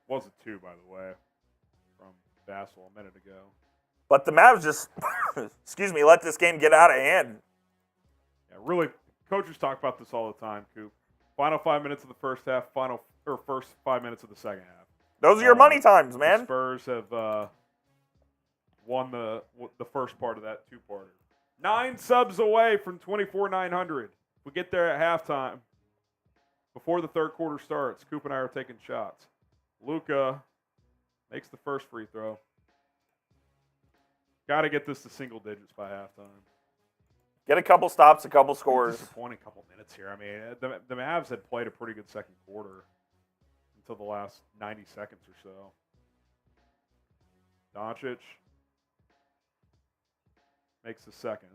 Was a 2, by the way, from Vassell a minute ago. But the Mavs just, let this game get out of hand. Yeah, really, coaches talk about this all the time, Coop. Final 5 minutes of the first half, first 5 minutes of the second half. Those are your money times, man. The Spurs have won the first part of that 2-parter. 9 subs away from 24,900. We get there at halftime. Before the third quarter starts, Coop and I are taking shots. Luka makes the first free throw. Got to get this to single digits by halftime. Get a couple stops, a couple scores. Disappointing couple minutes here. I mean, the Mavs had played a pretty good second quarter until the last 90 seconds or so. Doncic makes the second.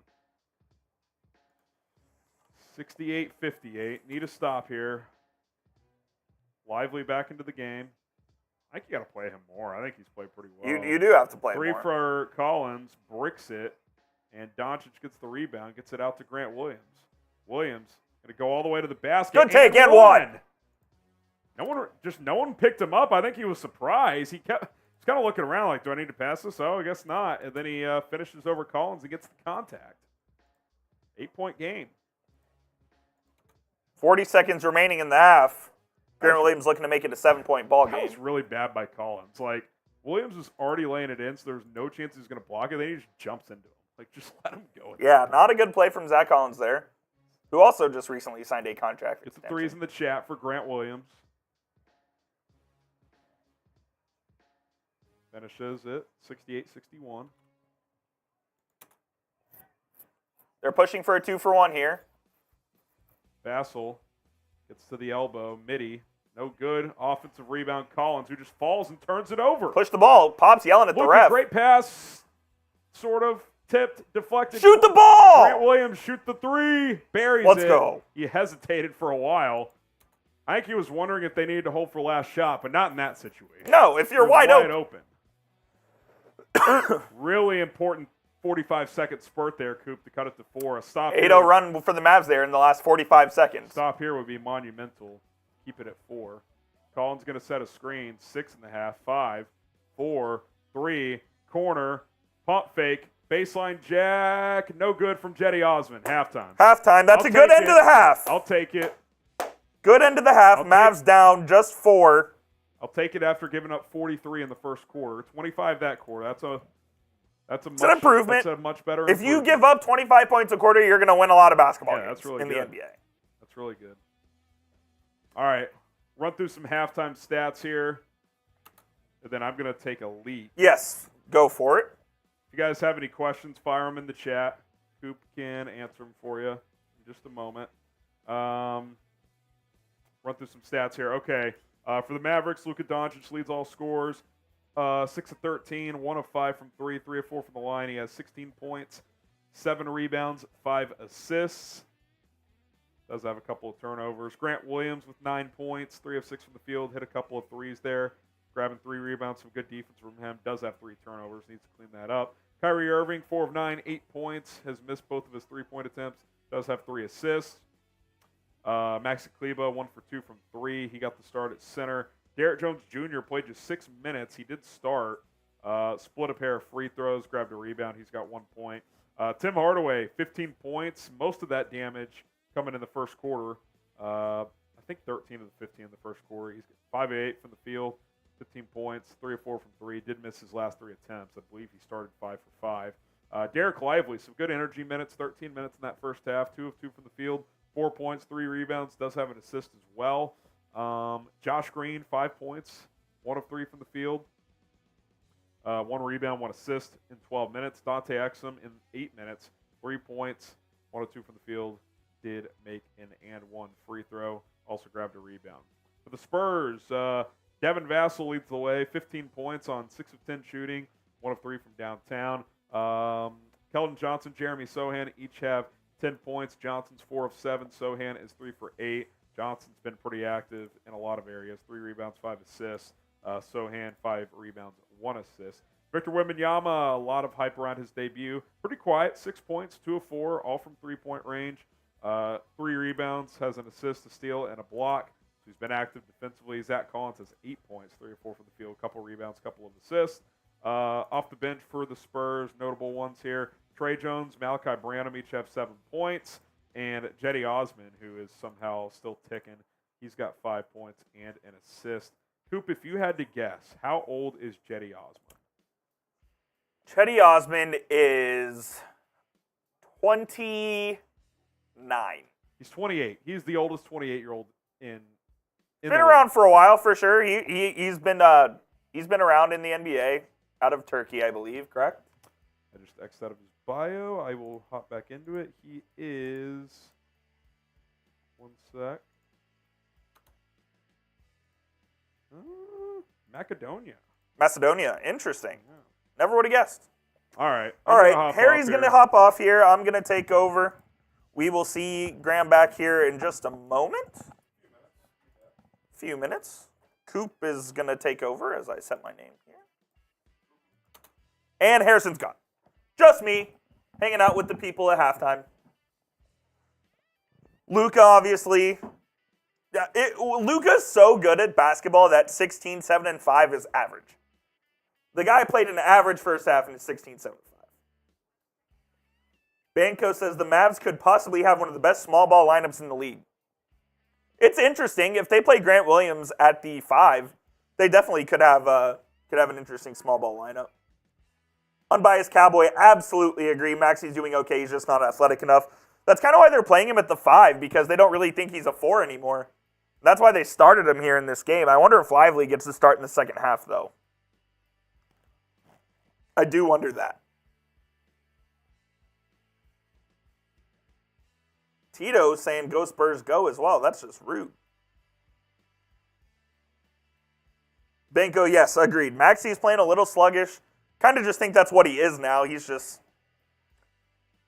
68-58. Need a stop here. Lively back into the game. I think you got to play him more. I think he's played pretty well. You do have to play Three more. for Collins, bricks it, and Doncic gets the rebound, gets it out to Grant Williams. Williams going to go all the way to the basket. Good take, and one. No one picked him up. I think he was surprised. He's kind of looking around like, do I need to pass this? Oh, I guess not. And then he finishes over Collins and gets the contact. 8-point game. 40 seconds remaining in the half. Grant Williams looking to make it a 7-point ball game. That was really bad by Collins. Like, Williams was already laying it in, so there's no chance he's going to block it. Then he just jumps into him. Like, just let him go. Yeah, not a good play from Zach Collins there, who also just recently signed a contract. Gets the threes in the chat for Grant Williams. Finishes it 68-61. They're pushing for a 2-for-1 here. Vassell gets to the elbow. Midi. No good. Offensive rebound. Collins, who just falls and turns it over. Push the ball. Pop's yelling at the ref. Great pass. Sort of. Tipped. Deflected. Shoot the ball! Grant Williams shoot the three. Buries it. Let's go. He hesitated for a while. I think he was wondering if they needed to hold for last shot, but not in that situation. No, if you're wide open. Really important 45-second spurt there, Coop, to cut it to 4. A stop 8-0 run for the Mavs there in the last 45 seconds. Stop here would be monumental. Keep it at 4. Collins going to set a screen. 6.5. 5, 4, 3. Corner. Pump fake. Baseline jack. No good from Jetty Osman. Halftime. That's a good end to the half. I'll take it. Good end of the half. Mavs down just 4. I'll take it after giving up 43 in the first quarter. 25 that quarter. That's an improvement. That's a much better improvement. If you give up 25 points a quarter, you're going to win a lot of basketball games that's really in good. the NBA. That's really good. All right. Run through some halftime stats here. And then I'm going to take a leap. Yes. Go for it. If you guys have any questions, fire them in the chat. Coop can answer them for you in just a moment. Run through some stats here. Okay. For the Mavericks, Luka Doncic leads all scores. 6 of 13, 1 of 5 from 3, 3 of 4 from the line. He has 16 points, 7 rebounds, 5 assists. Does have a couple of turnovers. Grant Williams with 9 points, 3 of 6 from the field. Hit a couple of threes there. Grabbing 3 rebounds, some good defense from him. Does have 3 turnovers. Needs to clean that up. Kyrie Irving, 4 of 9, 8 points. Has missed both of his 3-point attempts. Does have 3 assists. Maxi Kleber, 1 for 2 from 3. He got the start at center. Derrick Jones Jr. played just 6 minutes. He did start. Split a pair of free throws. Grabbed a rebound. He's got 1 point. Tim Hardaway, 15 points. Most of that damage coming in the first quarter. I think 13 of the 15 in the first quarter. He's 5 of 8 from the field. 15 points. 3 of 4 from 3. Did miss his last 3 attempts. I believe he started 5 for 5. Derek Lively, some good energy minutes. 13 minutes in that first half. 2 of 2 from the field. 4 points, 3 rebounds, does have an assist as well. Josh Green, 5 points, 1 of 3 from the field. 1 rebound, 1 assist in 12 minutes. Dante Exum in 8 minutes, 3 points, 1 of 2 from the field. Did make an and 1 free throw. Also grabbed a rebound. For the Spurs, Devin Vassell leads the way, 15 points on 6 of 10 shooting, 1 of 3 from downtown. Keldon Johnson, Jeremy Sohan each have 10 points. Johnson's 4 of 7. Sohan is 3 for 8. Johnson's been pretty active in a lot of areas. 3 rebounds, 5 assists. Sohan, 5 rebounds, 1 assist. Victor Wembanyama, a lot of hype around his debut. Pretty quiet, 6 points, 2 of 4, all from 3-point range. 3 rebounds, has an assist, a steal, and a block. So he's been active defensively. Zach Collins has 8 points, 3 of 4 from the field, a couple rebounds, a couple of assists. Off the bench for the Spurs, notable ones here. Trey Jones, Malachi Branham each have 7 points. And Jetty Osman, who is somehow still ticking, he's got 5 points and an assist. Coop, if you had to guess, how old is Jetty Osman? Jetty Osman is 29. He's 28. He's the oldest 28-year-old in been around for a while for sure. He's been around in the NBA out of Turkey, I believe, correct? I just X'd out of his bio. I will hop back into it. He is... One sec. Macedonia. Interesting. Yeah. Never would have guessed. All right. All right. Harry's going to hop off here. I'm going to take over. We will see Graham back here in just a moment. Few minutes. Coop is going to take over as I set my name here. And Harrison's gone. Just me, hanging out with the people at halftime. Luka, obviously. Yeah, Luka's so good at basketball that 16, 7, and 5 is average. The guy played an average first half and is 16, 7, 5. Banco says the Mavs could possibly have one of the best small ball lineups in the league. It's interesting. If they play Grant Williams at the 5, they definitely could have an interesting small ball lineup. Unbiased Cowboy, absolutely agree. Maxi's doing okay. He's just not athletic enough. That's kind of why they're playing him at the 5, because they don't really think he's a 4 anymore. That's why they started him here in this game. I wonder if Lively gets to start in the second half, though. I do wonder that. Tito saying go Spurs go as well. That's just rude. Benko, yes, agreed. Maxi's playing a little sluggish. Kind of just think that's what he is now. He's just...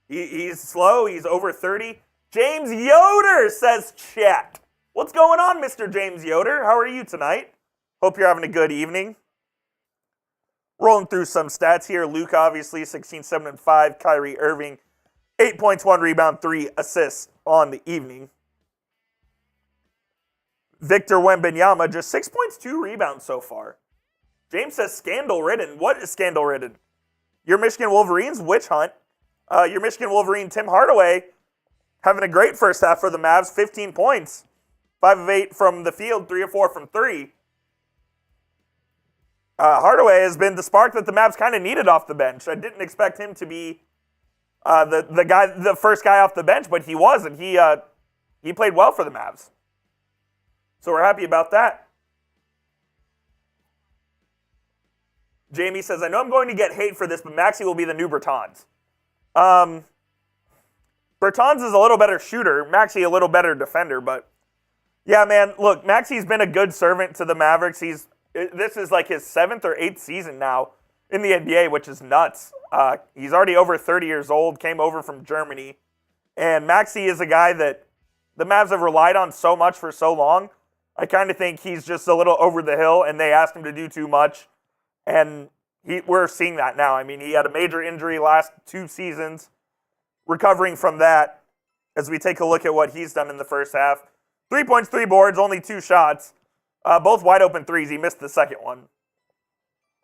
He's slow. He's over 30. James Yoder says chat. What's going on, Mr. James Yoder? How are you tonight? Hope you're having a good evening. Rolling through some stats here. Luke, obviously, 16, 7, and 5. Kyrie Irving, 8 points, 1 rebound, 3 assists on the evening. Victor Wembanyama, just 6 points, 2 rebounds so far. James says scandal-ridden. What is scandal-ridden? Your Michigan Wolverines, witch hunt. Your Michigan Wolverine, Tim Hardaway, having a great first half for the Mavs. 15 points. 5 of 8 from the field, 3 of 4 from 3. Hardaway has been the spark that the Mavs kind of needed off the bench. I didn't expect him to be the first guy off the bench, but he was, and he played well for the Mavs. So we're happy about that. Jamie says, I know I'm going to get hate for this, but Maxey will be the new Bertans. Bertans is a little better shooter. Maxey a little better defender, but yeah, man, look, Maxey's been a good servant to the Mavericks. This is like his 7th or 8th season now in the NBA, which is nuts. He's already over 30 years old, came over from Germany, and Maxey is a guy that the Mavs have relied on so much for so long. I kind of think he's just a little over the hill, and they asked him to do too much, and we're seeing that now. I mean, he had a major injury last 2 seasons, recovering from that as we take a look at what he's done in the first half. 3 points, 3 boards, only 2 shots. Both wide open threes. He missed the second one.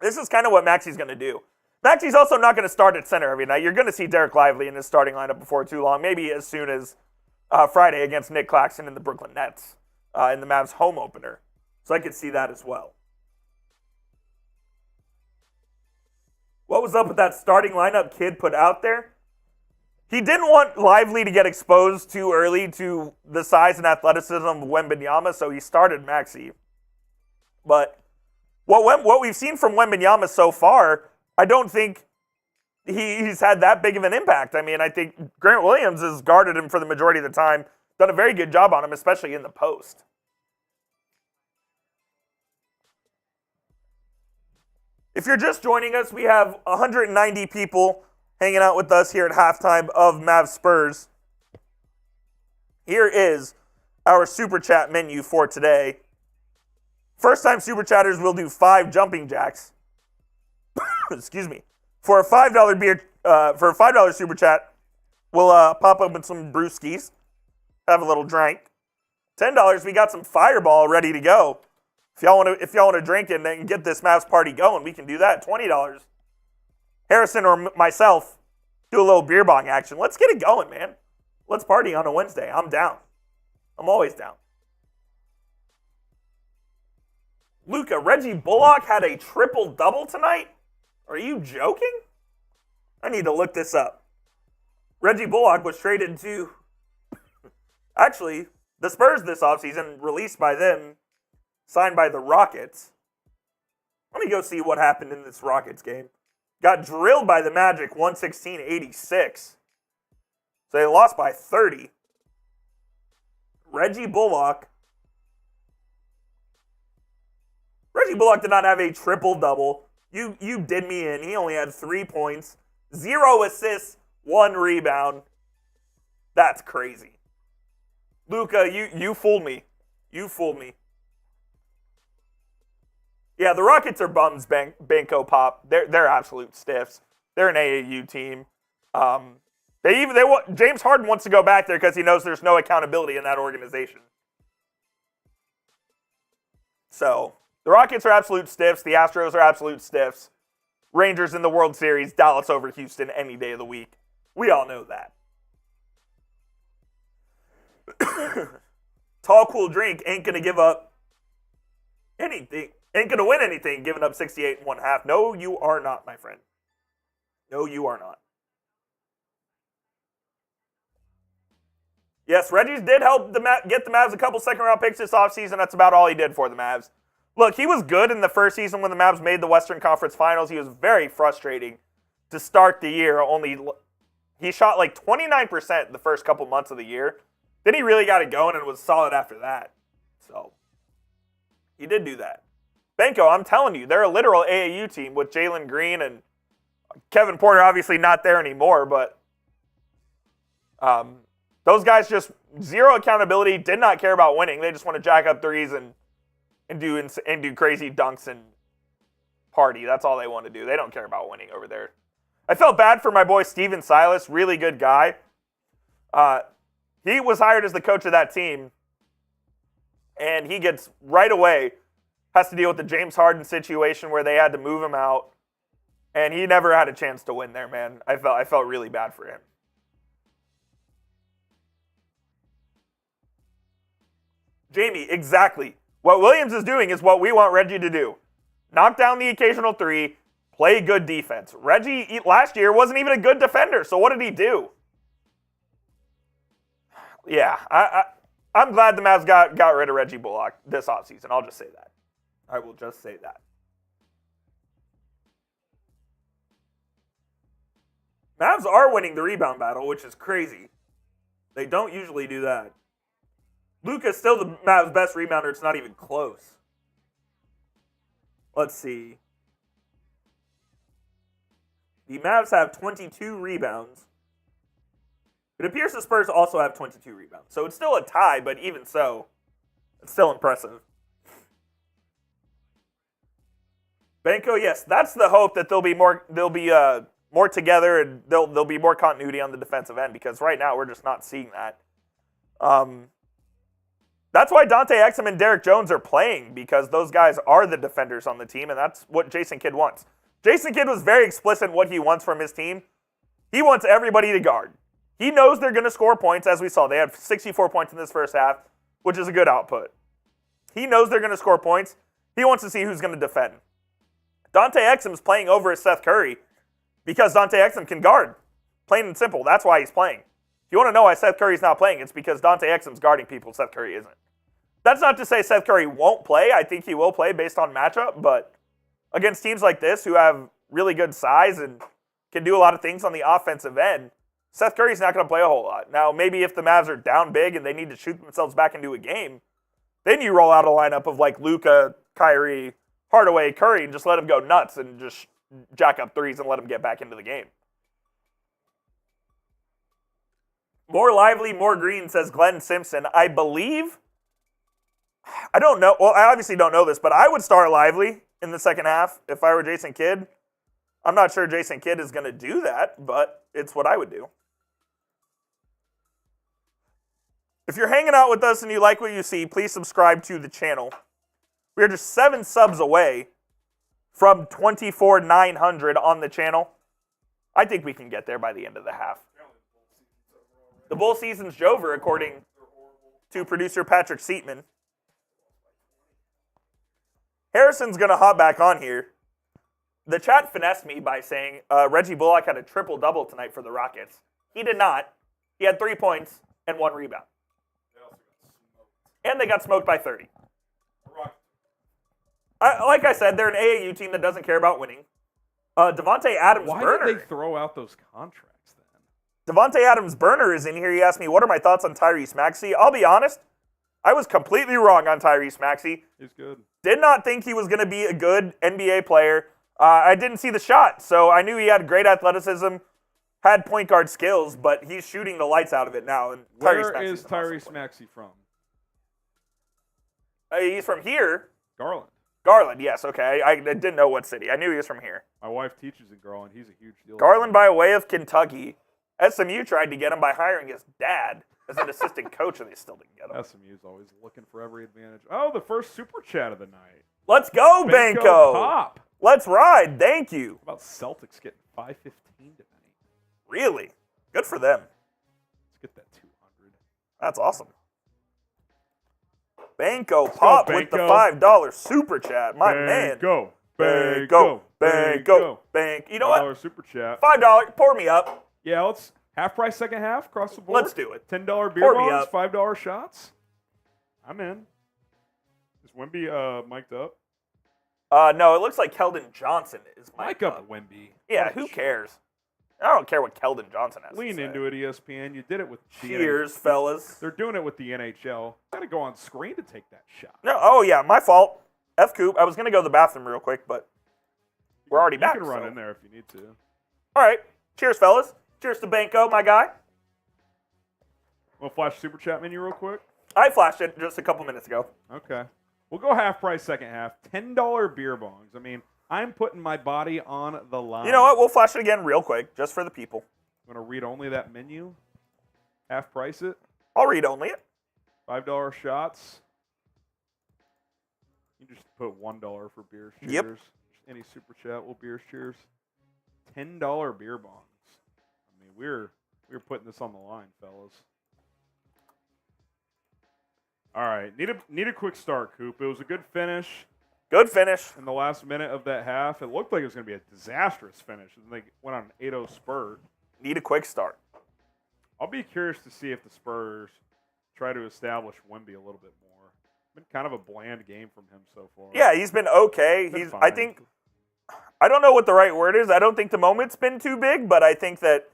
This is kind of what Maxey's going to do. Maxey's also not going to start at center every night. You're going to see Derek Lively in his starting lineup before too long, maybe as soon as Friday against Nick Claxton and the Brooklyn Nets in the Mavs home opener. So I could see that as well. What was up with that starting lineup Kid put out there? He didn't want Lively to get exposed too early to the size and athleticism of Wembenyama, so he started Maxey. But what we've seen from Wembenyama so far, I don't think he's had that big of an impact. I mean, I think Grant Williams has guarded him for the majority of the time, done a very good job on him, especially in the post. If you're just joining us, we have 190 people hanging out with us here at halftime of Mavs Spurs. Here is our Super Chat menu for today. First-time Super Chatters will do 5 jumping jacks. Excuse me. For a $5 Super Chat, we'll pop open some brewskis, have a little drink. $10, we got some Fireball ready to go. If y'all want to drink it and get this Mavs party going, we can do that. $20. Harrison or myself do a little beer bong action. Let's get it going, man. Let's party on a Wednesday. I'm down. I'm always down. Luka, Reggie Bullock had a triple-double tonight? Are you joking? I need to look this up. Reggie Bullock was traded to, actually, the Spurs this offseason, released by them, signed by the Rockets. Let me go see what happened in this Rockets game. got drilled by the Magic 116-86. So they lost by 30. Reggie Bullock did not have a triple-double. You did me in. He only had 3 points, 0 assists, 1 rebound. That's crazy. Luka, you fooled me. You fooled me. Yeah, the Rockets are bums, Banco Pop. They're absolute stiffs. They're an AAU team. James Harden wants to go back there because he knows there's no accountability in that organization. So, the Rockets are absolute stiffs. The Astros are absolute stiffs. Rangers in the World Series, Dallas over Houston any day of the week. We all know that. Tall, cool drink ain't going to give up anything. Ain't going to win anything giving up 68 and 1/2. No, you are not, my friend. No, you are not. Yes, Reggie did help get the Mavs a couple second-round picks this offseason. That's about all he did for the Mavs. Look, he was good in the first season when the Mavs made the Western Conference Finals. He was very frustrating to start the year. He shot like 29% the first couple months of the year. Then he really got it going and was solid after that. So, he did do that. Benko, I'm telling you, they're a literal AAU team with Jalen Green and Kevin Porter obviously not there anymore, but those guys just zero accountability, did not care about winning. They just want to jack up threes and do crazy dunks and party. That's all they want to do. They don't care about winning over there. I felt bad for my boy Steven Silas, really good guy. He was hired as the coach of that team, and he gets right away, has to deal with the James Harden situation where they had to move him out, and he never had a chance to win there, man. I felt really bad for him. Jamie, exactly. What Williams is doing is what we want Reggie to do. Knock down the occasional three, play good defense. Reggie last year wasn't even a good defender, so what did he do? Yeah, I'm glad the Mavs got rid of Reggie Bullock this offseason. I'll just say that. I will just say that. Mavs are winning the rebound battle, which is crazy. They don't usually do that. Luka's still the Mavs' best rebounder. It's not even close. Let's see. The Mavs have 22 rebounds. It appears the Spurs also have 22 rebounds. So it's still a tie, but even so, it's still impressive. Benko, yes, that's the hope that they'll be more together and there'll be more continuity on the defensive end because right now we're just not seeing that. That's why Dante Exum and Derek Jones are playing because those guys are the defenders on the team, and that's what Jason Kidd wants. Jason Kidd was very explicit in what he wants from his team. He wants everybody to guard. He knows they're going to score points, as we saw. They had 64 points in this first half, which is a good output. He knows they're going to score points. He wants to see who's going to defend. Dante Exum's playing over Seth Curry because Dante Exum can guard. Plain and simple. That's why he's playing. If you want to know why Seth Curry's not playing, it's because Dante Exum's guarding people, Seth Curry isn't. That's not to say Seth Curry won't play. I think he will play based on matchup, but against teams like this who have really good size and can do a lot of things on the offensive end, Seth Curry's not going to play a whole lot. Now, maybe if the Mavs are down big and they need to shoot themselves back into a game, then you roll out a lineup of like Luka, Kyrie, Hardaway, Curry, and just let them go nuts and just jack up threes and let them get back into the game. More lively, more green, says Glenn Simpson. I believe, I don't know, well, I obviously don't know this, but I would start Lively in the second half if I were Jason Kidd. I'm not sure Jason Kidd is going to do that, but it's what I would do. If you're hanging out with us and you like what you see, please subscribe to the channel. We are just 7 subs away from 24,900 on the channel. I think we can get there by the end of the half. The bowl season's over, according to producer Patrick Seatman. Harrison's going to hop back on here. The chat finessed me by saying Reggie Bullock had a triple-double tonight for the Rockets. He did not. He had 3 points and 1 rebound. And they got smoked by 30. Like I said, they're an AAU team that doesn't care about winning. Devontae Adams Why Burner. did they throw out those contracts then? Devontae Adams Burner is in here. He asked me, what are my thoughts on Tyrese Maxey? I'll be honest. I was completely wrong on Tyrese Maxey. He's good. Did not think he was going to be a good NBA player. I didn't see the shot, so I knew he had great athleticism, had point guard skills, but he's shooting the lights out of it now. And Where is Tyrese Maxey from? He's from here. Garland. Garland, yes, okay. I didn't know what city. I knew he was from here. My wife teaches in Garland. He's a huge deal. Garland by way of Kentucky. SMU tried to get him by hiring his dad as an assistant coach, and they still didn't get him. SMU's always looking for every advantage. Oh, the first super chat of the night. Let's go, Banco. Pop. Let's ride. Thank you. How about Celtics getting 515 tonight? Really? Good for them. Let's get that 200. That's awesome. Banco Pop with the $5 super chat. My man. Banco. You know what? $5 super chat. $5. Pour me up. Yeah, let's half price second half across the board. Let's do it. $10 beer Pour me bongs, up. $5 shots. I'm in. Is Wemby mic'd up? No, it looks like Keldon Johnson is Mic up Wemby. Yeah, who cares? I don't care what Keldon Johnson has Lean to say. into it, ESPN. You did it with the Cheers, NHL. fellas. They're doing it with the NHL. Got to go on screen to take that shot. No, oh yeah, my fault. F Coop. I was gonna go to the bathroom real quick, but we're already back. You can run so. in there if you need to. All right. Cheers, fellas. Cheers to Banco, my guy. Want to flash super chat menu real quick? I flashed it just a couple minutes ago. Okay. We'll go half price second half. $10 beer bongs. I mean, I'm putting my body on the line. You know what? We'll flash it again real quick, just for the people. I'm going to read only that menu. Half price it. I'll read only it. $5 shots. You just put $1 for beers. Cheers. Yep. Just any super chat will beers. Cheers. $10 beer bongs. I mean, we're putting this on the line, fellas. All right, need a quick start, Coop. It was a good finish. Good finish. In the last minute of that half, it looked like it was going to be a disastrous finish. And they went on an 8-0 spurt. Need a quick start. I'll be curious to see if the Spurs try to establish Wemby a little bit more. Been kind of a bland game from him so far. Yeah, he's been okay. Been fine. I don't know what the right word is. I don't think the moment's been too big, but I think that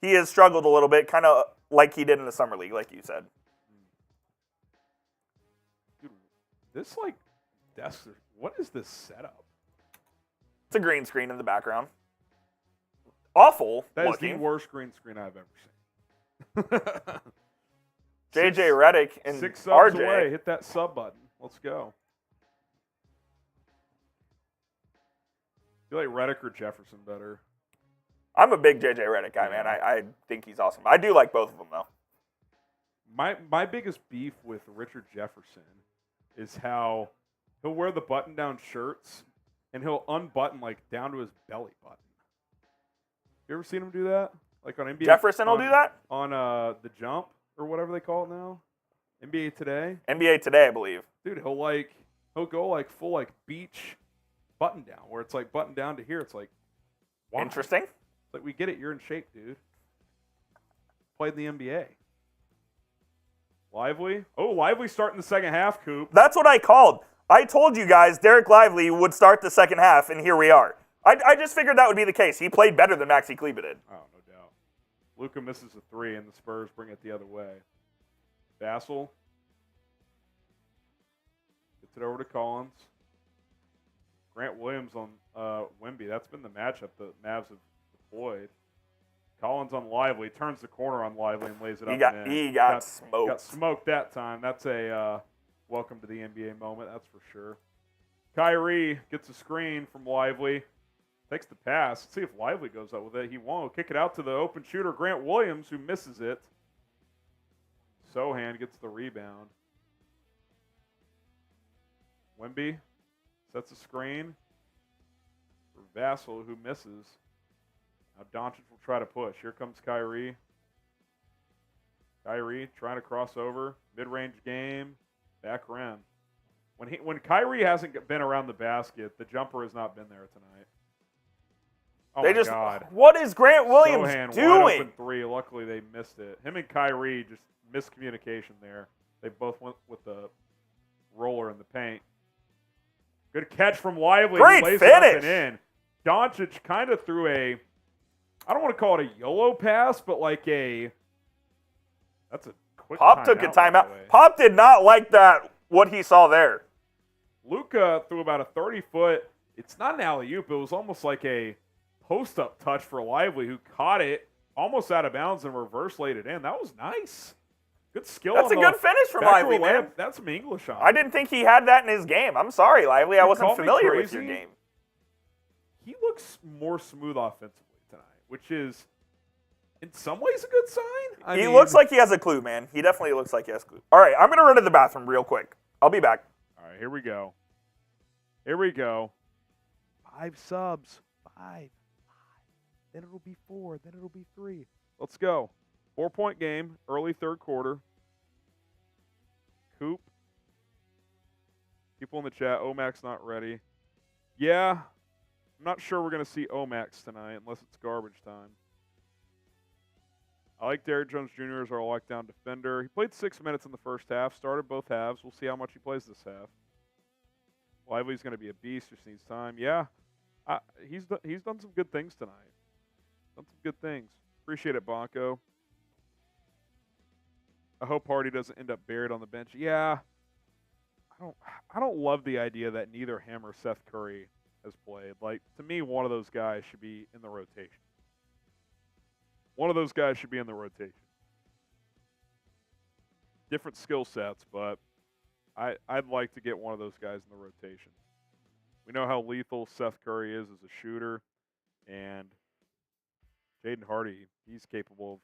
he has struggled a little bit, kind of like he did in the Summer League, like you said. Dude, this desk, what is this setup? It's a green screen in the background. Awful That is looking. the worst green screen I've ever seen. JJ Redick and 6 subs RJ. away. Hit that sub button. Let's go. You like Redick or Jefferson better? I'm a big JJ Redick guy, man. I think he's awesome. I do like both of them, though. My biggest beef with Richard Jefferson is how he'll wear the button-down shirts and he'll unbutton down to his belly button. You ever seen him do that? Like on NBA? Jefferson will do that? On The Jump or whatever they call it now. NBA Today. NBA Today, I believe. Dude, he'll go full beach button down where it's button down to here. It's why? Interesting. It's we get it. You're in shape, dude. Played in the NBA. Lively? Oh, Lively starting the second half, Coop. That's what I called. I told you guys Derek Lively would start the second half, and here we are. I just figured that would be the case. He played better than Maxi Kleber did. Oh, no doubt. Luka misses a 3, and the Spurs bring it the other way. Vassell gets it over to Collins. Grant Williams on Wemby. That's been the matchup the Mavs have deployed. Collins on Lively. Turns the corner on Lively and lays it up and in. He got smoked. Got smoked that time. That's a welcome to the NBA moment, that's for sure. Kyrie gets a screen from Lively. Takes the pass. Let's see if Lively goes up with it. He won't. Kick it out to the open shooter, Grant Williams, who misses it. Sohan gets the rebound. Wemby sets a screen for Vassell, who misses. Now Doncic will try to push. Here comes Kyrie. Kyrie trying to cross over. Mid-range game. Back rim. When Kyrie hasn't been around the basket, the jumper has not been there tonight. Oh my God. What is Grant Williams Sohan, doing? Wide open 3. Luckily they missed it. Him and Kyrie just miscommunication there. They both went with the roller in the paint. Good catch from Lively. Great Lays finish. It up and in. Doncic kind of threw I don't want to call it a YOLO pass, but like that's a quick Pop timeout, took a by timeout. the way. Pop did not like that, what he saw there. Luka threw about a 30-foot. It's not an alley-oop. It was almost like a post-up touch for Lively, who caught it almost out of bounds and reverse laid it in. That was nice. Good skill. That's a good finish from Lively, man. That's some English on. I didn't think he had that in his game. I'm sorry, Lively. I wasn't familiar with your game. He looks more smooth offensively tonight, which is in some ways a good sign. He looks like he has a clue, man. He definitely looks like he has a clue. All right, I'm going to run to the bathroom real quick. I'll be back. All right, here we go. Here we go. 5 subs. 5. Then it'll be 4. Then it'll be 3. Let's go. 4-point game, early third quarter. Coop. People in the chat, Omac's not ready. Yeah, I'm not sure we're going to see Omax tonight unless it's garbage time. I like Derrick Jones Jr. as our lockdown defender. He played 6 minutes in the first half, started both halves. We'll see how much he plays this half. Lively's going to be a beast, just needs time. Yeah, he's done some good things tonight. Done some good things. Appreciate it, Bonko. I hope Hardy doesn't end up buried on the bench. Yeah, I don't love the idea that neither him or Seth Curry has played. Like, to me, one of those guys should be in the rotation. One of those guys should be in the rotation. Different skill sets, but I'd like to get one of those guys in the rotation. We know how lethal Seth Curry is as a shooter, and Jaden Hardy, he's capable of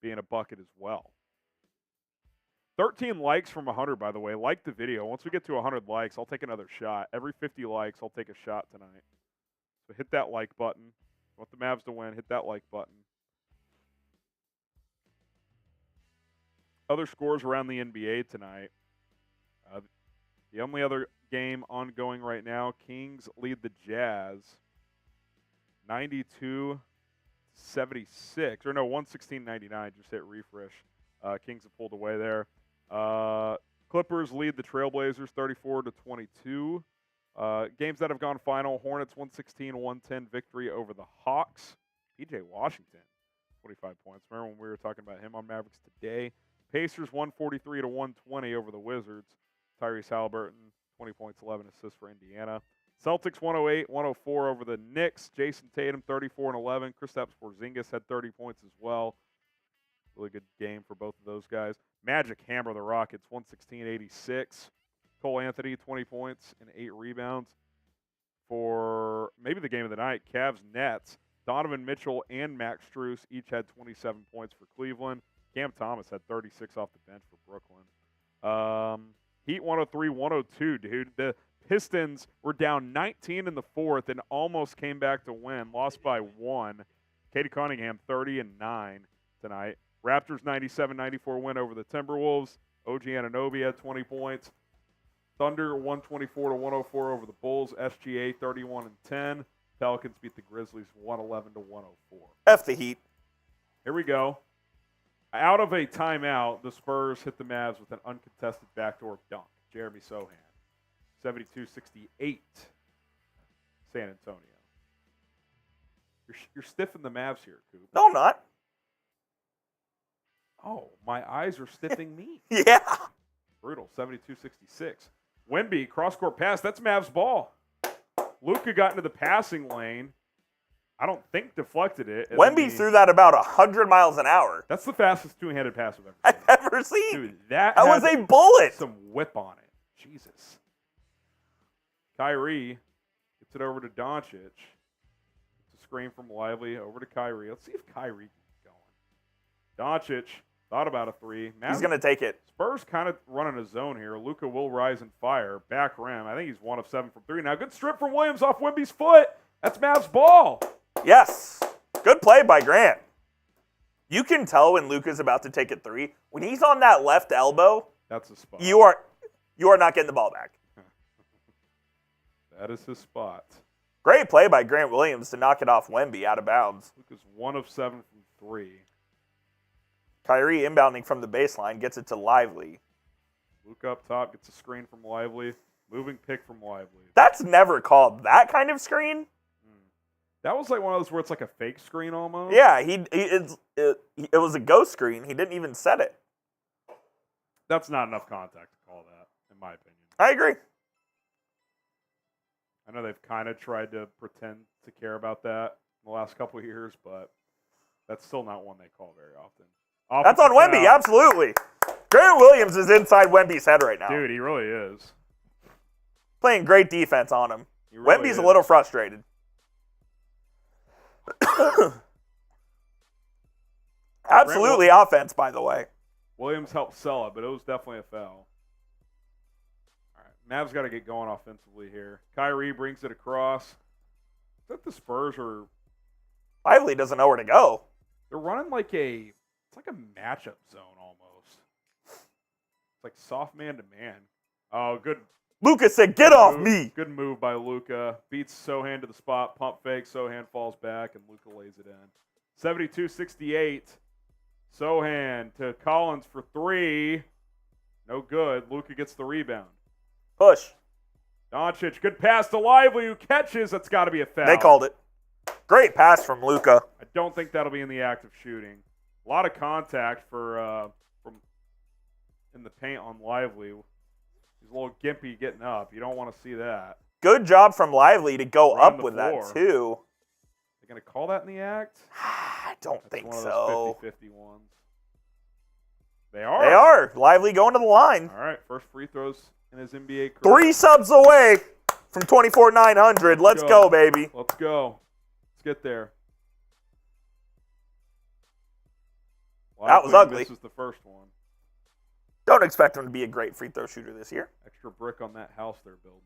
being a bucket as well. 13 likes from 100, by the way. Like the video. Once we get to 100 likes, I'll take another shot. Every 50 likes, I'll take a shot tonight. So hit that like button. Want the Mavs to win, hit that like button. Other scores around the NBA tonight. The only other game ongoing right now, Kings lead the Jazz 92-76. Or no, 116-99. Just hit refresh. Kings have pulled away there. Clippers lead the Trailblazers 34-22. Games that have gone final, Hornets 116-110 victory over the Hawks. PJ Washington, 25 points. Remember when we were talking about him on Mavericks Today? Pacers 143-120 over the Wizards. Tyrese Halliburton, 20 points, 11 assists for Indiana. Celtics 108-104 over the Knicks. Jason Tatum 34-11. Kristaps Porzingis had 30 points as well. Really good game for both of those guys. Magic hammer the Rockets 116-86. Cole Anthony 20 points and 8 rebounds for maybe the game of the night. Cavs Nets. Donovan Mitchell and Max Strus each had 27 points for Cleveland. Cam Thomas had 36 off the bench for Brooklyn. Heat 103-102, dude. The Pistons were down 19 in the fourth and almost came back to win. Lost by 1. Katie Cunningham 30-9 tonight. Raptors 97-94 win over the Timberwolves. OG Anunoby had 20 points. Thunder 124-104 over the Bulls. SGA 31-10. Pelicans beat the Grizzlies 111-104. F the Heat. Here we go. Out of a timeout, the Spurs hit the Mavs with an uncontested backdoor dunk. Jeremy Sohan, 72-68, San Antonio. You're stiffing the Mavs here, Coop. No, I'm not. Oh, my eyes are stiffing me. Yeah. Brutal, 72-66. Wemby, cross-court pass. That's Mavs ball. Luka got into the passing lane. I don't think deflected it. Wemby threw that about 100 miles an hour. That's the fastest two-handed pass I've ever seen. Dude, that was a bullet. Some whip on it. Jesus. Kyrie gets it over to Doncic. It's a screen from Lively over to Kyrie. Let's see if Kyrie can get going. Doncic thought about a three. He's going to take it. Spurs kind of running a zone here. Luka will rise and fire. Back rim. I think he's 1 of 7 from 3. Now, good strip from Williams off Wemby's foot. That's Mavs ball. Yes. Good play by Grant. You can tell when Luka's about to take a 3. When he's on that left elbow, that's a spot. You are not getting the ball back. That is his spot. Great play by Grant Williams to knock it off Wemby out of bounds. Luka's 1 of 7 from 3. Kyrie inbounding from the baseline gets it to Lively. Luka up top gets a screen from Lively. Moving pick from Lively. That's never called that kind of screen. That was like one of those where it's like a fake screen almost. Yeah, it was a ghost screen. He didn't even set it. That's not enough contact to call that, in my opinion. I agree. I know they've kind of tried to pretend to care about that in the last couple of years, but that's still not one they call very often. That's on Wemby, absolutely. Grant Williams is inside Wemby's head right now. Dude, he really is. Playing great defense on him. Really Wemby's a little frustrated. Absolutely offense, by the way. Williams helped sell it, but it was definitely a foul. All right, Mavs got to get going offensively here. Kyrie brings it across. I think the Spurs are... Lively doesn't know where to go. They're running like it's like a matchup zone almost. It's like soft man-to-man. Oh, good. Luka said, get off me. Good move by Luka. Beats Sohan to the spot. Pump fake. Sohan falls back, and Luka lays it in. 72-68. Sohan to Collins for three. No good. Luka gets the rebound. Push. Doncic, good pass to Lively, who catches. That's got to be a foul. They called it. Great pass from Luka. I don't think that'll be in the act of shooting. A lot of contact from in the paint on Lively. He's a little gimpy getting up. You don't want to see that. Good job from Lively to go Run up the with floor. that, too. They're going to call that in the act? I don't That's think one so. Of those 50-50 ones. They are. They are. Lively going to the line. All right, first free throws in his NBA career. 3 subs away from 24,900. Let's go, baby. Let's go. Let's get there. That was ugly. This is the first one. Don't expect him to be a great free throw shooter this year. Extra brick on that house they're building.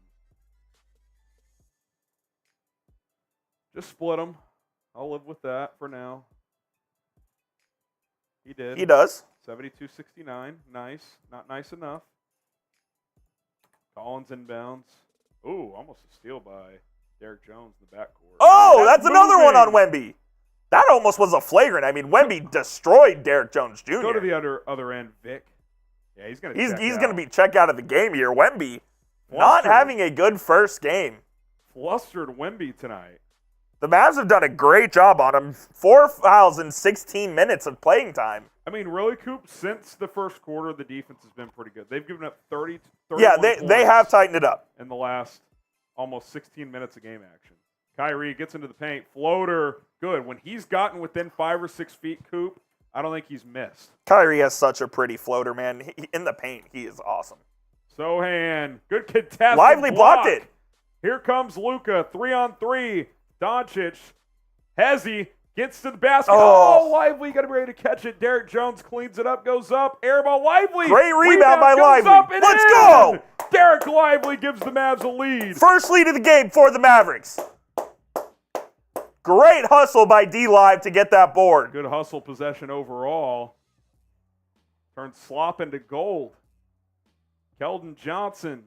Just split them. I'll live with that for now. He did. He does. 72-69. Nice. Not nice enough. Collins inbounds. Ooh, almost a steal by Derek Jones in the backcourt. Oh, that's another one on Wemby. That almost was a flagrant. I mean, Wemby destroyed Derek Jones Jr. Go to the other end, Vic. Yeah, he's going to He's going to be checked out of the game here. Wemby not having a good first game. Flustered Wemby tonight. The Mavs have done a great job on him. 4 fouls in 16 minutes of playing time. I mean, really, Coop, since the first quarter, the defense has been pretty good. They've given up 30 Yeah, they have tightened it up. In the last almost 16 minutes of game action. Kyrie gets into the paint. Floater, good. When he's gotten within 5 or 6 feet, Coop, I don't think he's missed. Kyrie has such a pretty floater, man. In the paint, he is awesome. Sohan, good contest. Lively blocked it. Here comes Luka, 3-on-3. Doncic, Hezzy gets to the basket. Oh, Lively, got to be ready to catch it. Derek Jones cleans it up, goes up. Airball, Lively. Great rebound by Lively. Let's go. Derek Lively gives the Mavs a lead. First lead of the game for the Mavericks. Great hustle by D-Live to get that board. Good hustle possession overall. Turns slop into gold. Keldon Johnson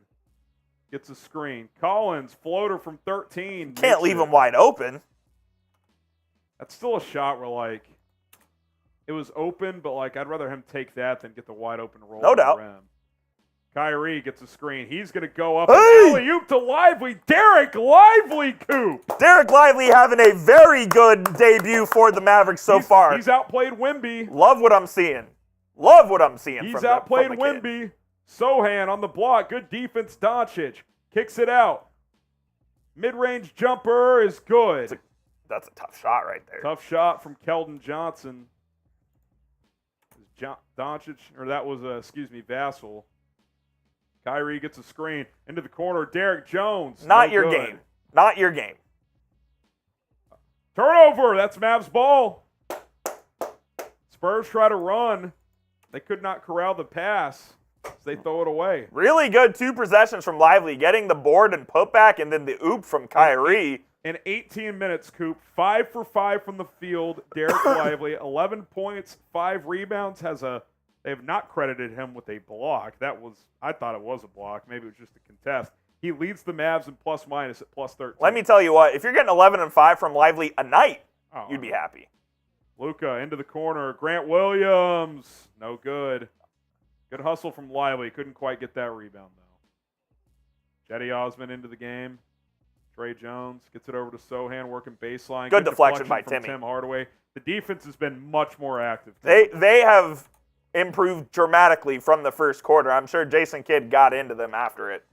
gets a screen. Collins, floater from 13. Can't leave him wide open. That's still a shot where, it was open, but, I'd rather him take that than get the wide open roll. No doubt. Rim. Kyrie gets a screen. He's going to go up. Alley-oop to Lively. Derek Lively, Coop. Derek Lively having a very good debut for the Mavericks so far. He's outplayed Wemby. Love what I'm seeing. Love what I'm seeing. He's outplayed Wemby. Sohan on the block. Good defense. Doncic kicks it out. Mid-range jumper is good. That's a tough shot right there. Tough shot from Keldon Johnson. Doncic, or that was, Vassell. Kyrie gets a screen into the corner. Derek Jones. Not your game. Not your game. Turnover. That's Mavs ball. Spurs try to run. They could not corral the pass. So they throw it away. Really good 2 possessions from Lively, getting the board and putback, and then the oop from Kyrie. In 18 minutes, Coop, 5 for 5 from the field. Derek Lively, 11 points, 5 rebounds. They have not credited him with a block. I thought it was a block. Maybe it was just a contest. He leads the Mavs in plus-minus at plus 13. Let me tell you what, if you're getting 11 and 5 from Lively a night, you'd be happy. Luka into the corner. Grant Williams, no good. Good hustle from Lively. Couldn't quite get that rebound, though. Jetty Osman into the game. Trey Jones gets it over to Sohan, working baseline. Good deflection by from Timmy. Tim Hardaway. The defense has been much more active. They have improved dramatically from the first quarter. I'm sure Jason Kidd got into them after it.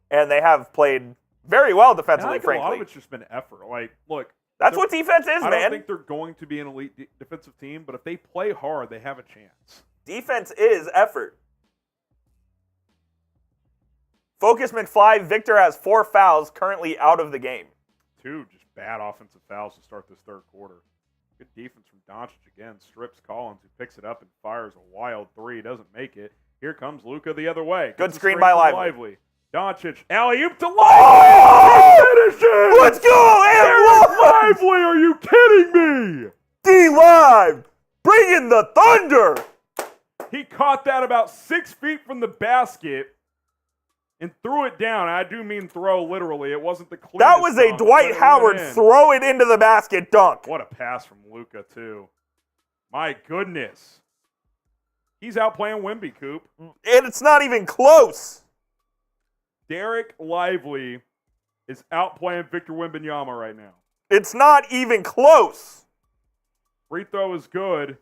And they have played very well defensively, frankly. A lot of it's just been effort. Like, look. That's what defense is, man. I don't think they're going to be an elite defensive team, but if they play hard, they have a chance. Defense is effort. Focus McFly, Victor has 4 fouls, currently out of the game. 2 just bad offensive fouls to start this third quarter. Good defense from Doncic again. Strips Collins, who picks it up and fires a wild 3. Doesn't make it. Here comes Luka the other way. Good screen by Lively. Doncic, alley-oop to Lively! Oh! Finishes! Let's go! And Lively, are you kidding me? D-Live, bring in the thunder! He caught that about 6 feet from the basket and threw it down. I do mean throw literally. It wasn't the cleanest That was a dunk, Dwight but it Howard went in. throw it into the basket dunk. What a pass from Luka, too. My goodness. He's outplaying Wemby, Coop. And it's not even close. Derek Lively is outplaying Victor Wembanyama right now. It's not even close. Free throw is good.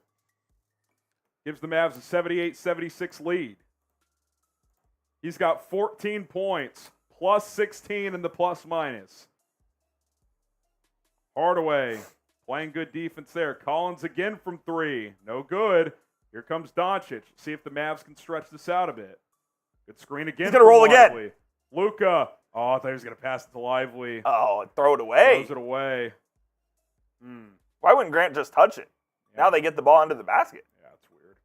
Gives the Mavs a 78-76 lead. He's got 14 points, plus 16 in the plus-minus. Hardaway playing good defense there. Collins again from 3. No good. Here comes Doncic. See if the Mavs can stretch this out a bit. Good screen again. He's going to roll again. Luka. Oh, I thought he was going to pass it to Lively. Oh, throw it away. Throws it away. Why wouldn't Grant just touch it? Yeah. Now they get the ball into the basket. Yeah, that's weird.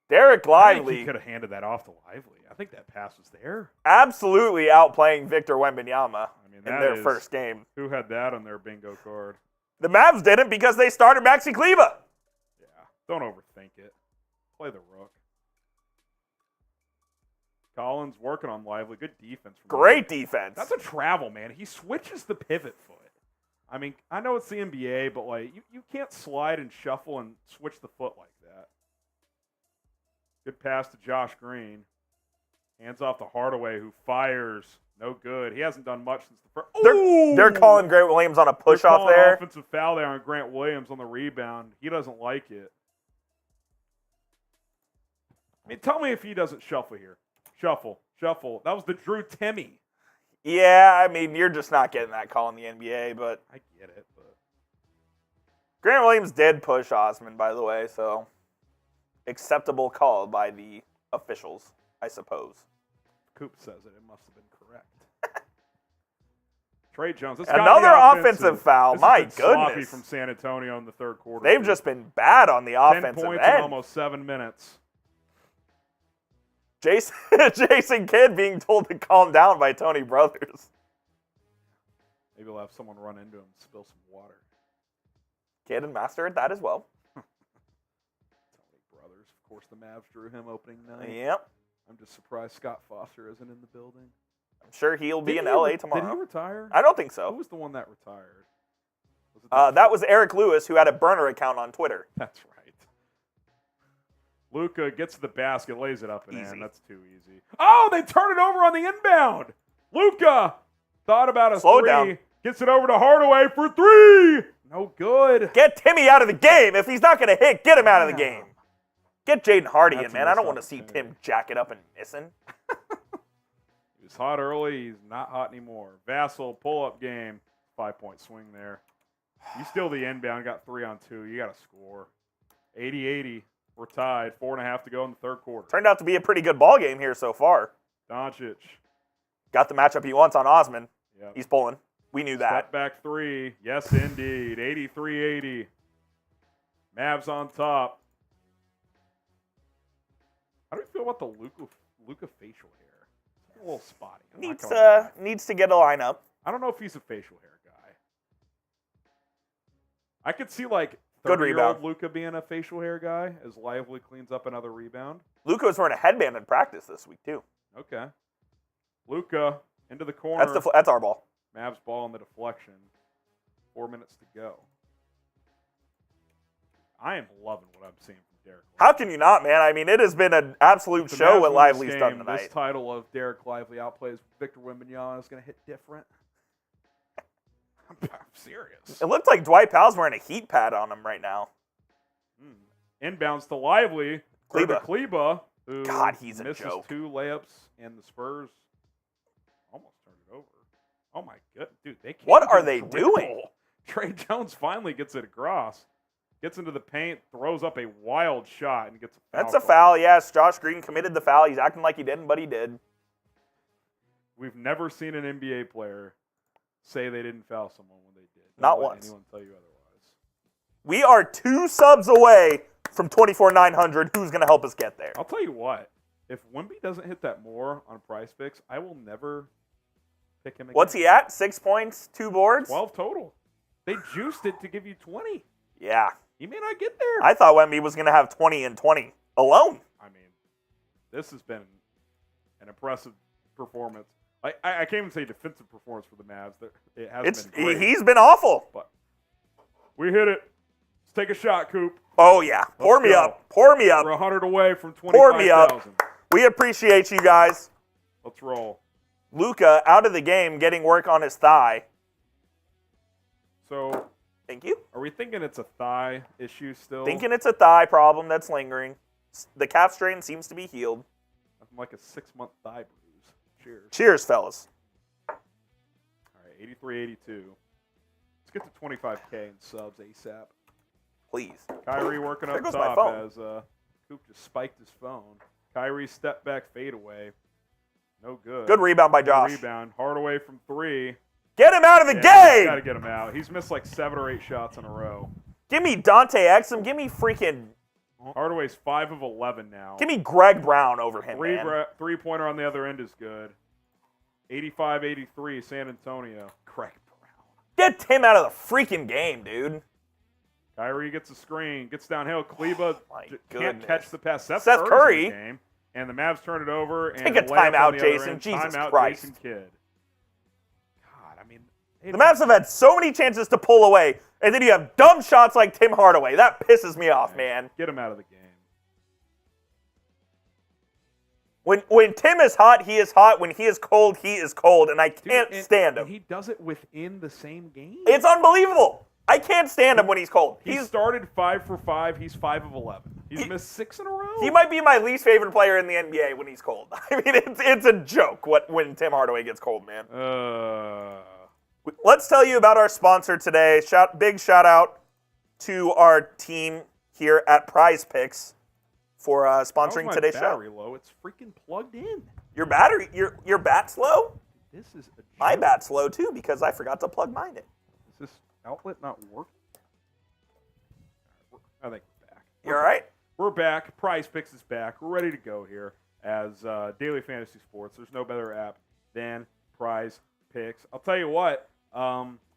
Derek I think Lively he could have handed that off to Lively. I think that pass was there. absolutely outplaying Victor Wembanyama in that their is- first game. Who had that on their bingo card? The Mavs didn't because they started Maxi Kleber. Yeah, don't overthink it. Play the rook. Collins working on Lively. Good defense. From Great Lively. defense. That's a travel, man. He switches the pivot foot. I mean, I know it's the NBA, but like you can't slide and shuffle and switch the foot like that. Good pass to Josh Green. Hands off to Hardaway, who fires. No good. He hasn't done much since the first. They're calling Grant Williams on a push-off there. Offensive foul there on Grant Williams on the rebound. He doesn't like it. I mean, tell me if he doesn't shuffle here. Shuffle. That was the Drew Timmy. Yeah, I mean, you're just not getting that call in the NBA, but I get it, but Grant Williams did push Osman, by the way, so acceptable call by the officials, I suppose. Coop says it. It must have been correct. Trey Jones. Another offensive foul. This My has been sloppy goodness. from San Antonio in the third quarter. They've just been bad on the 10 offensive points in end. almost 7 minutes. Jason Kidd being told to calm down by Tony Brothers. Maybe we'll have someone run into him and spill some water. Kidd and Master at that as well. Tony Brothers. Of course, the Mavs drew him opening night. Yep. I'm just surprised Scott Foster isn't in the building. I'm sure he'll be in Didn't he LA tomorrow. Did he retire? I don't think Who so. was the one that retired? Was it That was Eric Lewis, who had a burner account on Twitter. That's right. Luka gets to the basket, lays it up and Easy. in. That's too easy. Oh, they turn it over on the inbound. Luka thought about a Slow three. down. Gets it over to Hardaway for 3. No good. Get Timmy out of the game. If he's not going to hit, get him out of the game. Get Jaden Hardy That's in, a man. I don't missed want to see opportunity. Tim jack it up and missing. He was hot early. He's not hot anymore. Vassell, pull-up game. 5-point swing there. You steal the inbound, got 3 on 2. You got to score. 80-80. We're tied. 4.5 to go in the third quarter. Turned out to be a pretty good ball game here so far. Doncic. Got the matchup he wants on Osman. Yep. He's pulling. We knew that. Step back 3. Yes, indeed. 83-80. Mavs on top. How do we feel about the Luka facial hair? It's a little spotty. I'm not gonna lie. Needs to get a lineup. I don't know if he's a facial hair guy. I could see like Good 30-year-old rebound. Luka being a facial hair guy as Lively cleans up another rebound. Luka was wearing a headband in practice this week too. Okay. Luka into the corner. That's our ball. Mavs ball in the deflection. 4 minutes to go. I am loving what I'm seeing from Derek Lively. How can you not, man? I mean, it has been an absolute If the show Mavs what win this Lively's game, done tonight. This title of Derek Lively outplays Victor Wembanyama is going to hit different. I'm serious. It looked like Dwight Powell's wearing a heat pad on him right now. Inbounds to Lively. Kleba. Who God, he's a misses joke. 2 layups, and the Spurs almost turned it over. Oh, my goodness. Dude, they can't What are even they dribble. doing? Trey Jones finally gets it across. Gets into the paint, throws up a wild shot, and gets a foul. That's a foul, yes. Josh Green committed the foul. He's acting like he didn't, but he did. We've never seen an NBA player say they didn't foul someone when they did. Not Don't let once. anyone tell you otherwise. We are 2 subs away from 24,900. Who's going to help us get there? I'll tell you what. If Wemby doesn't hit that more on Prize Picks, I will never pick him again. What's he at? 6 points, 2 boards? 12 total. They juiced it to give you 20. Yeah. He may not get there. I thought Wemby was going to have 20 and 20 alone. I mean, this has been an impressive performance. I can't even say defensive performance for the Mavs. It hasn't been great. He's been awful. But we hit it. Let's take a shot, Coop. Oh, yeah. Pour me up. Pour me up. We're 100 away from 25,000. Pour me up. We appreciate you guys. Let's roll. Luka out of the game getting work on his thigh. So, thank you. Are we thinking it's a thigh issue still? Thinking it's a thigh problem that's lingering. The calf strain seems to be healed. I'm like a 6-month thigh bruise. Cheers. Cheers, fellas. All right, 83-82. Let's get to 25K in subs ASAP. Please. Kyrie working up There goes my top phone. as Coop just spiked his phone. Kyrie step back fade away. No good. Good rebound by Josh. Rebound. Hardaway from 3. Get him out of the game! Got to get him out. He's missed like 7 or 8 shots in a row. Give me Dante Exum. Give me freaking... Hardaway's 5 of 11 now. Give me Greg Brown over him, man. Three-pointer on the other end is good. 85-83, San Antonio. Greg Brown. Get Tim out of the freaking game, dude. Kyrie gets a screen. Gets downhill. Kleba can't catch the pass. Seth Curry's in the game. And the Mavs turn it over. Take a timeout, Jason. Jesus Christ. Jason Kidd. God, I mean. The Mavs have had so many chances to pull away, and then you have dumb shots like Tim Hardaway. That pisses me off, man. Get him out of the game. When Tim is hot, he is hot. When he is cold, he is cold, and I can't stand him. And he does it within the same game. It's unbelievable. I can't stand him when he's cold. He started 5 for 5. He's 5 of 11. He's missed 6 in a row. He might be my least favorite player in the NBA when he's cold. I mean, it's a joke when Tim Hardaway gets cold, man. Let's tell you about our sponsor today. Big shout out to our team here at Prize Picks for sponsoring today's show. Battery low. It's freaking plugged in. Your bat's low? This is a joke. My bat's low too because I forgot to plug mine in. Is this outlet not working? I think we're back. You all right? We're back. Prize Picks is back. We're ready to go here as daily fantasy sports. There's no better app than Prize Picks. I'll tell you what.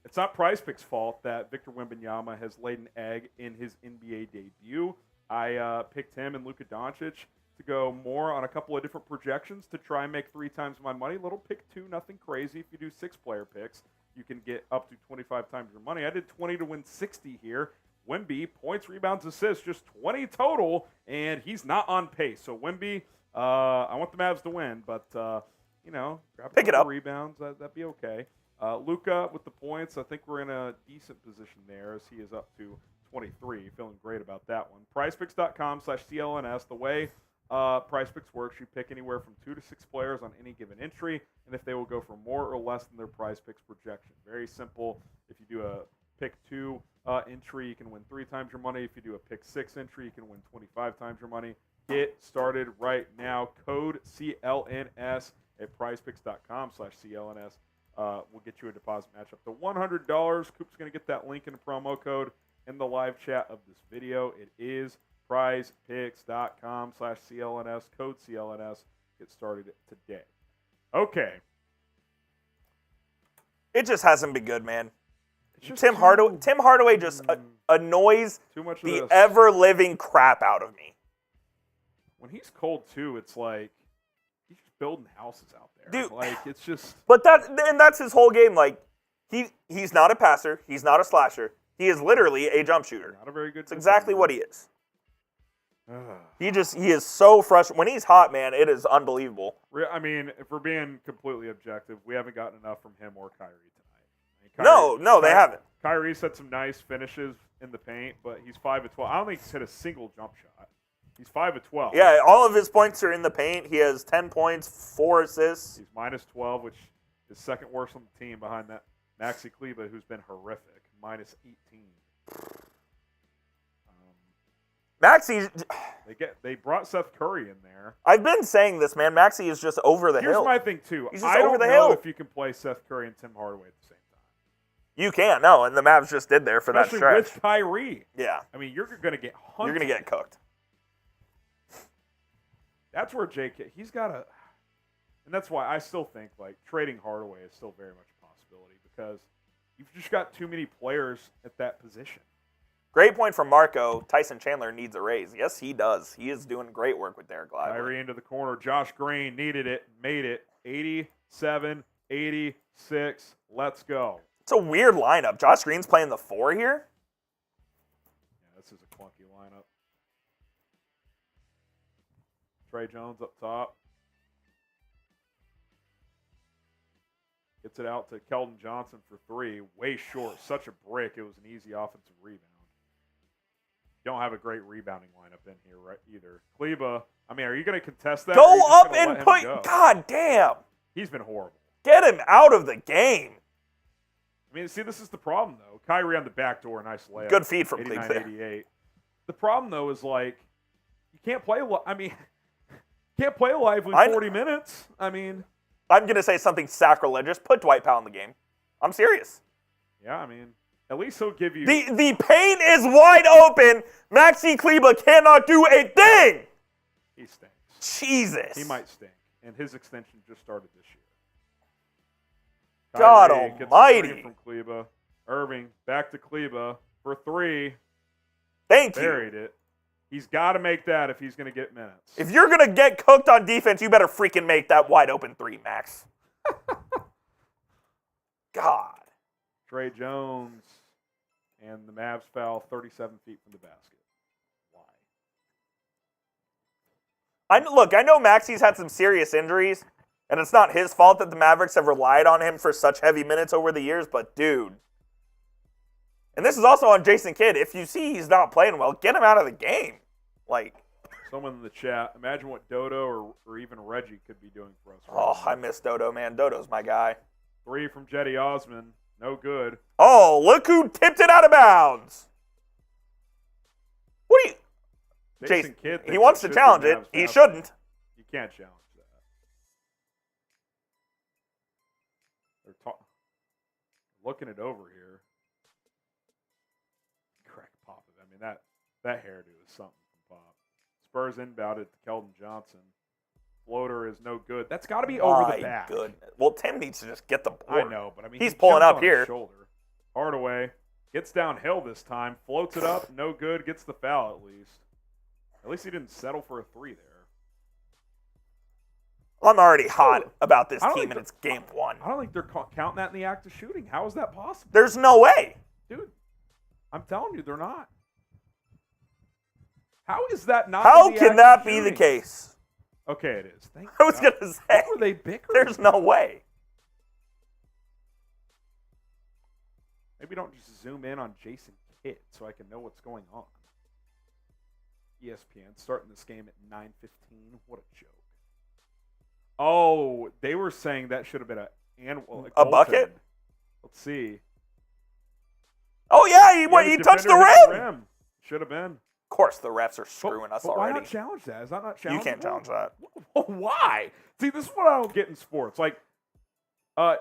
It's not Prize Picks' fault that Victor Wembanyama has laid an egg in his NBA debut. I picked him and Luka Doncic to go more on a couple of different projections to try and make 3 times my money. Little pick 2, nothing crazy. If you do 6-player picks, you can get up to 25 times your money. I did 20 to win 60 here. Wemby, points, rebounds, assists, just 20 total, and he's not on pace. So Wemby, I want the Mavs to win, but, grab a Pick it couple up. rebounds. That'd be okay. Luka with the points, I think we're in a decent position there as he is up to 23. Feeling great about that one. PrizePicks.com/CLNS. The way PrizePicks works, you pick anywhere from 2 to 6 players on any given entry, and if they will go for more or less than their PrizePicks projection. Very simple. If you do a pick 2 entry, you can win 3 times your money. If you do a pick 6 entry, you can win 25 times your money. Get started right now. Code CLNS at PrizePicks.com/CLNS. We'll get you a deposit match up to $100. Coop's going to get that link in the promo code in the live chat of this video. It is prizepicks.com/CLNS, code CLNS. Get started today. Okay. It just hasn't been good, man. Tim Hardaway just annoys the ever-living crap out of me. When he's cold, too, it's like he's just building houses out there. Dude. Like, it's just... But that's his whole game. Like, he's not a passer. He's not a slasher. He is literally a jump shooter. Not a very good... It's exactly what he is. He is so frustrated. When he's hot, man, it is unbelievable. I mean, if we're being completely objective, we haven't gotten enough from him or Kyrie tonight. No, they haven't. Kyrie's had some nice finishes in the paint, but he's 5 of 12. I don't think he's hit a single jump shot. He's 5 of 12. Yeah, all of his points are in the paint. He has 10 points, 4 assists. He's minus 12, which is second worst on the team behind that Maxi Kleber, who's been horrific, minus 18. Maxi, they brought Seth Curry in there. I've been saying this, man. Maxi is just over the hill. Here's my thing too. He's just I over don't the know hill. if you can play Seth Curry and Tim Hardaway at the same time. You can't, no, and the Mavs just did there for Especially that stretch. with Kyrie. Yeah. I mean, you're going to get hunted. You're going to get cooked. That's where JK, he's got to, and that's why I still think like trading Hardaway is still very much a possibility because you've just got too many players at that position. Great point from Marco. Tyson Chandler needs a raise. Yes, he does. He is doing great work with Derek Lively. Kyrie into the corner. Josh Green needed it, made it. 87, 86. Let's go. It's a weird lineup. Josh Green's playing the 4 here. Yeah, this is a clunky lineup. Trey Jones up top. Gets it out to Keldon Johnson for 3. Way short. Such a brick. It was an easy offensive rebound. Don't have a great rebounding lineup in here, right? Either. Kleba, I mean, are you going to contest that? Go up and put. God damn. He's been horrible. Get him out of the game. I mean, see, this is the problem, though. Kyrie on the back door, nice layup. Good feed from Kleba. 89-88. The problem, though, is like, you can't play, can't play Lively 40 minutes. I mean. I'm going to say something sacrilegious. Put Dwight Powell in the game. I'm serious. Yeah, I mean. At least he'll give you. The paint is wide open. Maxi Kleber cannot do a thing. He stinks. Jesus. He might stink. And his extension just started this year. God Kyrie almighty. Gets from Kleber. Irving back to Kleber for 3. Thank you. Buried it. He's got to make that if he's going to get minutes. If you're going to get cooked on defense, you better freaking make that wide open 3, Max. God. Trey Jones and the Mavs foul 37 feet from the basket. Why? I know Maxi's had some serious injuries, and it's not his fault that the Mavericks have relied on him for such heavy minutes over the years, but dude. And this is also on Jason Kidd. If you see he's not playing well, get him out of the game. Someone in the chat, imagine what Dodo or even Reggie could be doing for us. Oh, I miss Dodo, man. Dodo's my guy. 3 from Jetty Osman. No good. Oh, look who tipped it out of bounds. What are you... Jason Kidd he wants to challenge it. He shouldn't. You can't challenge that. They're looking it over here. Correct Pop. I mean, that hairdo is something from Pop. Spurs inbound it to Keldon Johnson. Floater is no good. That's got to be over the back. Goodness. Well, Tim needs to just get the board. I know, but I mean, he's pulling up here. Shoulder. Hardaway gets downhill this time, floats it up, no good, gets the foul at least. At least he didn't settle for a 3 there. I'm already hot about this team, and it's game 1. I don't think they're counting that in the act of shooting. How is that possible? There's no way. Dude, I'm telling you, they're not. How is that not? How can that be the case? Okay, it is. I was going to say. What were they bickering? There's no way. Maybe don't just zoom in on Jason Kidd so I can know what's going on. ESPN starting this game at 9:15. What a joke. Oh, they were saying that should have been a bucket? Let's see. Oh, yeah, he touched the rim. Should have been. Of course, the refs are screwing us but already. Why not challenge that? Is that not challengable? You can't challenge that. Why? See, this is what I don't get in sports.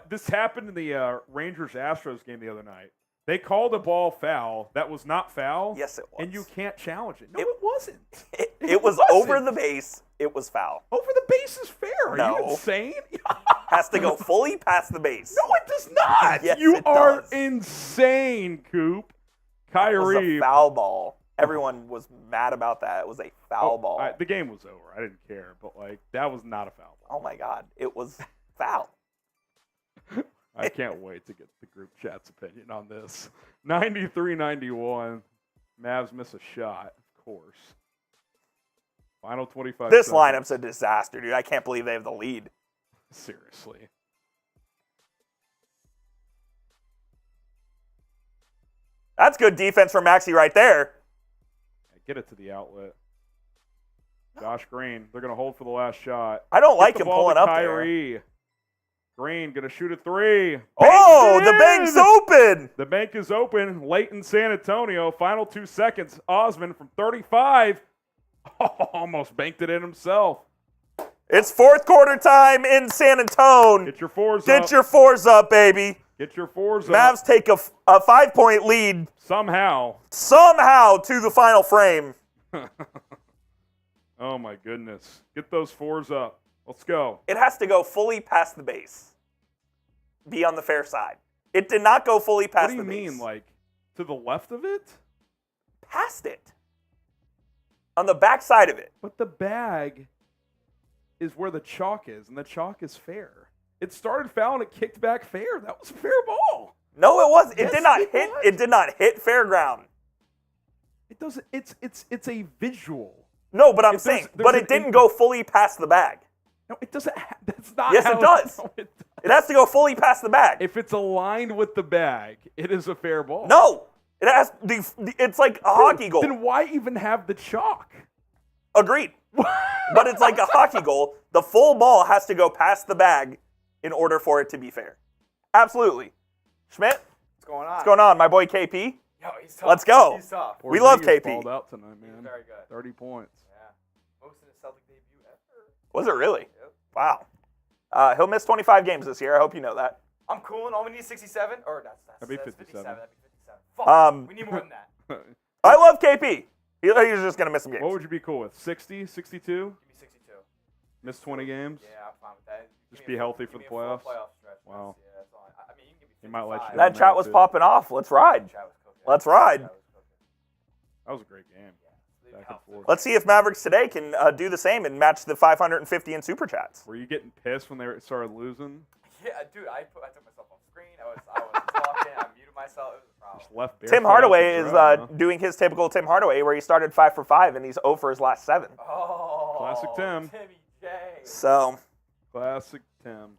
This happened in the Rangers-Astros game the other night. They called a ball foul that was not foul. Yes, it was. And you can't challenge it. No, it wasn't. It was over the base. It was foul. Over the base is fair. Are you insane? Has to go fully past the base. No, it does not. Yes, you it are does. Insane, Coop. Kyrie. It was a foul ball. Everyone was mad about that. It was a foul ball. The game was over. I didn't care. But, that was not a foul ball. Oh, my God. It was foul. I can't wait to get the group chat's opinion on this. 93-91. Mavs miss a shot, of course. Final 25 This seconds. lineup's a disaster, dude. I can't believe they have the lead. Seriously. That's good defense from Maxey right there. Get it to the outlet. Josh Green, they're going to hold for the last shot. I don't like Get the him ball pulling to up Kyrie. Green going to shoot a three. Oh, Banks it the bank's in! open. The bank is open late in San Antonio. Final 2 seconds. Osman from 35. Almost banked it in himself. It's fourth quarter time in San Antonio. Get your fours up. Get your fours up, baby. Get your fours up. Mavs take a 5-point lead Somehow to the final frame. Oh, my goodness. Get those fours up. Let's go. It has to go fully past the base. Be on the fair side. It did not go fully past the base. What do you mean, like, to the left of it? Past it. On the back side of it. But the bag is where the chalk is, and the chalk is fair. It started foul and it kicked back fair. That was a fair ball. No, it wasn't. It Yes, did not it hit. was. It did not hit fair ground. It doesn't. It's a visual. No, but I'm If saying, there's but an it didn't go fully past the bag. No, it doesn't. That's not. Yes, how it does. No, it does. It has to go fully past the bag. If it's aligned with the bag, it is a fair ball. No, it has. It's like a hockey goal. Then why even have the chalk? Agreed. But it's like a hockey goal. The full ball has to go past the bag in order for it to be fair. Absolutely. Schmidt, What's going on? what's going on, my boy KP? Yo, he's tough. Let's go. He's tough. We love Porzingis KP. Balled out tonight, man. He's very good. 30 points. Yeah. Most in his Celtic debut ever. Was it really? Yep. Wow. He'll miss 25 games this year. I hope you know that. I'm cool. All we need is 67. Or That'd be that's 57. That'd be 57. Fuck. We need more than that. I love KP. He's just going to miss some games. What would you be cool with? 60, 62? Give me 62. Miss 20 games? Yeah, I'm fine with that. Just be healthy for the playoffs? Playoff stretch. Wow. Yeah, that's all. I mean, you can give me 55. He might let you That chat was popping off. Let's ride. Chat was cooking. Let's ride. Chat was cooking. That was a great game. Yeah. Back and forth. Let's see if Mavericks today can do the same and match the 550 in Super Chats. Were you getting pissed when they started losing? Yeah, dude, I took myself off screen. I was talking. I muted myself. It was a problem. Just left Tim barefoot Hardaway out the is throw, huh? doing his typical Tim Hardaway where he started 5 for 5 and he's 0 for his last 7. Oh. Classic Tim. Timmy J. So, Classic Tim.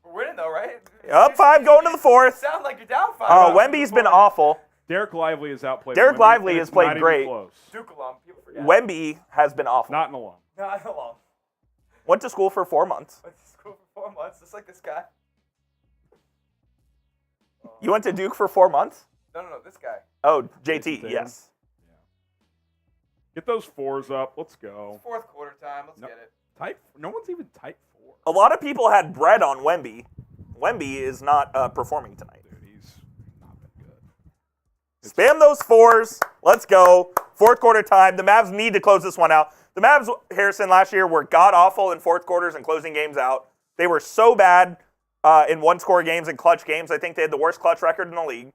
We're winning though, right? up 5 going to the 4th. Sound like you're down 5. Wemby's been awful. Derek Lively has outplayed Derek Wemby, Lively and has it's played not even great. Close. Duke alum. People forget. Wemby has been awful. Not an alum. Not alum. Went to school for 4 months. Went to school for 4 months, just like this guy. You went to Duke for 4 months? No, this guy. Oh, JT, Tatum. yes. Get those fours up. Let's go. It's fourth quarter time. Let's No. get it. Type. No one's even type 4. A lot of people had bread on Wemby. Wemby is not performing tonight. Dude, he's not been good. Spam those 4s. Let's go. Fourth quarter time. The Mavs need to close this one out. The Mavs, Harrison, last year were god-awful in fourth quarters and closing games out. They were so bad in one-score games and clutch games. I think they had the worst clutch record in the league.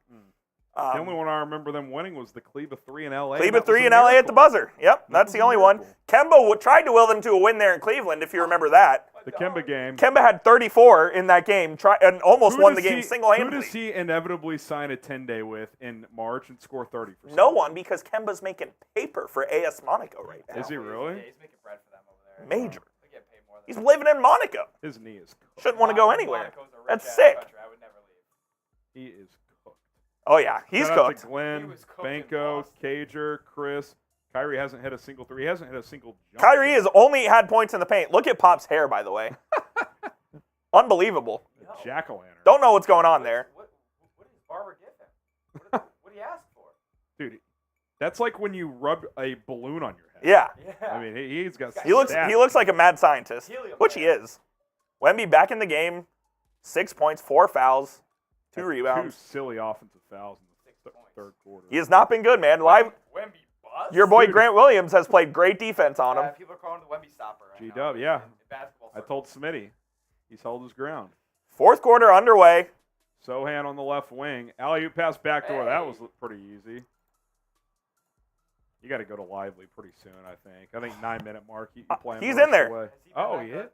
The only one I remember them winning was the Kleba 3 in L.A. Cleveland 3 in LA at the buzzer. Yep, that's was the a only one. miracle. Kemba tried to will them to a win there in Cleveland, if you remember that. The Kemba game. Kemba had 34 in that game and almost Who won the does game he- single-handedly. Who does he inevitably sign a 10-day with in March and score 30 for? No one, because Kemba's making paper for AS Monaco right now. Is he really? Yeah, he's making bread for them over there. Major. They get paid more than He's living in Monaco. His knee is cooked. Shouldn't want to go anywhere. Monaco's a That's rich-ass sick. country. I would never leave. He is cooked. Oh, yeah, he's Shout out cooked. to Glenn, He was cooked in Banco, Boston. Cager, Chris. Kyrie hasn't hit a single 3. He hasn't hit a single jump. Kyrie has only had points in the paint. Look at Pop's hair, by the way. Unbelievable. Jack-o'-lantern. Don't know what's going on there. What did his barber give him? What did he ask for? Dude, that's like when you rub a balloon on your head. Yeah, Yeah. I mean, he's got he looks like a mad scientist, Helium which he is. Wemby back in the game, 6 points, 4 fouls, 2 rebounds. 2 silly offensive fouls in the 6 points. third quarter. He has not been good, man. Live, Wemby bust? your boy Dude. Grant Williams has played great defense on him. People are calling him the Wemby stopper right now. G-Dub, yeah. In basketball I circles. told Smitty. He's held his ground. Fourth quarter underway. Sohan on the left wing. Alley-oop pass backdoor. That was pretty easy. You got to go to Lively pretty soon, I think. I think 9-minute mark. You play him He's the in there. rest of the way. Has he been Oh, that yeah. good?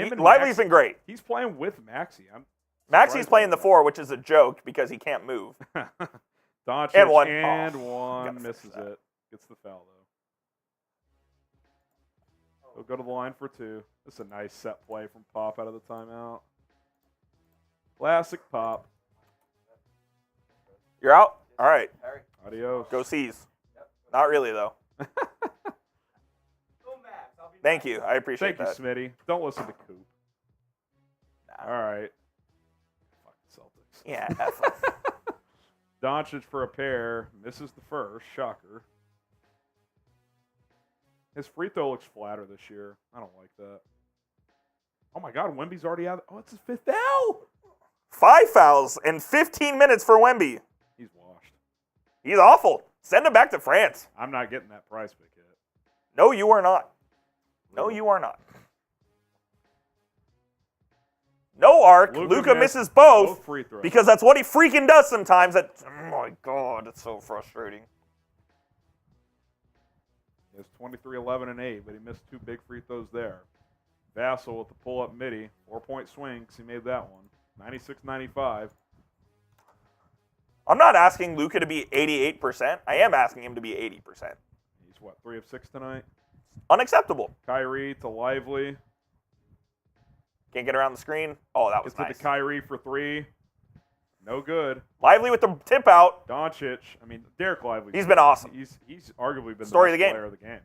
Him and Lively's Maxey. been great. He's playing with Maxey. I'm Maxey's surprised playing the by 4, which is a joke because he can't move. that. Doncic And one. and Oh, one gotta fix misses that. it. Gets the foul, though. He'll go to the line for 2. This is a nice set play from Pop out of the timeout. Classic Pop. You're out? All right. Harry. Adios. Go C's. Not really, though. Go Mavs. I'll be Thank nice. you. I appreciate Thank that. you, Smitty. Don't listen to Coop. Nah. All right. Fucking Celtics. Yeah, F 'em. Doncic for a pair. Misses the first. Shocker. His free throw looks flatter this year. I don't like that. Oh, my God. Wemby's already out. Oh, it's his fifth foul. 5 fouls in 15 minutes for Wemby. He's washed. He's awful. Send him back to France. I'm not getting that price pick yet. No, you are not. No, you are not. No arc. Luka misses both free throws. because that's what he freaking does sometimes. Oh my God, it's so frustrating. He has 23, 11, and 8, but he missed 2 big free throws there. Vassell with the pull-up midi. 4-point swing because he made that one. 96-95. I'm not asking Luka to be 88%. I am asking him to be 80%. He's, what, 3 of 6 tonight? Unacceptable. Kyrie to Lively. Can't get around the screen. Oh, that was Gets it nice. to Kyrie for 3. No good. Lively with the tip out. Doncic. I mean, Derek Lively. He's been awesome. He's arguably been Story the of best the game. player of the game.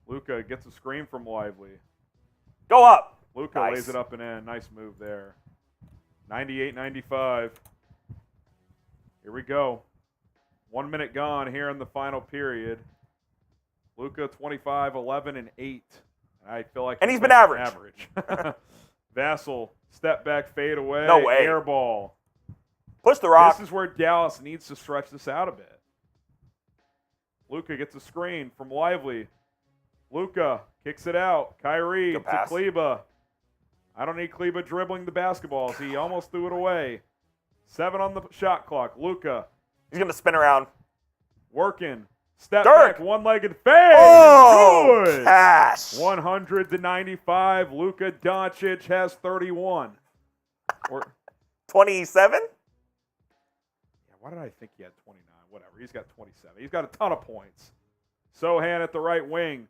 Luka gets a screen from Lively. Go up. Luka Nice. lays it up and in. Nice move there. 98-95. Here we go. 1 minute gone here in the final period. Luka 25, 11, and 8. I feel like And he's been average. Vassell, step back, fade away. No way. Air ball. Push the rock. This is where Dallas needs to stretch this out a bit. Luka gets a screen from Lively. Luka kicks it out. Kyrie Good to pass. Kleba. I don't need Kleba dribbling the basketballs. He almost threw it away. 7 on the shot clock. Luka He's going to spin around. working. Step Dirk. back, one-legged fade. Oh, Good. cash. 100-95. Luka Doncic has 31. Or 27? yeah, why did I think he had 29? Whatever. He's got 27. He's got a ton of points. Sohan at the right wing.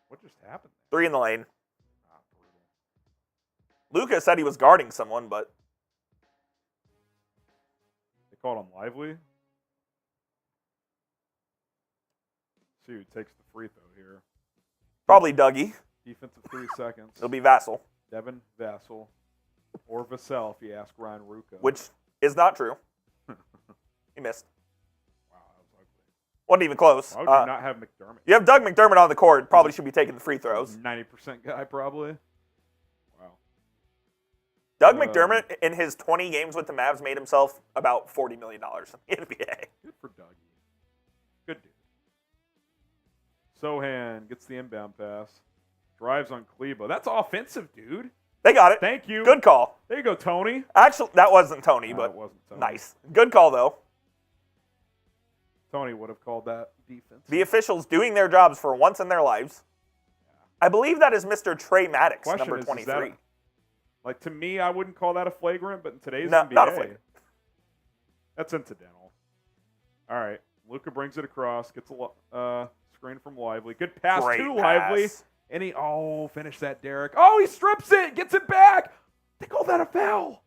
What just happened there? 3 in the lane. Ah, brutal. Luka said he was guarding someone, but They called him Lively. See who takes the free throw here. probably Dougie. Defensive 3 seconds. It'll be Vassell, Devin Vassell. Or Vassell if you ask Ryan Rucka. which is not true. He missed. Wow, that was ugly. Wasn't even close. Why would you not have McDermott? You have Doug McDermott on the court. Probably should be taking the free throws. 90% guy, probably. Wow. Doug McDermott, in his 20 games with the Mavs, made himself about $40 million in the NBA. Good for Dougie. Good dude. Sohan gets the inbound pass. Drives on Kleba. That's offensive, dude. They got it. Thank you. Good call. There you go, Tony. Actually, that wasn't Tony, No, but it wasn't Tony. nice. Good call, though. Tony would have called that defense. The officials doing their jobs for once in their lives. I believe that is Mr. Trey Maddox, Question number is 23. that, like, to me, I wouldn't call that a flagrant, but in today's No, NBA, not a flagrant. that's incidental. All right. Luka brings it across, gets a screen from Lively. Good pass Great to pass. Lively. And he, finish that, Derek. Oh, he strips it, gets it back. They call that a foul.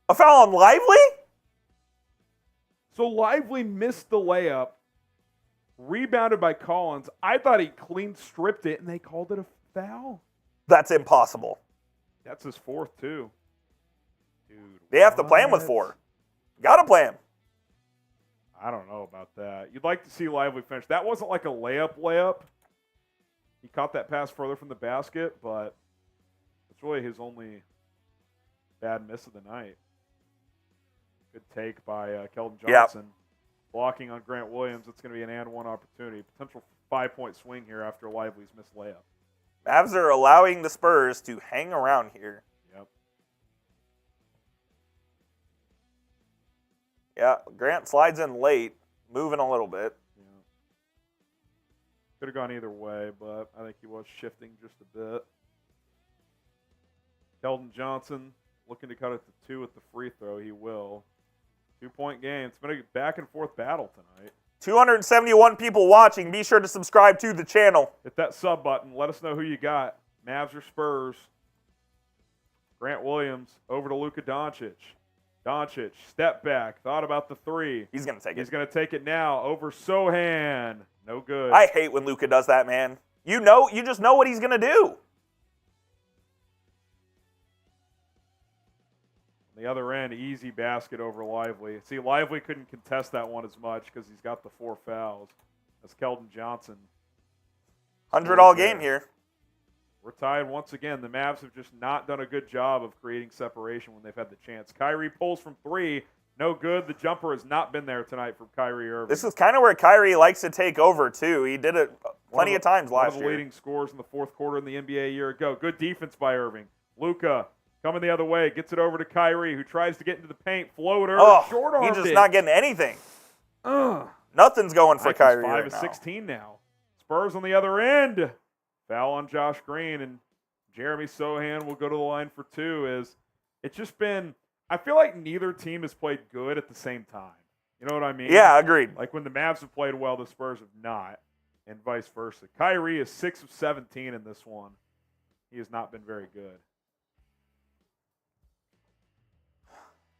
A foul on Lively? So Lively missed the layup, rebounded by Collins. I thought he clean stripped it, and they called it a foul. That's impossible. That's his 4th, too. Dude, They have to play him with what? 4. Gotta play him. I don't know about that. You'd like to see Lively finish. That wasn't like a layup. He caught that pass further from the basket, but it's really his only bad miss of the night. Good take by Keldon Johnson. Blocking on Grant Williams. It's going to be an and 1 opportunity. Potential 5-point swing here after Lively's missed layup. Mavs are allowing the Spurs to hang around here. Yep. Yeah, Grant slides in late, moving a little bit. Yeah. Could have gone either way, but I think he was shifting just a bit. Keldon Johnson looking to cut it to 2 with the free throw. He will. 2-point game. It's been a back-and-forth battle tonight. 271 people watching. Be sure to subscribe to the channel. Hit that sub button. Let us know who you got. Mavs or Spurs. Grant Williams over to Luka Doncic. Doncic, step back, thought about the three. He's going to take it. He's going to take it now over Sohan. No good. I hate when Luka does that, man. You just know what he's going to do. On the other end, easy basket over Lively. See, Lively couldn't contest that one as much because he's got the 4 fouls. That's Keldon Johnson. 100 all game here. We're tied once again. The Mavs have just not done a good job of creating separation when they've had the chance. Kyrie pulls from 3. No good. The jumper has not been there tonight from Kyrie Irving. This is kind of where Kyrie likes to take over, too. He did it plenty of times last year. One of the leading scorers in the fourth quarter in the NBA a year ago. Good defense by Irving. Luka coming the other way. Gets it over to Kyrie, who tries to get into the paint. Floater. Short-armed he's just not getting anything. Nothing's going for Kyrie right now. 5 of 16 now. Spurs on the other end. Foul on Josh Green, and Jeremy Sohan will go to the line for 2. It's just been, I feel like neither team has played good at the same time. You know what I mean? Yeah, agreed. Like when the Mavs have played well, the Spurs have not, and vice versa. Kyrie is 6 of 17 in this one. He has not been very good.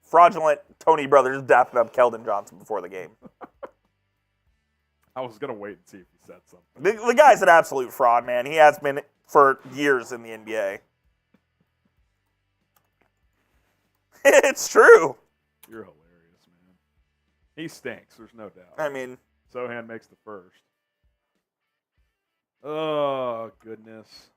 Fraudulent Tony Brothers dapping up Keldon Johnson before the game. I was going to wait and see if he said something. The guy's an absolute fraud, man. He has been for years in the NBA. It's true. You're hilarious, man. He stinks, there's no doubt. I mean, Sohan makes the first. Oh, goodness.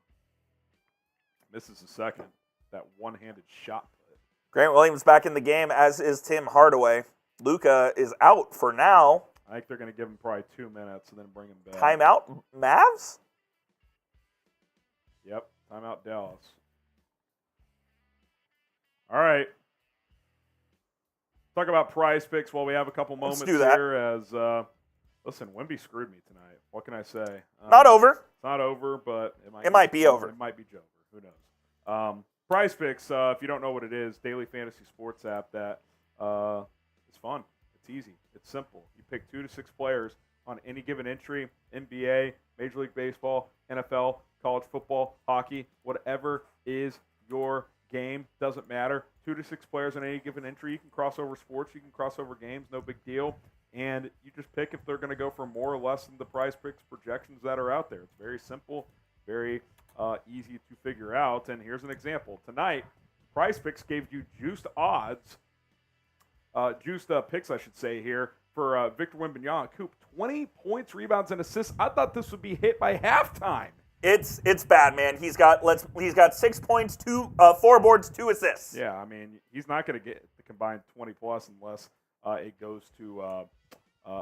Misses the second. That one-handed shot put. Grant Williams back in the game, as is Tim Hardaway. Luka is out for now. I think they're going to give him probably 2 minutes and then bring him back. Timeout, Mavs? Yep, timeout Dallas. All right. Talk about prize picks while we have a couple moments here. As listen, Wemby screwed me tonight. What can I say? Not over. It's not over, but it might be over. It might be Jover. Who knows? Prize picks, if you don't know what it is, daily fantasy sports app that is fun. It's easy. It's simple. You pick 2 to 6 players on any given entry, NBA, Major League Baseball, NFL, college football, hockey, whatever is your game, doesn't matter. 2 to 6 players on any given entry. You can cross over sports. You can cross over games. No big deal. And you just pick if they're going to go for more or less than the prize picks projections that are out there. It's very simple, very easy to figure out. And here's an example. Tonight, prize picks gave you juiced odds. Juiced picks, I should say here, for Victor Wembanyama. Coop, 20 points, rebounds, and assists. I thought this would be hit by halftime. It's bad, man. He's got 6 points, 4 boards, 2 assists. Yeah, I mean, he's not going to get the combined 20 plus unless it goes to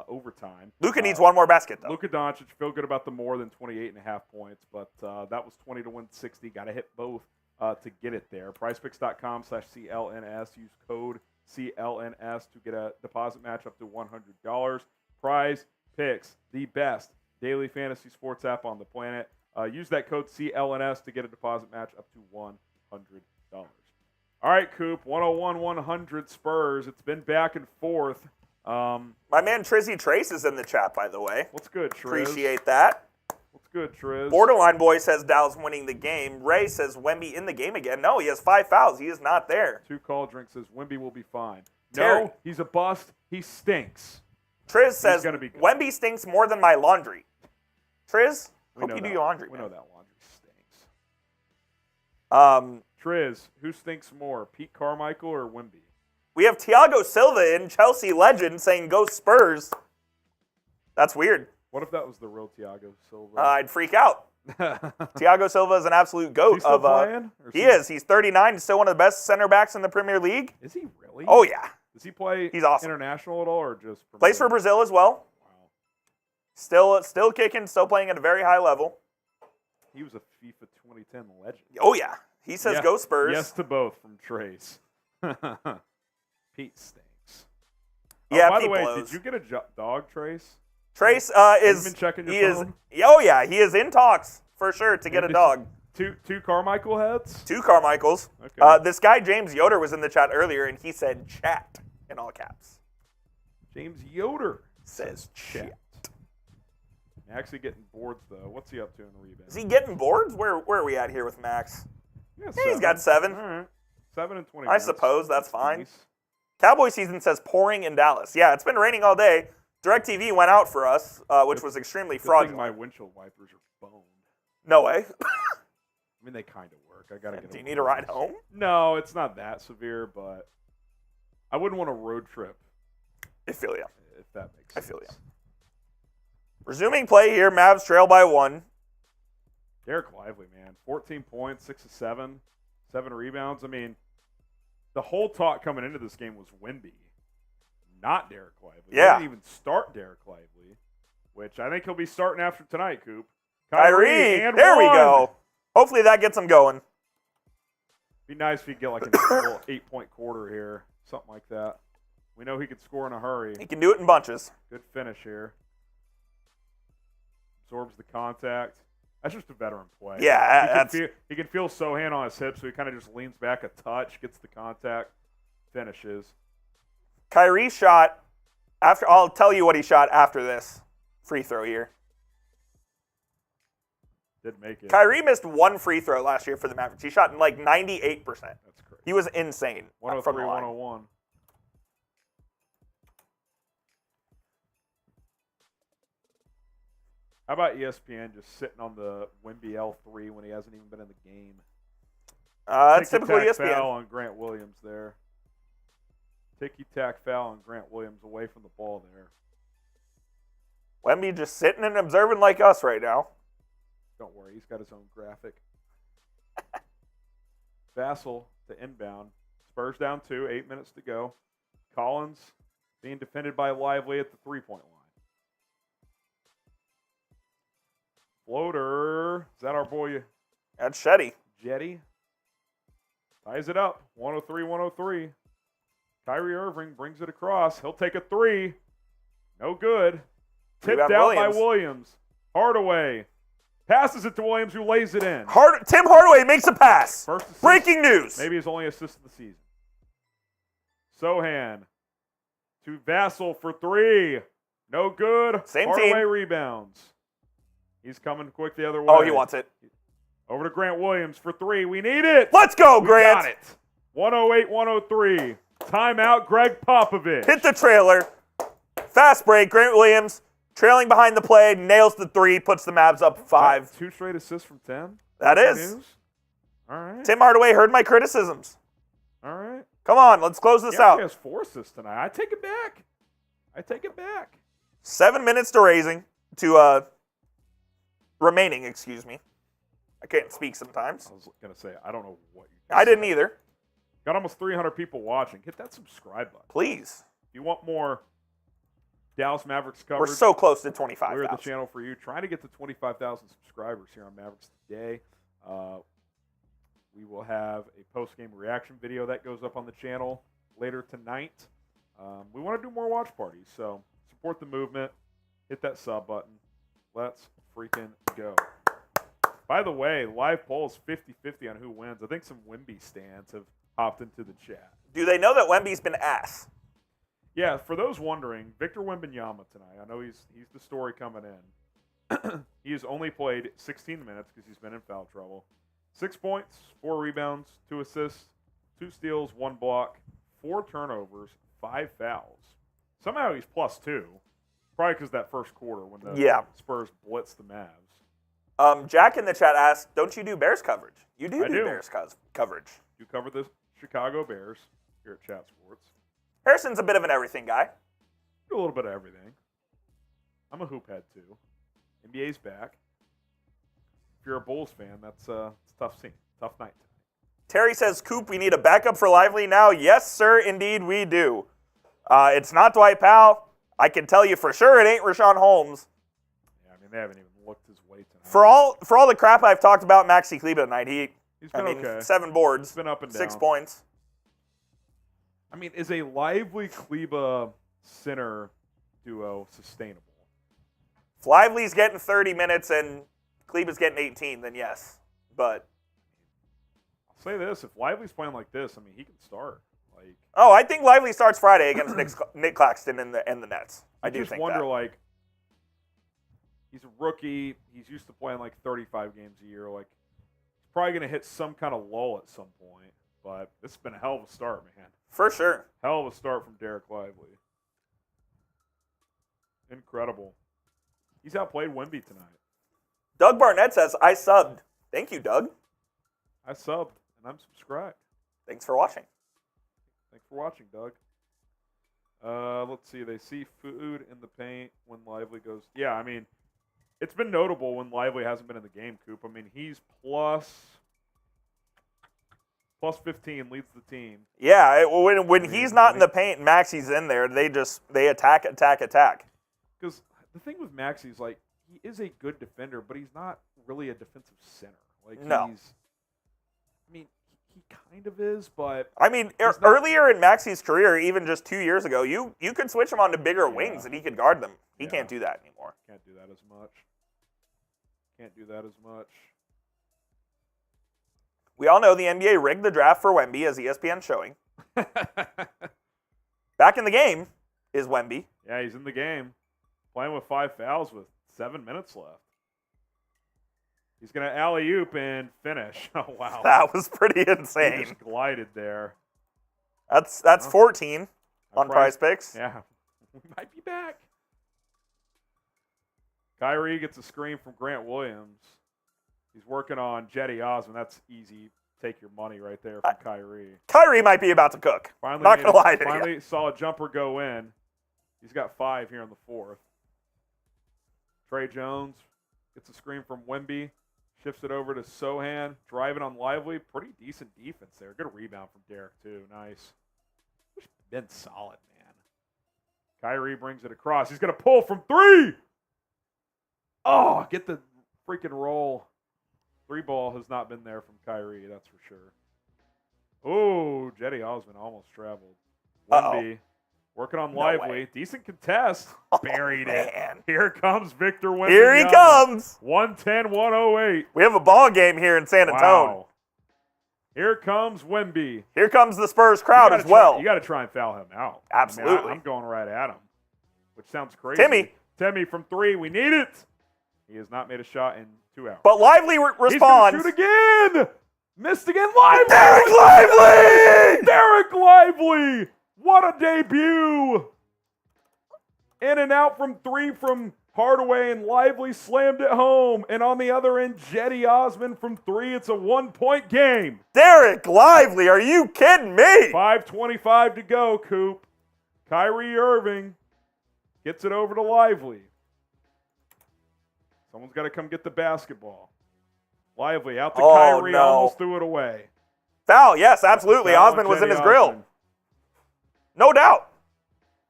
overtime. Luka needs one more basket, though. Luka Doncic, feel good about the more than 28.5 points, but that was 20 to win 60. Got to hit both to get it there. PrizePicks.com/CLNS. Use code CLNS to get a deposit match up to $100. Prize Picks, the best daily fantasy sports app on the planet. Use that code CLNS to get a deposit match up to $100. All right, Coop, 101-100 Spurs. It's been back and forth. My man Trizzy Trace is in the chat, by the way. What's good, Triz? Appreciate that. What's good, Triz? Borderline Boy says Dallas winning the game. Ray says Wemby in the game again. No, he has 5 fouls. He is not there. 2 Call Drink says Wemby will be fine. Terry. No, he's a bust. He stinks. Triz says be good. Wemby stinks more than my laundry. Triz, hope you do your laundry. We know that laundry stinks. Triz, who stinks more, Pete Carmichael or Wemby? We have Thiago Silva in Chelsea legend saying go Spurs. That's weird. What if that was the real Thiago Silva? I'd freak out. Thiago Silva is an absolute goat. Is he still playing? He is. He's 39. He's still one of the best center backs in the Premier League. Is he really? Oh, yeah. Does he play He's awesome. international at all or just Premier? Plays for Brazil as well. Wow. Still kicking, still playing at a very high level. He was a FIFA 2010 legend. Oh, yeah. He says go Spurs. Yes to both from Trace. Pete stinks. Yeah, by Pete the way, blows. did you get a dog, Trace? Trace You've been checking your phone? Oh, yeah. He is in talks for sure to get a dog. Two Carmichael heads? 2 Carmichaels. Okay. This guy, James Yoder, was in the chat earlier, and he said chat in all caps. James Yoder Says chat. Actually getting boards, though. What's he up to in the rebound? Is he getting boards? Where are we at here with Max? Yeah, He's got 7. All right. 7 and 20 I minutes. suppose that's fine. Nice. Cowboy season says pouring in Dallas. Yeah, it's been raining all day. DirecTV went out for us, which was extremely Good thing fraudulent. my windshield wipers are boned. No way. I mean, they kind of work. I gotta get. Do you need a ride home? No, it's not that severe, but I wouldn't want a road trip. I feel you. If that makes I sense. feel you. Resuming play here, Mavs trail by 1. Derek Lively, man, 14 points, 6 of 7, 7 rebounds. I mean, the whole talk coming into this game was Wemby, not Derek Lively. Yeah. They didn't even start Derek Lively, which I think he'll be starting after tonight, Coop. Kyrie, and there we one. go. Hopefully that gets him going. Be nice if he could get like a little 8-point quarter here, something like that. We know he could score in a hurry. He can do it in bunches. Good finish here. Absorbs the contact. That's just a veteran play. Yeah, he can feel Sohan on his hips, so he kind of just leans back a touch, gets the contact, finishes. Kyrie shot after. I'll tell you what he shot after this free throw here. Did make it. Kyrie missed 1 free throw last year for the Mavericks. He shot like 98%. That's crazy. He was insane. 103, from the line. 101. How about ESPN just sitting on the Wemby L3 when he hasn't even been in the game? It's typically Ticky-tack ESPN. foul on Grant Williams there. Ticky-tack foul on Grant Williams away from the ball there. Wemby just sitting and observing like us right now. Don't worry, he's got his own graphic. Vassell to inbound. Spurs down 2, 8 minutes to go. Collins being defended by Lively at the three-point line. Floater. Is that our boy That's Shetty. Jetty? Ties it up. 103-103. Kyrie Irving brings it across. He'll take a 3. No good. Tipped Rebound out Williams. by Williams. Hardaway passes it to Williams, who lays it in. Tim Hardaway makes a pass. First assist, Breaking news. Maybe his only assist of the season. Sohan to Vassell for 3. No good. Same Hardaway team. rebounds. He's coming quick the other way. Oh, he wants it. Over to Grant Williams for 3. We need it. Let's go, We Grant. got it. 108-103. Timeout, Greg Popovich. Hit the trailer. Fast break. Grant Williams trailing behind the play, nails the 3, puts the Mavs up 5. 2 straight assists from 10. That Good is. news. All right. Tim Hardaway heard my criticisms. All right. Come on, let's close this He actually out. has 4 assists tonight. I take it back. 7 minutes to remaining, excuse me. I can't speak sometimes. I was going to say, I don't know what you I didn't either. Got almost 300 people watching. Hit that subscribe button. Please. If you want more Dallas Mavericks We're coverage, so close to we're 25,000. the channel for you. Trying to get to 25,000 subscribers here on Mavericks Today. We will have a post-game reaction video that goes up on the channel later tonight. We want to do more watch parties, so support the movement. Hit that sub button. Let's freaking go. By the way, live polls 50-50 on who wins. I think some Wemby stands have hopped into the chat. Do they know that Wemby's been ass? Yeah, for those wondering, Victor Wembanyama tonight. I know he's the story coming in. He has only played 16 minutes because he's been in foul trouble. 6 points, 4 rebounds, 2 assists, 2 steals, 1 block, 4 turnovers, 5 fouls. Somehow he's +2. Probably because that first quarter when the Spurs blitzed the Mavs. Jack in the chat asked, don't you do Bears coverage? You do I do. Bears coverage. You cover the Chicago Bears here at Chat Sports. Harrison's a bit of an everything guy. Do a little bit of everything. I'm a hoop head too. NBA's back. If you're a Bulls fan, it's a tough scene. Tough night tonight. Terry says, Coop, we need a backup for Lively now. Yes, sir, indeed we do. It's not Dwight Powell. I can tell you for sure it ain't Rashawn Holmes. Yeah, I mean, they haven't even looked his way tonight. For all the crap I've talked about Maxi Kleber tonight, He's been okay. 7 boards, He's been up and down. 6 points. I mean, is a Lively Kleba center duo sustainable? If Lively's getting 30 minutes and Kleber's getting 18, then yes. But I'll say this: if Lively's playing like this, I mean, he can start. Like, I think Lively starts Friday against Nick Claxton and the Nets. I do just think wonder, that. like, he's a rookie. He's used to playing like 35 games a year. Like, he's probably going to hit some kind of lull at some point. But this has been a hell of a start, man. For sure. Hell of a start from Derek Lively. Incredible. He's outplayed Wemby tonight. Doug Barnett says, I subbed. Thank you, Doug. I subbed, and I'm subscribed. Thanks for watching. Thanks for watching, Doug. Let's see. They see food in the paint when Lively goes. Yeah, I mean, it's been notable when Lively hasn't been in the game, Coop. I mean, he's plus 15, leads the team. Yeah, when he's not in the paint and Maxi's in there, they attack. Because the thing with Maxi is, like, he is a good defender, but he's not really a defensive center. Like, No. He kind of is, but... I mean, earlier in Maxi's career, even just 2 years ago, you could switch him onto bigger wings and he could guard them. He can't do that anymore. Can't do that as much. We all know the NBA rigged the draft for Wemby, as ESPN showing. Back in the game is Wemby. Yeah, he's in the game. Playing with 5 fouls with 7 minutes left. He's going to alley-oop and finish. Oh, wow. That was pretty He insane. just glided there. That's 14 on Prize Picks. Yeah. We might be back. Kyrie gets a screen from Grant Williams. He's working on Jetty Osman. That's easy. Take your money right there from Kyrie. Kyrie might be about to cook. Finally Not going to lie to you. Finally saw a jumper go in. He's got 5 here in the fourth. Trey Jones gets a screen from Wemby. Shifts it over to Sohan. Driving on Lively. Pretty decent defense there. Good rebound from Derek, too. Nice. Been solid, man. Kyrie brings it across. He's going to pull from 3. Oh, get the freaking roll. 3 ball has not been there from Kyrie, that's for sure. Oh, Jetty Osman almost traveled. Wemby working on Lively. Decent contest. Buried it. Here comes Victor Wembanyama. Here he comes. 110-108. We have a ball game here in San Antonio. Wow. Here comes Wemby. Here comes the Spurs crowd as well. You got to try and foul him out. Absolutely. I mean, I'm going right at him, which sounds crazy. Timmy from 3. We need it. He has not made a shot in 2 hours. But Lively responds. He's going to shoot again. Missed again. Lively. Derek Lively! Derek Lively. What a debut. In and out from 3 from Hardaway, and Lively slammed it home. And on the other end, Jetty Osman from 3. It's a 1-point game. Derek Lively, are you kidding me? 5:25 to go, Coop. Kyrie Irving gets it over to Lively. Someone's got to come get the basketball. Lively out to Kyrie, almost threw it away. Foul, yes, absolutely. Osman was in his grill. No doubt.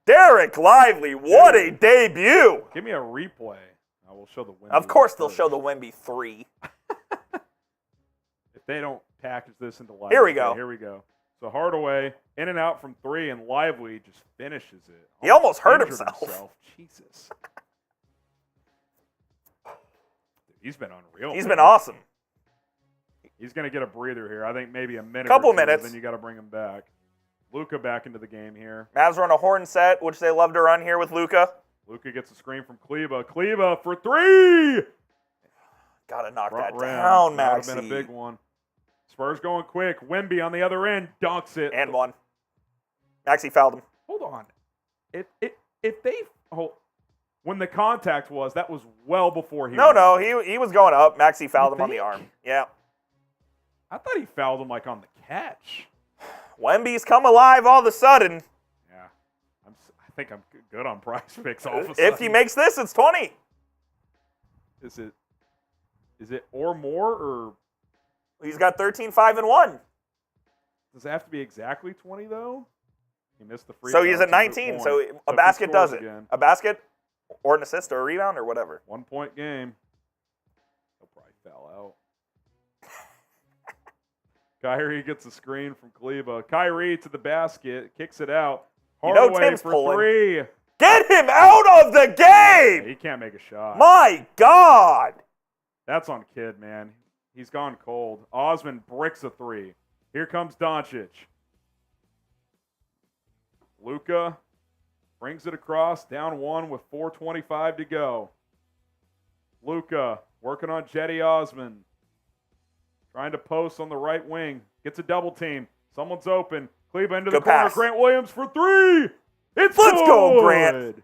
Derek Lively, what a debut. Give me a replay. I will show the Wemby. Of course they'll show the Wemby 3. If they don't package this into Lively. Here we go. Here we go. So Hardaway, in and out from 3, and Lively just finishes it. He almost hurt Injured himself. Jesus. He's been unreal. He's been awesome. He's going to get a breather here. I think maybe a minute. Couple or 2, minutes. Then you got to bring him back. Luka back into the game here. Mavs run a horn set, which they love to run here with Luka. Luka gets a screen from Kleba. Kleba for 3. Gotta knock Front that rim. down, That would Maxi. have been a big one. Spurs going quick. Wemby on the other end dunks it. And 1. Maxi fouled him. Hold on. If they when the contact was, that was well before he. No, he was going up. Maxi fouled him on the arm. Yeah. I thought he fouled him like on the catch. Wemby's come alive all of a sudden. Yeah, I think I'm good on Prize Picks all of a sudden. If he makes this, it's 20. Is it or more, or He's got 13, 5, and 1. does it have to be exactly 20 though? He missed the free. So throw. he's at It's a good 19. point. So if a he basket does scores it. again, A basket or an assist or a rebound or whatever. 1-point game. He'll probably foul out. Kyrie gets a screen from Kleba. Kyrie to the basket, kicks it out. Hardaway Tim's for pulling. 3. Get him out of the game! He can't make a shot. My God! That's on Kid, man. He's gone cold. Osman bricks a 3. Here comes Doncic. Luka brings it across, down 1 with 4:25 to go. Luka working on Jetty Osman. Trying to post on the right wing. Gets a double team. Someone's open. Kleba into the Good corner. pass. Grant Williams for three. It's Let's go, good. Grant.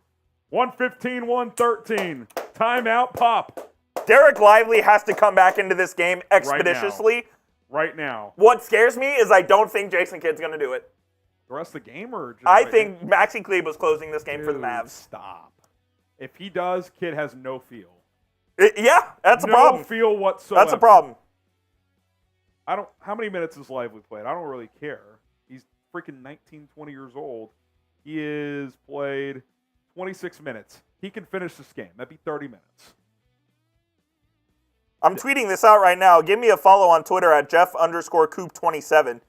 115-113. Timeout pop. Derek Lively has to come back into this game expeditiously. Right now. What scares me is I don't think Jason Kidd's going to do it. The rest of the game or just I think Maxi Kleber's closing this game for the Dude, Mavs. Stop. If he does, Kidd has no feel. Yeah, that's a no problem. feel whatsoever. That's a problem. How many minutes has Lively played? I don't really care. He's freaking 19, 20 years old. He has played 26 minutes. He can finish this game. That'd be 30 minutes. I'm tweeting this out right now. Give me a follow on Twitter at Jeff_Coop27.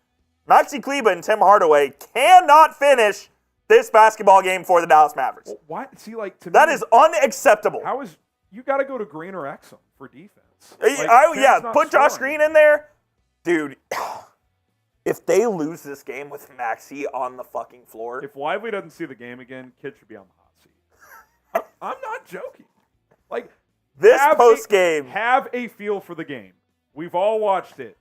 Maxi Kleber and Tim Hardaway cannot finish this basketball game for the Dallas Mavericks. Well, why? See, like, to That me, is unacceptable. how is you got to go to Green or Exum for defense? Put Josh Green in there. Dude, if they lose this game with Maxi on the fucking floor. If Lively doesn't see the game again, Kidd should be on the hot seat. I'm not joking. Like, This post game. Have a feel for the game. We've all watched it.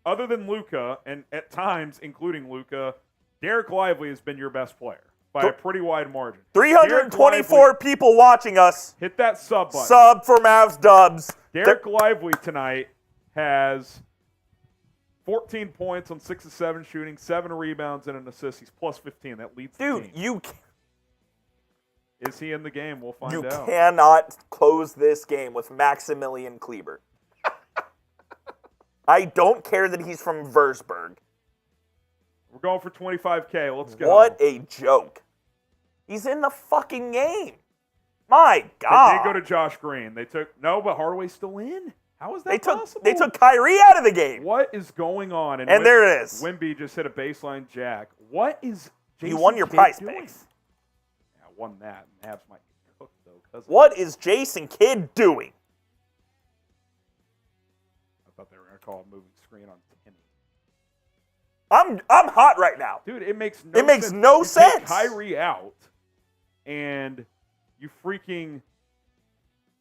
Other than Luka, and at times, including Luka, Derek Lively has been your best player by a pretty wide margin. 324 people watching us. Hit that sub button. Sub for Mavs dubs. Derek Lively tonight has 14 points on 6 of 7 shooting, 7 rebounds, and an assist. He's plus 15. That leads the team. Is he in the game? We'll find out. You cannot close this game with Maximilian Kleber. I don't care that he's from Würzburg. We're going for 25K. Let's go. What a joke. He's in the fucking game. My God. They did go to Josh Green. But Hardaway's still in. How is that possible? They took Kyrie out of the game. What is going on? And there it is. Wemby just hit a baseline jack. What is Jason You won your Kidd prize doing? picks. Yeah, I won that. Mavs might get cooked, though. What is Jason Kidd doing? I thought they were going to call a moving screen on Timmy. I'm hot right now. Dude, it makes no sense. You take Kyrie out, and you freaking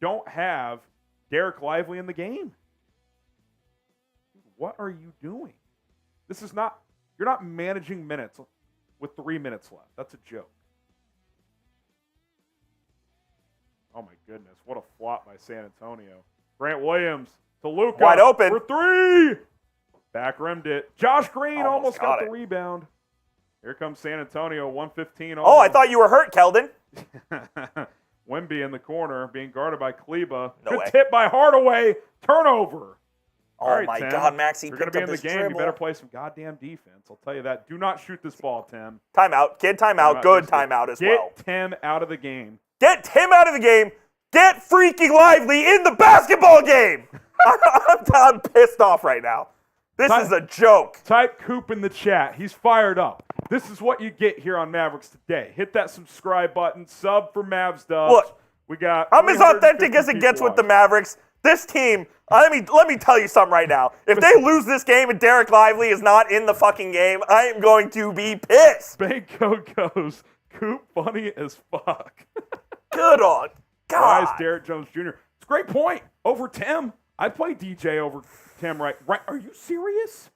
don't have Derek Lively in the game. What are you doing? This is not. You're not managing minutes with 3 minutes left. That's a joke. Oh my goodness! What a flop by San Antonio. Grant Williams to Luka. Wide open for 3. Back rimmed it. Josh Green almost got the rebound. Here comes San Antonio, 115. Oh, I thought you were hurt, Keldon. Wemby in the corner, being guarded by Kleba. No Good way. tip by Hardaway. Turnover. Oh, All right, my Tim. God, Maxie You're going picked to be up in the his game. dribble. You better play some goddamn defense. I'll tell you that. Do not shoot this ball, Tim. Timeout. Kid, timeout. Good timeout as well. Get Tim out of the game. Get Tim out of the game. Get freaking Lively in the basketball game. I'm pissed off right now. This is a joke. Type Coop in the chat. He's fired up. This is what you get here on Mavericks Today. Hit that subscribe button. Sub for Mavs dubs. Look, we got. I'm as authentic as it gets with the Mavericks. This team, let me tell you something right now. If they lose this game and Derek Lively is not in the fucking game, I am going to be pissed. Banco goes, Coop funny as fuck. Good on God. Why is Derek Jones Jr.? It's a great point. Over Tim. I'd play DJ over Tim, right? Are you serious?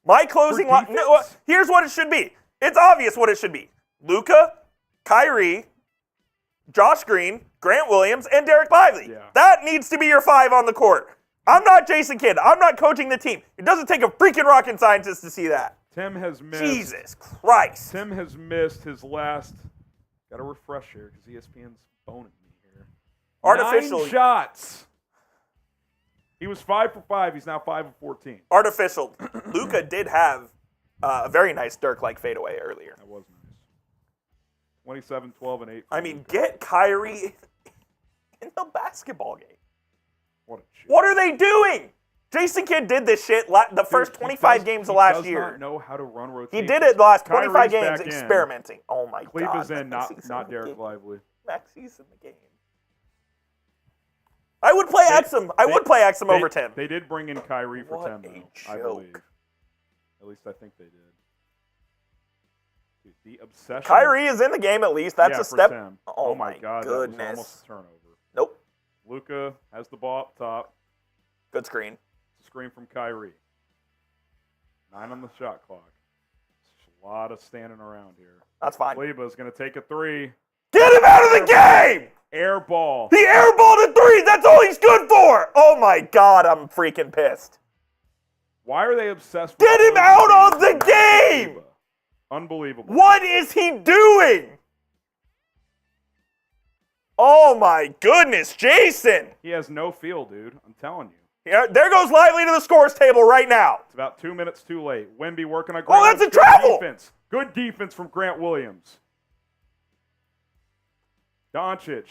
My closing line. No, here's what it should be. It's obvious what it should be. Luka, Kyrie, Josh Green, Grant Williams, and Derek Lively. Yeah. That needs to be your 5 on the court. I'm not Jason Kidd. I'm not coaching the team. It doesn't take a freaking rocket scientist to see that. Tim has missed. Jesus Christ. Tim has missed his last. Got to refresh here because ESPN's boning me here. Artificial. 9 shots. He was 5 for 5. He's now 5 of 14. Artificial. Luka did have a very nice Dirk-like fadeaway earlier. That was nice. 27, 12, and 8. I mean, get Kyrie in the basketball game. What a shit. What are they doing? Jason Kidd did this shit the first 25 games of last year. He does not know how to run rotation. He did it the last 25 Kyrie's games back in. experimenting. Oh my God. Kleber's in, Maxi's not the Derek game. Lively. Maxi's in the game. I would play Exum. I would play Exum over Tim. They did bring in Kyrie for What Tim, a though, I believe. joke. At least I think they did. Dude, the obsession. Kyrie is in the game at least. That's Yeah, a for step. Tim. Oh my God, goodness. that was almost a turnover. Nope. Luka has the ball up top. Good screen. Screen from Kyrie. 9 on the shot clock. A lot of standing around here. That's fine. Kleba's going to take a three. Get him out of the game! Air ball. He airballed a three. That's all he's good for. Oh, my God. I'm freaking pissed. Why are they obsessed with Get him out of the game! Kleba? Unbelievable. What is he doing? Oh, my goodness, Jason. He has no feel, dude. I'm telling you. Yeah, there goes Lively to the scores table right now. It's about 2 minutes too late. Wemby working on Oh, Grant. that's a travel! Defense. Good defense from Grant Williams. Doncic.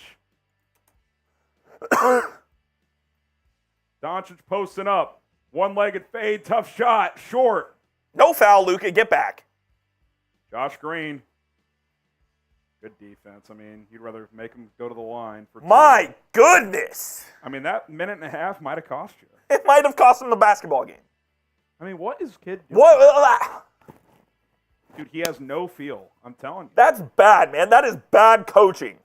Doncic posting up. One-legged fade, tough shot, short. No foul, Luka. Get back. Josh Green. Good defense. I mean, you'd rather make him go to the line for two. My goodness. I mean, that minute and a half might have cost you. It might have cost him the basketball game. I mean, what is kid doing? What? Dude, he has no feel. I'm telling you. That's bad, man. That is bad coaching.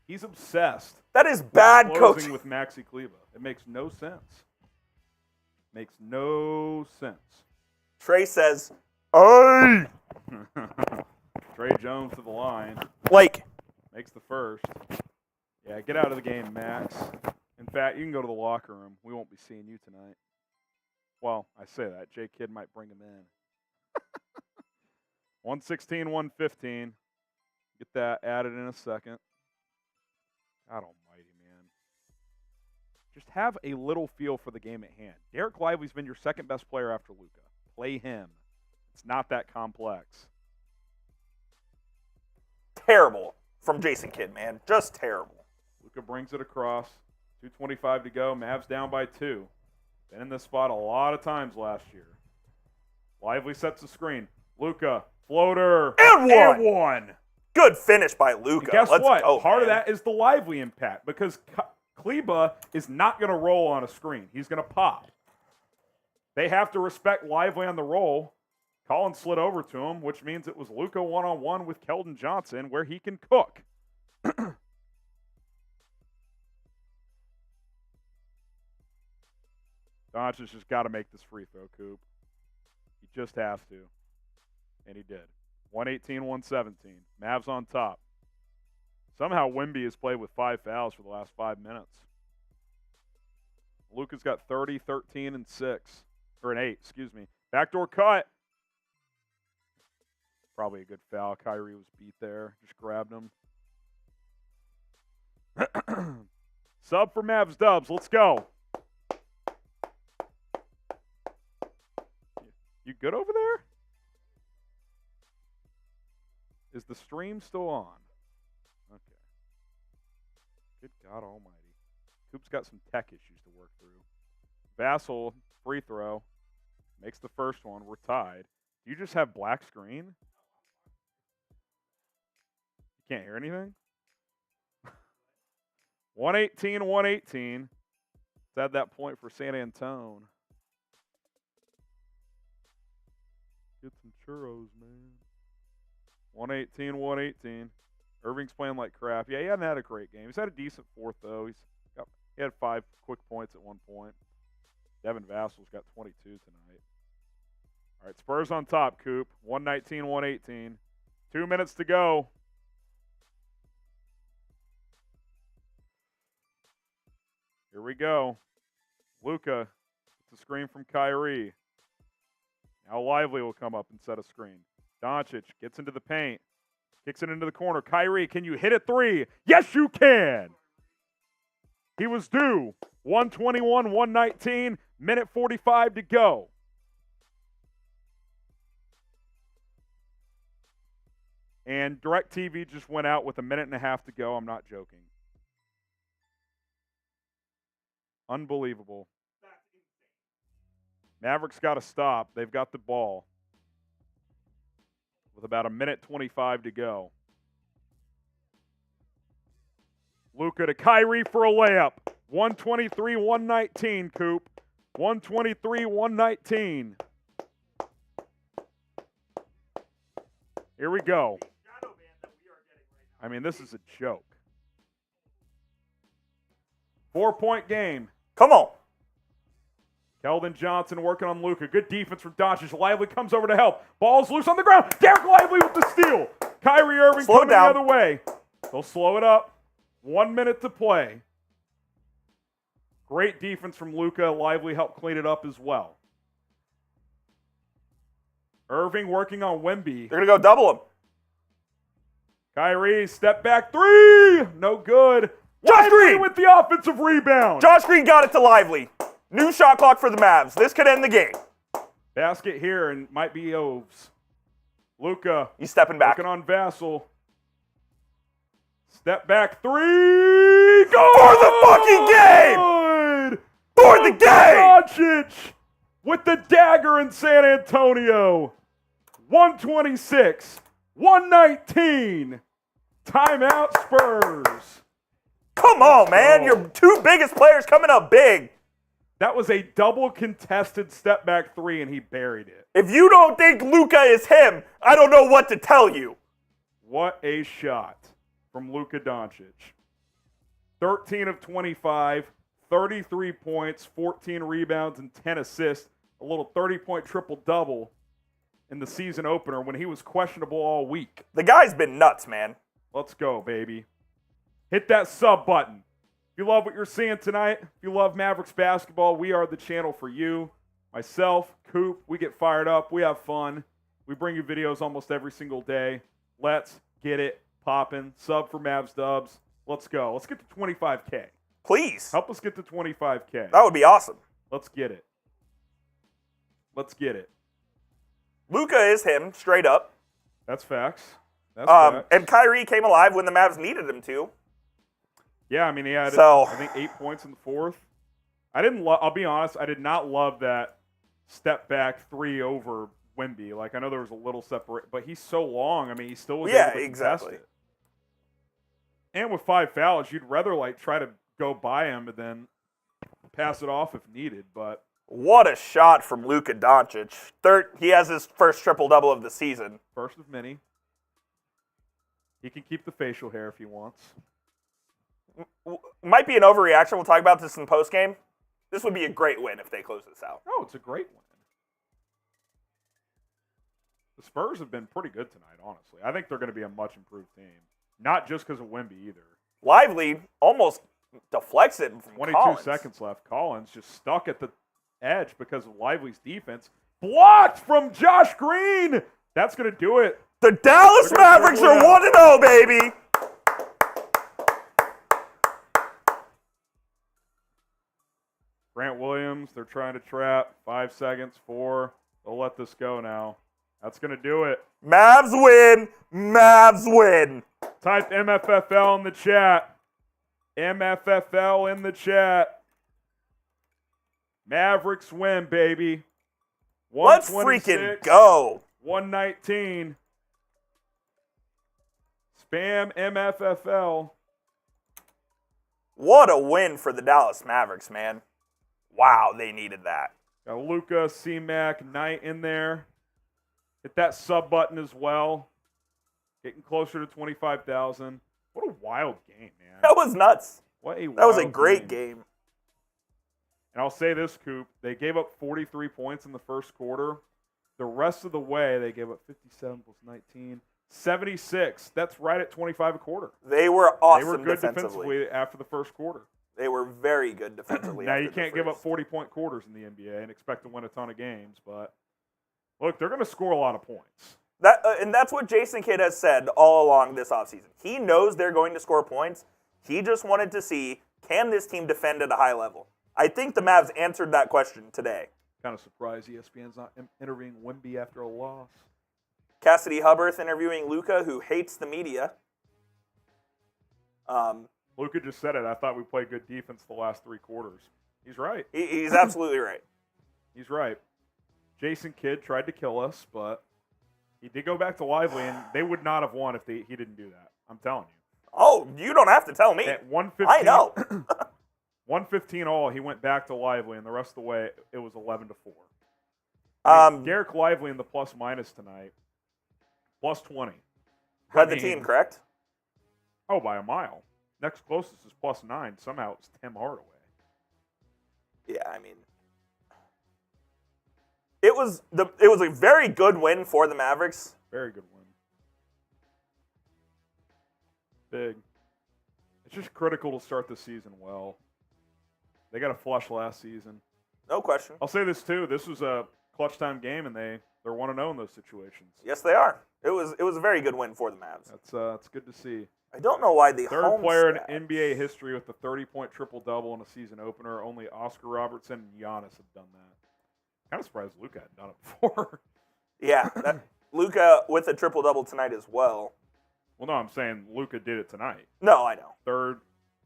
He's obsessed. That is bad Closing coaching. with Maxi Kleber. It makes no sense. Makes no sense. Trey says, "Hey." Trey Jones to the line. Blake. Makes the first. Yeah, get out of the game, Max. In fact, you can go to the locker room. We won't be seeing you tonight. Well, I say that. J Kidd might bring him in. 116, 115. Get that added in a second. God almighty, man. Just have a little feel for the game at hand. Derek Lively's been your second best player after Luka. Play him. It's not that complex. Terrible from Jason Kidd, man. Just terrible. Luka brings it across. 2:25 to go. Mavs down by 2. Been in this spot a lot of times last year. Lively sets the screen. Luka, floater. And one. Good finish by Luka. And guess Let's what? go, Part of man. that is the Lively impact because Kleber is not going to roll on a screen. He's going to pop. They have to respect Lively on the roll. Collins slid over to him, which means it was Luka one-on-one with Keldon Johnson where he can cook. Doncic just got to make this free throw, Coop. He just has to. And he did. 118-117. Mavs on top. Somehow Wemby has played with 5 fouls for the last 5 minutes. Luka's got 30, 13, and 6. Or an 8, excuse me. Backdoor cut. Probably a good foul. Kyrie was beat there. Just grabbed him. Sub for Mavs Dubs. Let's go. You good over there? Is the stream still on? Okay. Good God almighty. Coop's got some tech issues to work through. Vassell, free throw. Makes the first one. We're tied. Do you just have black screen? You can't hear anything? 118-118. It's at that point for San Antone. Get some churros, man. 118-118. Irving's playing like crap. Yeah, he hadn't had a great game. He's had a decent fourth, though. He had 5 quick points at one point. Devin Vassell's got 22 tonight. All right, Spurs on top, Coop. 119-118. 2 minutes to go. Here we go. Luka gets a screen from Kyrie. Now Lively will come up and set a screen. Doncic gets into the paint. Kicks it into the corner. Kyrie, can you hit a 3? Yes, you can. He was due. 121-119. Minute 45 to go. And DirecTV just went out with a minute and a half to go. I'm not joking. Unbelievable. Mavericks got to stop. They've got the ball with about a minute 25 to go. Luka to Kyrie for a layup. 123-119, Coop. 123-119. Here we go. I mean, this is a joke. 4-point game. Come on. Keldon Johnson working on Luka. Good defense from Doncic. Lively comes over to help. Ball's loose on the ground. Derek Lively with the steal. Kyrie Irving coming the other way. They'll slow it up. 1 minute to play. Great defense from Luka. Lively helped clean it up as well. Irving working on Wemby. They're going to go double him. Kyrie, step back three. No good. Josh Green with the offensive rebound. Josh Green got it to Lively. New shot clock for the Mavs. This could end the game. Basket here and might be Oves. Luka. He's stepping back. Working on Vassell. Step back three. Go! For the fucking game! For the game! Doncic with the dagger in San Antonio. 126. 119. Timeout Spurs. Come on, man. Your two biggest players coming up big. That was a double contested step back three, and he buried it. If you don't think Luka is him, I don't know what to tell you. What a shot from Luka Doncic. 13 of 25, 33 points, 14 rebounds, and 10 assists. A little 30-point triple-double in the season opener when he was questionable all week. The guy's been nuts, man. Let's go, baby. Hit that sub button. If you love what you're seeing tonight, if you love Mavericks basketball, we are the channel for you. Myself, Coop, we get fired up. We have fun. We bring you videos almost every single day. Let's get it popping. Sub for Mavs Dubs. Let's go. Let's get to 25K. Please. Help us get to 25K. That would be awesome. Let's get it. Let's get it. Luka is him, straight up. That's facts. That's facts. And Kyrie came alive when the Mavs needed him to. Yeah, I mean, he had, So- I think, 8 points in the fourth. I'll be honest, I did not love that step back three over Wemby. Like, I know there was a little separate, but he's so long. I mean, he still was able to contest exactly. it. And with 5 fouls, you'd rather, like, try to go by him and then pass it off if needed, but What a shot from Luka Doncic. He has his first triple-double of the season. first of many. He can keep the facial hair if he wants. Might be an overreaction. We'll talk about this in postgame. This would be a great win if they close this out. Oh, it's a great win. The Spurs have been pretty good tonight, honestly. I think they're going to be a much improved team. Not just because of Wemby either. Lively almost deflects it from 22 Collins. seconds left. Collins just stuck at the edge because of Lively's defense. Blocked from Josh Green. That's going to do it. The Dallas They're gonna Mavericks triple are it out. 1-0, baby. Grant Williams, they're trying to trap. 5 seconds, 4. They'll let this go now. That's going to do it. Mavs win. Mavs win. Type MFFL in the chat. MFFL in the chat. Mavericks win, baby. Let's 126, freaking go. 119. Spam MFFL. What a win for the Dallas Mavericks, man. Wow, they needed that. Got Luka, C-Mac, Knight in there. Hit that sub button as well. Getting closer to 25,000. What a wild game, man. That was nuts. What a That was a wild great game. And I'll say this, Coop. They gave up 43 points in the first quarter. The rest of the way, they gave up 57 plus 19. 76. That's right at 25 a quarter. They were awesome They were good defensively. defensively after the first quarter. They were very good defensively. Now, after you the can't give up first. 40-point quarters in the NBA and expect to win a ton of games. But, look, they're going to score a lot of points. And that's what Jason Kidd has said all along this offseason. He knows they're going to score points. He just wanted to see, can this team defend at a high level? I think the Mavs answered that question today. Kind of surprised ESPN's not interviewing Wemby after a loss. Cassidy Hubbarth interviewing Luka, who hates the media. Luka just said it. I thought we played good defense the last 3 quarters. He's right. He's absolutely right. He's right. Jason Kidd tried to kill us, but he did go back to Lively, and they would not have won if he didn't do that. I'm telling you. Oh, you don't have to tell me. At 115, I know. 115 all, he went back to Lively, and the rest of the way, it was 11-4. Derek Lively in the plus-minus tonight. Plus 20. Led the team, correct? Oh, by a mile. Next closest is plus 9. Somehow it's Tim Hardaway. Yeah, I mean, It was a very good win for the Mavericks. Very good win. Big. It's just critical to start the season well. They got a flush last season. No question. I'll say this too. This was a clutch time game, and they're 1-0 in those situations. Yes, they are. It was a very good win for the Mavs. That's good to see. I don't know why the Third home player stats. in NBA history with a 30-point triple-double in a season opener. Only Oscar Robertson and Giannis have done that. Kind of surprised Luka hadn't done it before. Yeah, Luka with a triple-double tonight as well. Well, no, I'm saying Luka did it tonight. No, I know. Third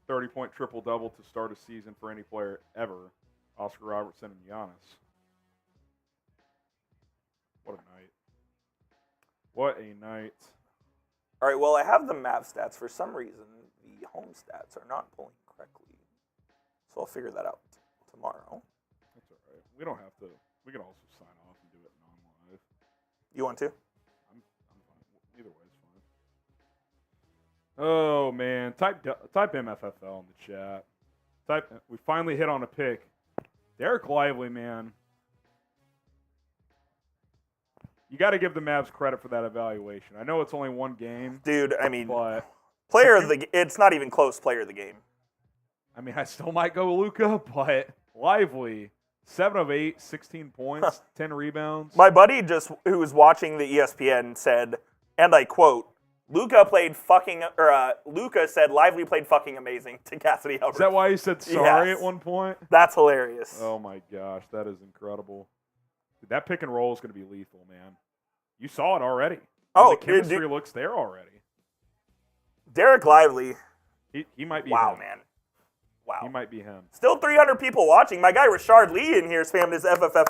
30-point triple-double to start a season for any player ever. Oscar Robertson and Giannis. What a night. What a night. All right, well, I have the Mavs stats. For some reason, the home stats are not pulling correctly. So I'll figure that out tomorrow. That's all right. We don't have to. We can also sign off and do it non-live. You want to? I'm fine. Either way is fine. Oh, man. Type MFFL in the chat. We finally hit on a pick. Derek Lively, man. You got to give the Mavs credit for that evaluation. I know it's only one game. Dude, I mean, but it's not even close player of the game. I mean, I still might go Luka, but Lively, 7 of 8, 16 points, 10 rebounds. My buddy who was watching the ESPN said, and I quote, Luka said Lively played fucking amazing to Cassidy Albert. Is that why he said sorry Yes. at one point? That's hilarious. Oh my gosh, that is incredible. Dude, that pick and roll is going to be lethal, man. You saw it already. Oh, the chemistry looks there already. Derek Lively. He might be Wow, him. man. Wow. He might be him. Still 300 people watching. My guy Richard Lee in here spammed his MFFL.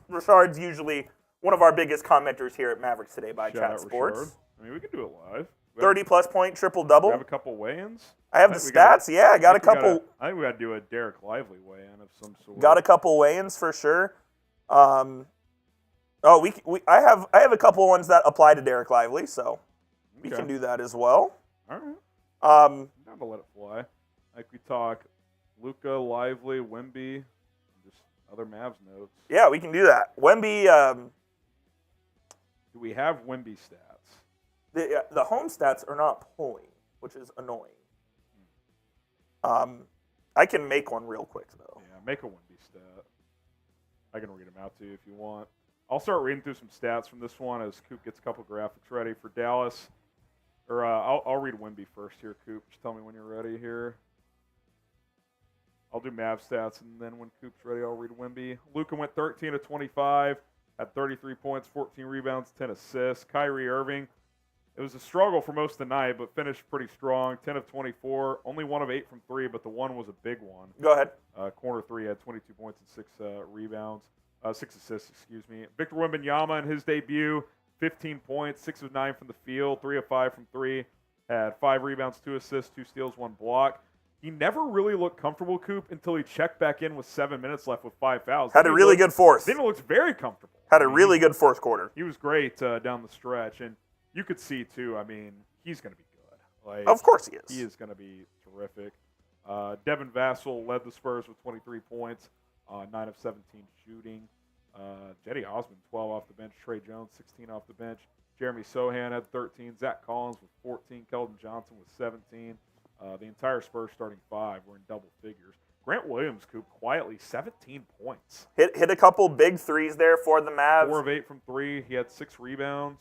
Richard's usually one of our biggest commenters here at Mavericks Today by Shout Chat out Sports. Richard. I mean, we can do it live. 30-plus point triple-double. We have a couple weigh-ins. I have the stats. Yeah, I got a couple. I think we got to do a Derek Lively weigh-in of some sort. Got a couple weigh-ins for sure. I have a couple ones that apply to Derek Lively, so we can do that as well. All right. Um, I'm down to let it fly. Like we talk Luka, Lively, Wemby, just other Mavs notes. yeah, we can do that. Wemby, Do we have Wemby stats? the home stats are not pulling, which is annoying. I can make one real quick, though. Yeah, make a Wemby stat. I can read them out to you if you want. I'll start reading through some stats from this one as Coop gets a couple graphics ready for Dallas. Or I'll read Wemby first here, Coop. Just tell me when you're ready here. I'll do Mav stats, and then when Coop's ready, I'll read Wemby. Luka went 13 of 25, had 33 points, 14 rebounds, 10 assists. Kyrie Irving, it was a struggle for most of the night, but finished pretty strong. 10 of 24, only 1 of 8 from 3, but the one was a big one. Go ahead. Corner 3 had 22 points and 6 rebounds. 6 assists, excuse me. Victor Wembanyama in his debut, 15 points, 6 of 9 from the field, 3 of 5 from 3. Had 5 rebounds, 2 assists, 2 steals, 1 block. He never really looked comfortable, Coop, until he checked back in with 7 minutes left with 5 fouls. Had a really good fourth. Then he looked very comfortable. Had a really good fourth quarter. He was great down the stretch, and you could see too. I mean, he's going to be good. Like, Of course he is. He is going to be terrific. Devin Vassell led the Spurs with 23 points, 9 of 17 shooting. Jetty Osman, 12 off the bench. Trey Jones, 16 off the bench. Jeremy Sohan had 13. Zach Collins with 14. Keldon Johnson with 17. The entire Spurs starting 5 were in double figures. Grant Williams, Coop, quietly 17 points. Hit a couple big threes there for the Mavs. 4 of 8 from 3. He had 6 rebounds.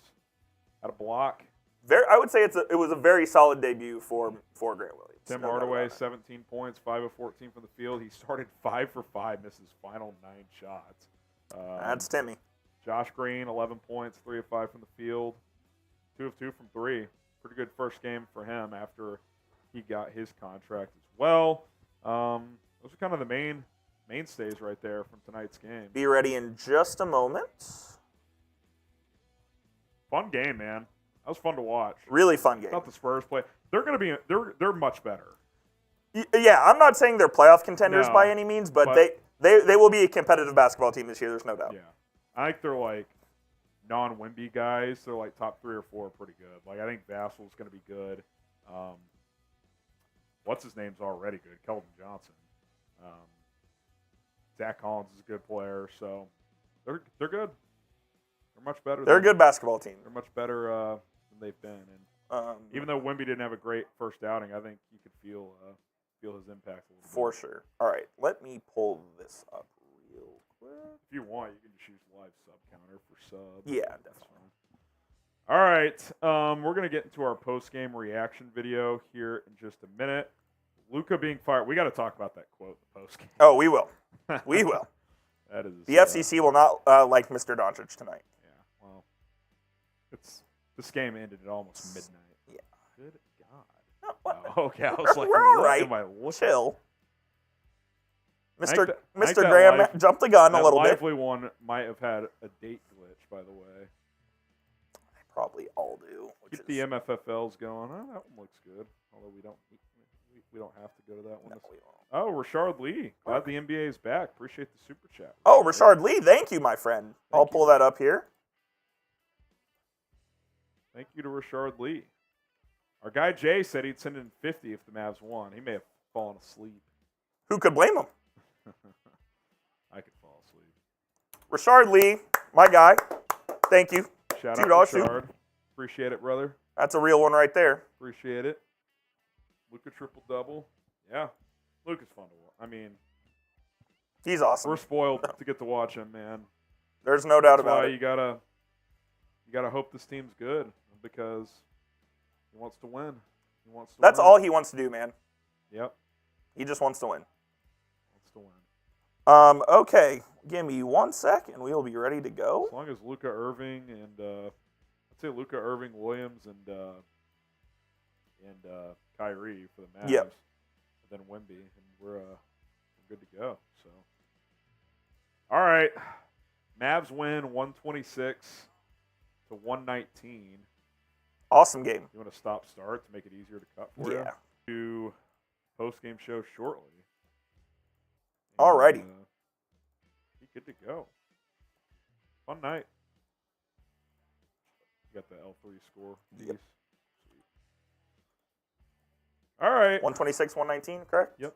Had a block. I would say it was a very solid debut for Grant Williams. Tim No doubt Hardaway, about it. 17 points, 5 of 14 from the field. He started 5 for 5, missed his final 9 shots. That's Timmy. Josh Green, 11 points, 3 of 5 from the field, 2 of 2 from 3. Pretty good first game for him after he got his contract as well. Those are kind of the mainstays right there from tonight's game. Be ready in just a moment. Fun game, man. That was fun to watch. Really fun game. Not the Spurs play. They're going to be. They're much better. Yeah, I'm not saying they're playoff contenders No, by any means, but but- they will be a competitive basketball team this year. There's no doubt. Yeah, I think they're like non-Wemby guys. They're like top 3 or 4 pretty good. Like I think Vassell's going to be good. What's his name's already good? Keldon Johnson. Zach Collins is a good player, so they're good. They're much better. They're a good basketball team. They're much better than they've been. And even though Wemby didn't have a great first outing, I think you could feel his impact a little bit. For sure. All right, let me pull this up real quick. If you want, you can just use live sub counter for subs. Yeah, That's definitely. fine. All right, we're gonna get into our post-game reaction video here in just a minute. Luka being fired. We got to talk about that quote in the post-game. Oh, we will. We will. That is The FCC will not like Mr. Doncic tonight. Yeah, well, this game ended at almost midnight. Yeah. Good God. Oh, what? Oh, okay, I was like, We're all what right. am I looking Chill. I think Mr. that Graham jumped the gun a That little bit. lively one might have had a date glitch, by the way. They probably all do. Which Get the is, MFFLs going. Oh, that one looks good. Although we don't have to go to that one. no, we won't. Oh, Rashard Lee. Glad the NBA is back. Appreciate the super chat. Oh, Rashard Lee, thank you, my friend. I'll Thank you. pull that up here. Thank you to Rashard Lee. Our guy Jay said he'd send in 50 if the Mavs won. He may have fallen asleep. Who could blame him? I could fall asleep. Rashard Lee, my guy. Thank you. Shout $2 out too. Rashard. Appreciate it, brother. That's a real one right there. Appreciate it. Luka triple-double. Yeah. Luka's fun to watch. I mean, He's awesome. we're spoiled to get to watch him, man. There's no doubt That's about why it. you gotta hope this team's good because he wants to win. He wants to That's win. all he wants to do, man. Yep. He just wants to win. Wants to win. Okay, give me 1 sec, and we'll be ready to go. As long as Luka Irving and I'd say Luka Irving, Williams, and Kyrie for the Mavs. Yep. And then Wemby, and we're good to go. So, all right, Mavs win 126 to 119. Awesome game. You want to start to make it easier to cut for you? Yeah. Do post-game show shortly. Alrighty. Be good to go. Fun night. You got the L3 score. Yep. Sweet. All right. 126, 119, correct? Yep.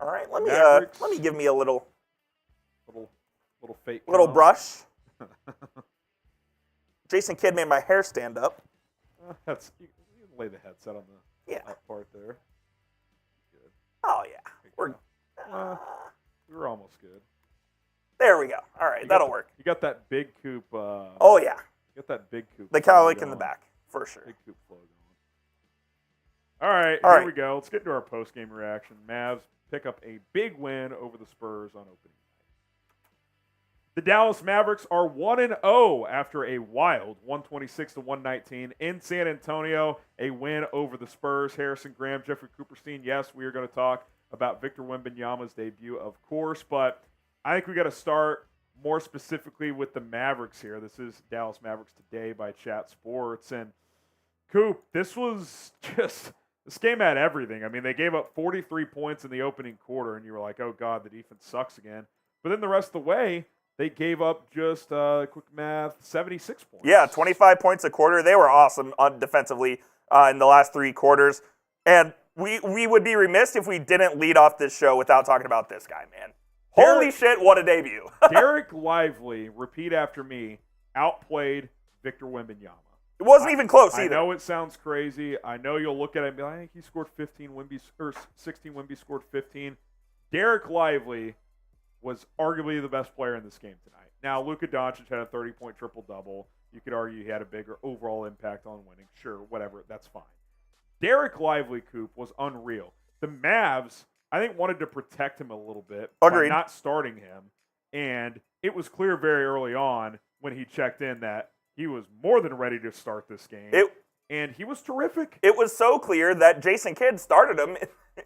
All right, let Mavericks. me give me a little Little fake. count. brush. Jason Kidd made my hair stand up. That's you can lay the headset on the Yeah. up part there. Good. Oh yeah. Fake We're count. We were almost good. there. We go. All right, You that'll got work. You got that big coop. Oh yeah, You got that big coop. the flow cowlick in the going. back for sure. Big coop flow going. All right, All here right. we go. Let's get into our post-game reaction. Mavs pick up a big win over the Spurs on opening night. The Dallas Mavericks are 1-0 after a wild 126 to 119 in San Antonio. A win over the Spurs. Harrison Graham, Jeffrey Cooperstein. Yes, we are going to talk about Victor Wembanyama's debut, of course, but I think we got to start more specifically with the Mavericks here. This is Dallas Mavericks Today by Chat Sports, and Coop, this game had everything. I mean, they gave up 43 points in the opening quarter, and you were like, oh, God, the defense sucks again. But then the rest of the way, they gave up just, quick math, 76 points. Yeah, 25 points a quarter. They were awesome on defensively in the last 3 quarters. And we would be remiss if we didn't lead off this show without talking about this guy, man. Holy shit, what a debut. Derek Lively, repeat after me, outplayed Victor Wembanyama. It wasn't even close I either. know it sounds crazy. I know you'll look at it and be like, I think he scored 15, or 16, Wemby scored 15. Derek Lively was arguably the best player in this game tonight. Now, Luka Doncic had a 30-point triple-double. You could argue he had a bigger overall impact on winning. Sure, whatever, that's fine. Derek Lively, Coop, was unreal. The Mavs, I think, wanted to protect him a little bit Agreed. by not starting him. And it was clear very early on when he checked in that he was more than ready to start this game. And he was terrific It was so clear that Jason Kidd started him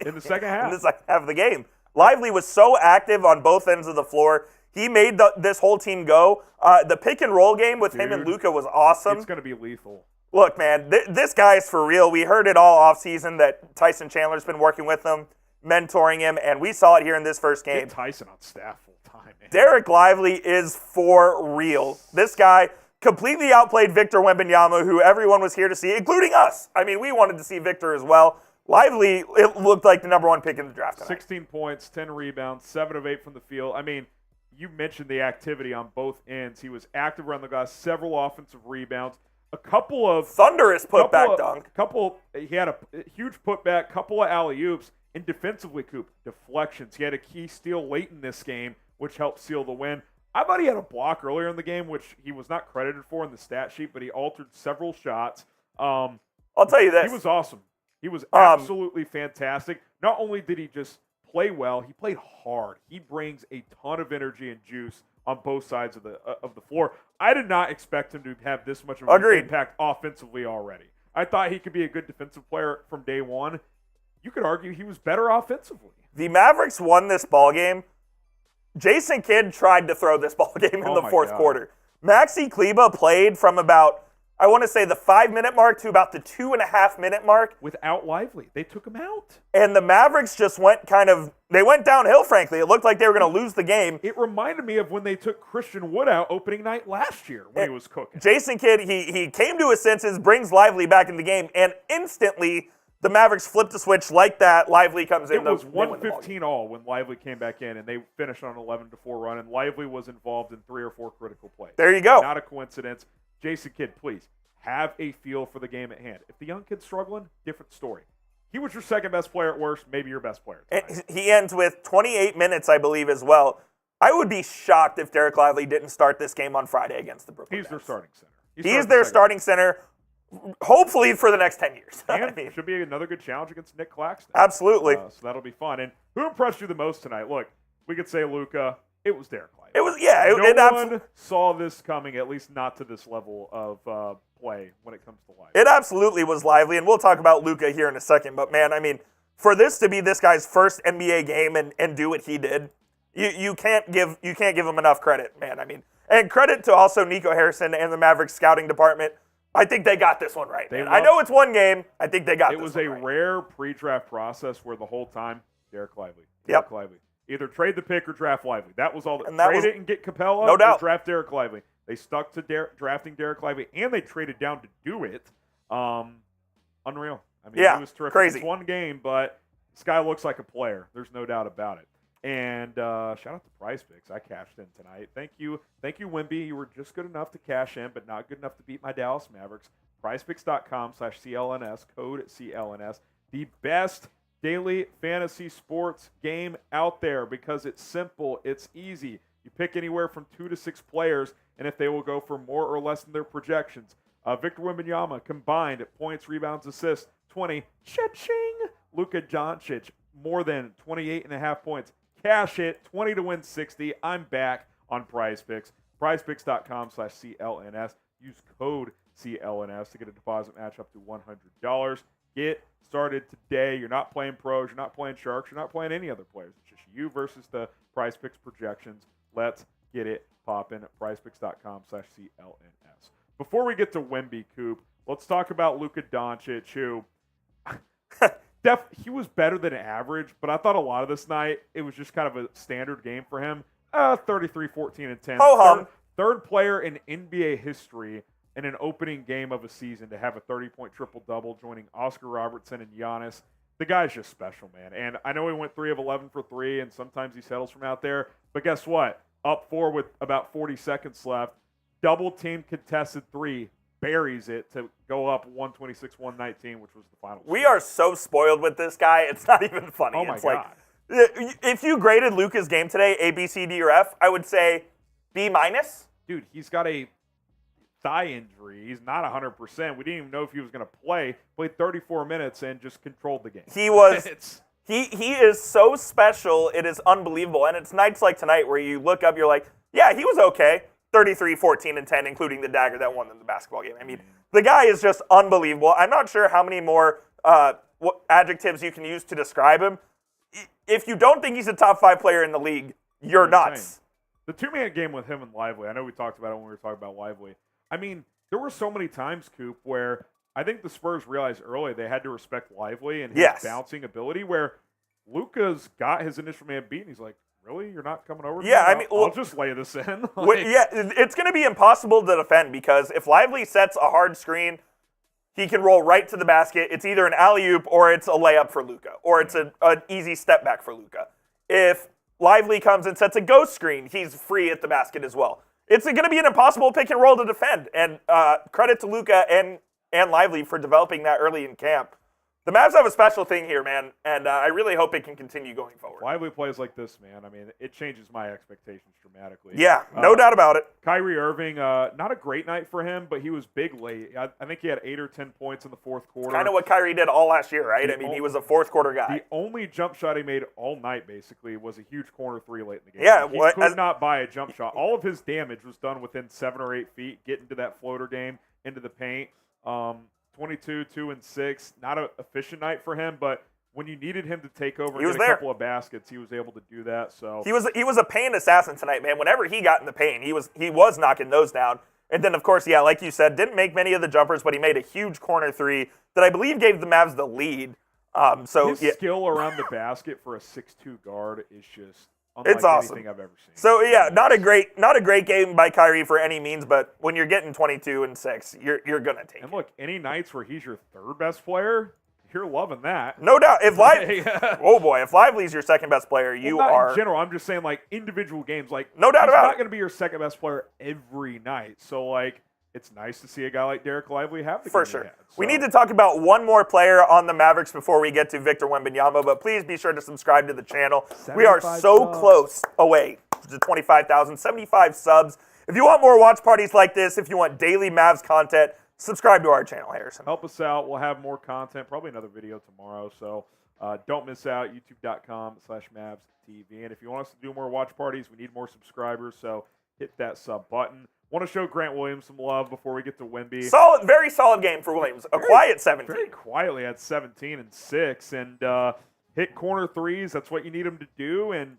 in the second half. in the second half of the game. Lively was so active on both ends of the floor. He made this whole team go. The pick and roll game with him and Dude, Luka was awesome. It's going to be lethal. Look, man, this guy is for real. We heard it all offseason that Tyson Chandler's been working with him, mentoring him, and we saw it here in this first game. Get Tyson on staff full time, man. Derek Lively is for real. This guy completely outplayed Victor Wembanyama, who everyone was here to see, including us. I mean, we wanted to see Victor as well, Lively, it looked like the number 1 pick in the draft tonight. 16 points, 10 rebounds, 7 of 8 from the field. I mean, you mentioned the activity on both ends. He was active around the glass, several offensive rebounds, a couple of thunderous putback dunk. He had a huge putback, couple of alley-oops, and defensively, Coop, deflections. He had a key steal late in this game, which helped seal the win. I thought he had a block earlier in the game, which he was not credited for in the stat sheet, but he altered several shots. I'll tell you this. He was awesome. He was absolutely fantastic. Not only did he just play well, he played hard. He brings a ton of energy and juice on both sides of the floor. I did not expect him to have this much of an impact offensively already. I thought he could be a good defensive player from day one. You could argue he was better offensively. The Mavericks won this ball game. Jason Kidd tried to throw this ball game in the fourth quarter. Maxi Kleber played from about, I want to say, the 5-minute mark to about the 2.5-minute mark. Without Lively. They took him out. And the Mavericks just went downhill, frankly. It looked like they were going to lose the game. It reminded me of when they took Christian Wood out opening night last year when he was cooking. Jason Kidd, he came to his senses, brings Lively back in the game, and instantly the Mavericks flipped a switch like that. Lively comes in. It was 115 all when Lively came back in, and they finished on an 11-4 run, and Lively was involved in 3 or 4 critical plays. There you go. Not a coincidence. Jason Kidd, please, have a feel for the game at hand. If the young kid's struggling, different story. He was your second best player at worst, maybe your best player tonight. He ends with 28 minutes, I believe, as well. I would be shocked if Derek Lively didn't start this game on Friday against the Brooklyn Nets. He's their starting center. He's their starting center, hopefully for the next 10 years. And should be another good challenge against Nick Claxton. Absolutely. So that'll be fun. And who impressed you the most tonight? Look, we could say Luka. It was Derek Lively. It was, yeah. No one saw this coming, at least not to this level of play when it comes to Lively. It absolutely was Lively, and we'll talk about Luka here in a second. But, man, I mean, for this to be this guy's first NBA game and do what he did, you can't give him enough credit, man. I mean, and credit to also Nico Harrison and the Mavericks scouting department. I think they got this one right. I know it's one game. I think they got this one right. It was a rare pre-draft process where the whole time, Derek Lively. Yep. Lively. Either trade the pick or draft Lively. That was all. Trade it and get Capella, no doubt. Or draft Derek Lively. They stuck to drafting Derek Lively, and they traded down to do it. Unreal. I mean, it was terrific. Crazy. It's one game, but this guy looks like a player. There's no doubt about it. And shout out to Prize Picks. I cashed in tonight. Thank you, Wemby. You were just good enough to cash in, but not good enough to beat my Dallas Mavericks. PrizePicks.com/CLNS, code CLNS. The best daily fantasy sports game out there because it's simple, it's easy. You pick anywhere from 2 to 6 players, and if they will go for more or less than their projections. Victor Wembanyama combined points, rebounds, assists, 20. Cha-ching! Luka Doncic, more than 28.5 points. Cash it, 20 to win 60. I'm back on Prize Picks. PrizePicks.com/CLNS. Use code CLNS to get a deposit match up to $100. Get started today. You're not playing pros. You're not playing sharks. You're not playing any other players. It's just you versus the Prize Picks projections. Let's get it popping at PrizePicks.com/CLNS. Before we get to Wemby, Coop, let's talk about Luka Doncic, who he was better than average, but I thought a lot of this night, it was just kind of a standard game for him. 33, 14, and 10. Third player in NBA history in an opening game of a season to have a 30-point triple-double, joining Oscar Robertson and Giannis. The guy's just special, man. And I know he went 3 of 11 for 3, and sometimes he settles from out there. But guess what? Up 4 with about 40 seconds left. Double-team contested 3. Buries it to go up 126-119, which was the final score. We are so spoiled with this guy. It's not even funny. Oh, my God. If you graded Luka's game today, A, B, C, D, or F, I would say B-. Dude, he's got a thigh injury. He's not 100%. We didn't even know if he was going to play. Played 34 minutes and just controlled the game. He was he is so special. It is unbelievable. And it's nights like tonight where you look up, you're like, yeah, he was okay. 33, 14, and 10, including the dagger that won them the basketball game. I mean, the guy is just unbelievable. I'm not sure how many more what adjectives you can use to describe him. If you don't think he's a top 5 player in the league, you're nuts. The 2-man game with him and Lively, I know we talked about it when we were talking about Lively. I mean, there were so many times, Coop, where I think the Spurs realized early they had to respect Lively and his bouncing ability, where Luka's got his initial man beat, and he's like, really? You're not coming over? Yeah, I mean, I'll just lay this in. Yeah, it's going to be impossible to defend because if Lively sets a hard screen, he can roll right to the basket. It's either an alley-oop or it's a layup for Luka, or it's an easy step back for Luka. If Lively comes and sets a ghost screen, he's free at the basket as well. It's going to be an impossible pick and roll to defend, and credit to Luka and Lively for developing that early in camp. The Mavs have a special thing here, man, and I really hope it can continue going forward. Lively plays like this, man. I mean, it changes my expectations dramatically. Yeah, no doubt about it. Kyrie Irving, not a great night for him, but he was big late. I think he had 8 or 10 points in the fourth quarter. Kind of what Kyrie did all last year, right? I mean, he was a fourth quarter guy. The only jump shot he made all night, basically, was a huge corner 3 late in the game. Yeah, he could not buy a jump shot. All of his damage was done within 7 or 8 feet, getting to that floater game, into the paint. 22, 2 and 6. Not an efficient night for him, but when you needed him to take over and get a couple of baskets, he was able to do that. So he was a paint assassin tonight, man. Whenever he got in the paint, he was knocking those down. And then, of course, yeah, like you said, didn't make many of the jumpers, but he made a huge corner 3 that I believe gave the Mavs the lead. His skill around the basket for a 6'2" guard is just unlike awesome. anything I've ever seen. So yeah, not a great game by Kyrie for any means, but when you're getting 22 and 6, you're gonna take it. And look, any nights where he's your 3rd best player, you're loving that. No doubt. If Lively's your 2nd best player, you are. In general, I'm just saying, like, individual games, like, no doubt he's about it. not going to be your 2nd best player every night. So, like, it's nice to see a guy like Derek Lively have the for game sure. he had. So, we need to talk about one more player on the Mavericks before we get to Victor Wembanyama, but please be sure to subscribe to the channel. We are so close away to 25,000, 75 subs. If you want more watch parties like this, if you want daily Mavs content, subscribe to our channel, Harrison. Help us out. We'll have more content, probably another video tomorrow. So don't miss out, youtube.com/MavsTV. And if you want us to do more watch parties, we need more subscribers. So hit that sub button. Want to show Grant Williams some love before we get to Wemby. Very solid game for Williams. Quiet 17. Very quietly at 17 and 6. And hit corner 3s. That's what you need him to do. And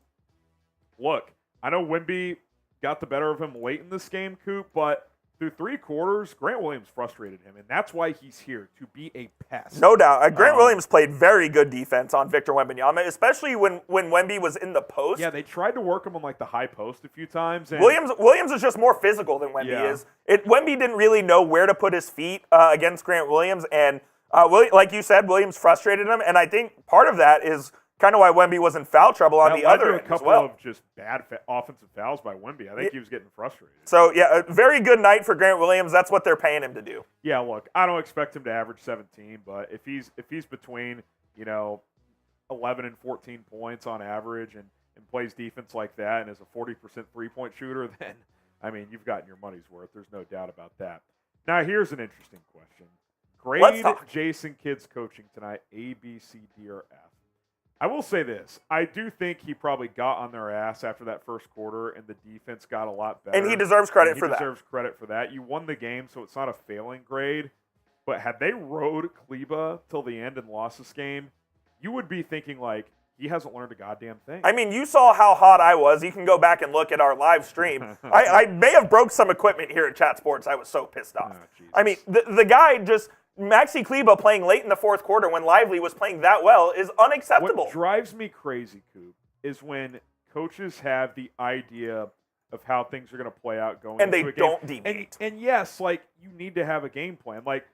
look, I know Wemby got the better of him late in this game, Coop, but through 3 quarters, Grant Williams frustrated him, and that's why he's here, to be a pest. No doubt. Grant Williams played very good defense on Victor Wembanyama, especially when Wemby was in the post. Yeah, they tried to work him on like the high post a few times. And Williams is just more physical than Wemby is. Wemby didn't really know where to put his feet against Grant Williams, and like you said, Williams frustrated him, and I think part of that is kind of why Wemby was in foul trouble on the other end as well. A couple of just bad offensive fouls by Wemby. I think he was getting frustrated. So, yeah, a very good night for Grant Williams. That's what they're paying him to do. Yeah, look, I don't expect him to average 17, but if he's between, 11 and 14 points on average and plays defense like that and is a 40% three-point shooter, then, I mean, you've gotten your money's worth. There's no doubt about that. Now, here's an interesting question. Grade Jason Kidd's coaching tonight, A, B, C, D, or F. I will say this. I do think he probably got on their ass after that first quarter, and the defense got a lot better. And he deserves credit for that. He deserves credit for that. You won the game, so it's not a failing grade. But had they rode Kleba till the end and lost this game, you would be thinking, like, he hasn't learned a goddamn thing. I mean, you saw how hot I was. You can go back and look at our live stream. I may have broke some equipment here at Chat Sports. I was so pissed off. Oh, I mean, the guy just... Maxi Kleba playing late in the fourth quarter when Lively was playing that well is unacceptable. What drives me crazy, Coop, is when coaches have the idea of how things are going to play out going into a game. And they don't deviate. And yes, like, you need to have a game plan. Like,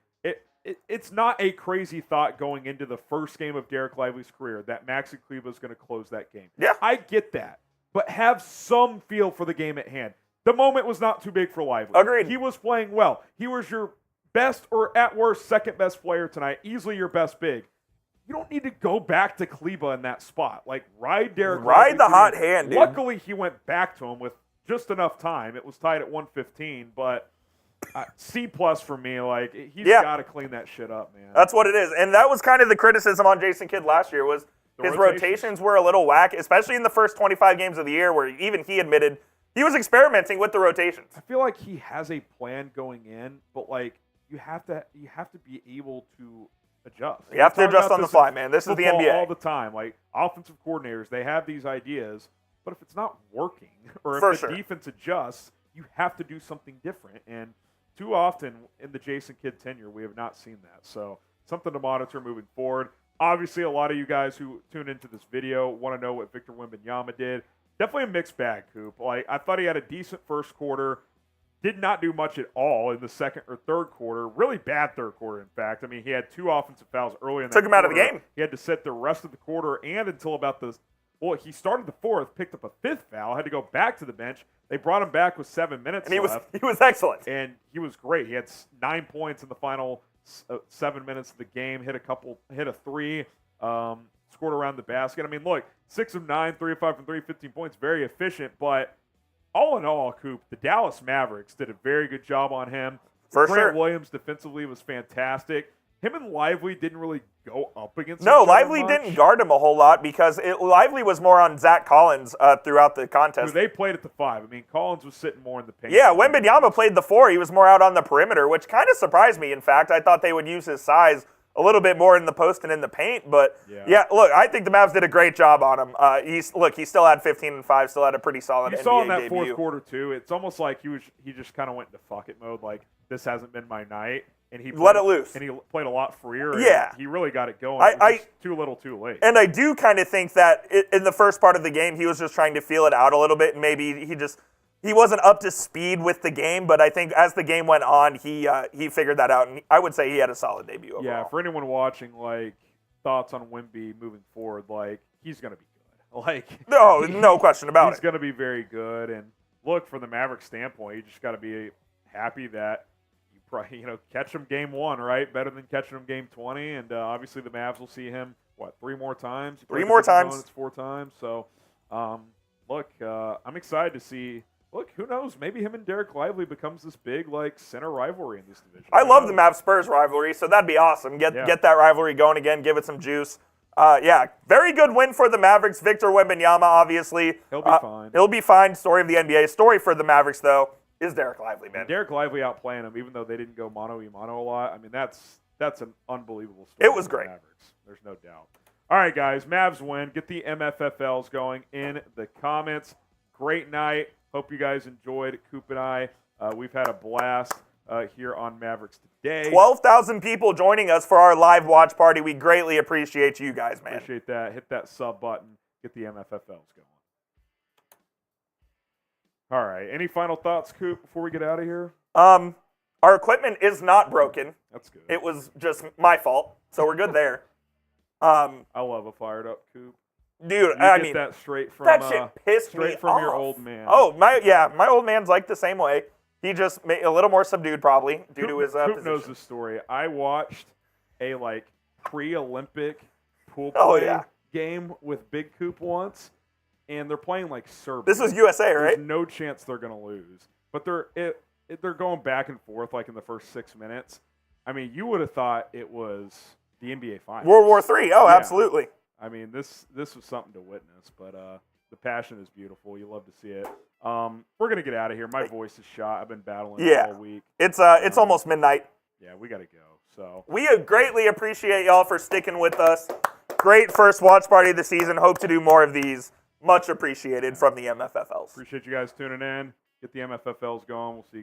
it's not a crazy thought going into the first game of Derek Lively's career that Maxi Kleba is going to close that game. Yeah. I get that. But have some feel for the game at hand. The moment was not too big for Lively. Agreed. He was playing well. He was your best or at worst second best player tonight, easily your best big. You don't need to go back to Kleba in that spot. Like, ride the hot hand, dude. Luckily, he went back to him with just enough time. It was tied at 115, but C+ for me. Like, he's got to clean that shit up, man. That's what it is. And that was kind of the criticism on Jason Kidd last year was his rotations were a little whack, especially in the first 25 games of the year where even he admitted he was experimenting with the rotations. I feel like he has a plan going in, but, like, you have to be able to adjust. You have to adjust on the fly, man. This is the NBA. All the time. Like, offensive coordinators, they have these ideas, but if it's not working or if the defense adjusts, you have to do something different. And too often in the Jason Kidd tenure, we have not seen that. So something to monitor moving forward. Obviously, a lot of you guys who tune into this video want to know what Victor Wembanyama did. Definitely a mixed bag, Coop. Like, I thought he had a decent first quarter. did not do much at all in the second or third quarter. Really bad third quarter, in fact. I mean, he had 2 offensive fouls early in that Took him out of the quarter. game. He had to sit the rest of the quarter and until about the well, he started the fourth, picked up a 5th foul, had to go back to the bench. They brought him back with 7 minutes And left. he was excellent. And he was great. He had 9 points in the final 7 minutes of the game, hit a 3, scored around the basket. I mean, look, 6 of 9, 3 of 5 from 3, 15 points, very efficient. But all in all, Coop, the Dallas Mavericks did a very good job on him. For Grant sure. Williams defensively was fantastic. Him and Lively didn't really go up against No, each other Lively much. didn't guard him a whole lot because Lively was more on Zach Collins throughout the Who contest. they played at the 5. I mean, Collins was sitting more in the paint. Yeah, Wembenyama played the 4. He was more out on the perimeter, which kind of surprised me. In fact, I thought they would use his size a little bit more in the post and in the paint. But, yeah look, I think the Mavs did a great job on him. He still had 15 and 5, still had a pretty solid You NBA saw in that debut. fourth quarter, too, it's almost like he just kind of went into fuck it mode, like, this hasn't been my night. And he Let it loose. And he played a lot freer. And Yeah. he really got it going. I- It was just too little, too late. And I do kind of think that in the first part of the game, he was just trying to feel it out a little bit, and maybe he wasn't up to speed with the game. But I think as the game went on, he figured that out, and I would say he had a solid debut overall. Yeah, for anyone watching, like, thoughts on Wemby moving forward, like, he's going to be good. Like, no question about he's it. going to be very good. And look, from the Mavericks standpoint, you just got to be happy that catch him game 1, right? Better than catching him game 20. And obviously the Mavs will see him, 3 more times? He 3 played more the different times. opponents 4 times. So, look, I'm excited to see. Look, who knows? Maybe him and Derek Lively becomes this big, center rivalry in this division. I love the Mavs Spurs rivalry, so that'd be awesome. Get that rivalry going again. Give it some juice. Very good win for the Mavericks. Victor Wembanyama, obviously. He'll be fine. He'll be fine. Story of the NBA. Story for the Mavericks, though, is Derek Lively, man. Derek Lively outplaying him, even though they didn't go mano-a-mano a lot. I mean, that's an unbelievable story. It was for the great. Mavericks. There's no doubt. All right, guys, Mavs win. Get the MFFLs going in the comments. Great night. Hope you guys enjoyed. Coop and I, we've had a blast here on Mavericks Today. 12,000 people joining us for our live watch party. We greatly appreciate you guys, man. Appreciate that. Hit that sub button. Get the MFFLs going. All right. Any final thoughts, Coop, before we get out of here? Our equipment is not broken. That's good. It was just my fault, so we're good there. I love a fired up Coop. Dude, You I get mean, that straight from that shit pissed me straight from your off. old man. Oh, my old man's like the same way. He just made a little more subdued, probably, due to his Coop position. knows the story. I watched a pre-Olympic pool Oh, play yeah. game with Big Coop once, and they're playing Serbia. This was USA, right? There's no chance they're going to lose, but they're going back and forth in the first 6 minutes. I mean, you would have thought it was the NBA Finals. World War III. Oh, Yeah. absolutely. I mean, this was something to witness, but the passion is beautiful. You love to see it. We're gonna get out of here. My voice is shot. I've been battling Yeah. all week. It's almost midnight. Yeah, we gotta go. So We greatly appreciate y'all for sticking with us. Great first watch party of the season. Hope to do more of these. Much appreciated from the MFFLs. appreciate you guys tuning in. Get the MFFLs going. We'll see you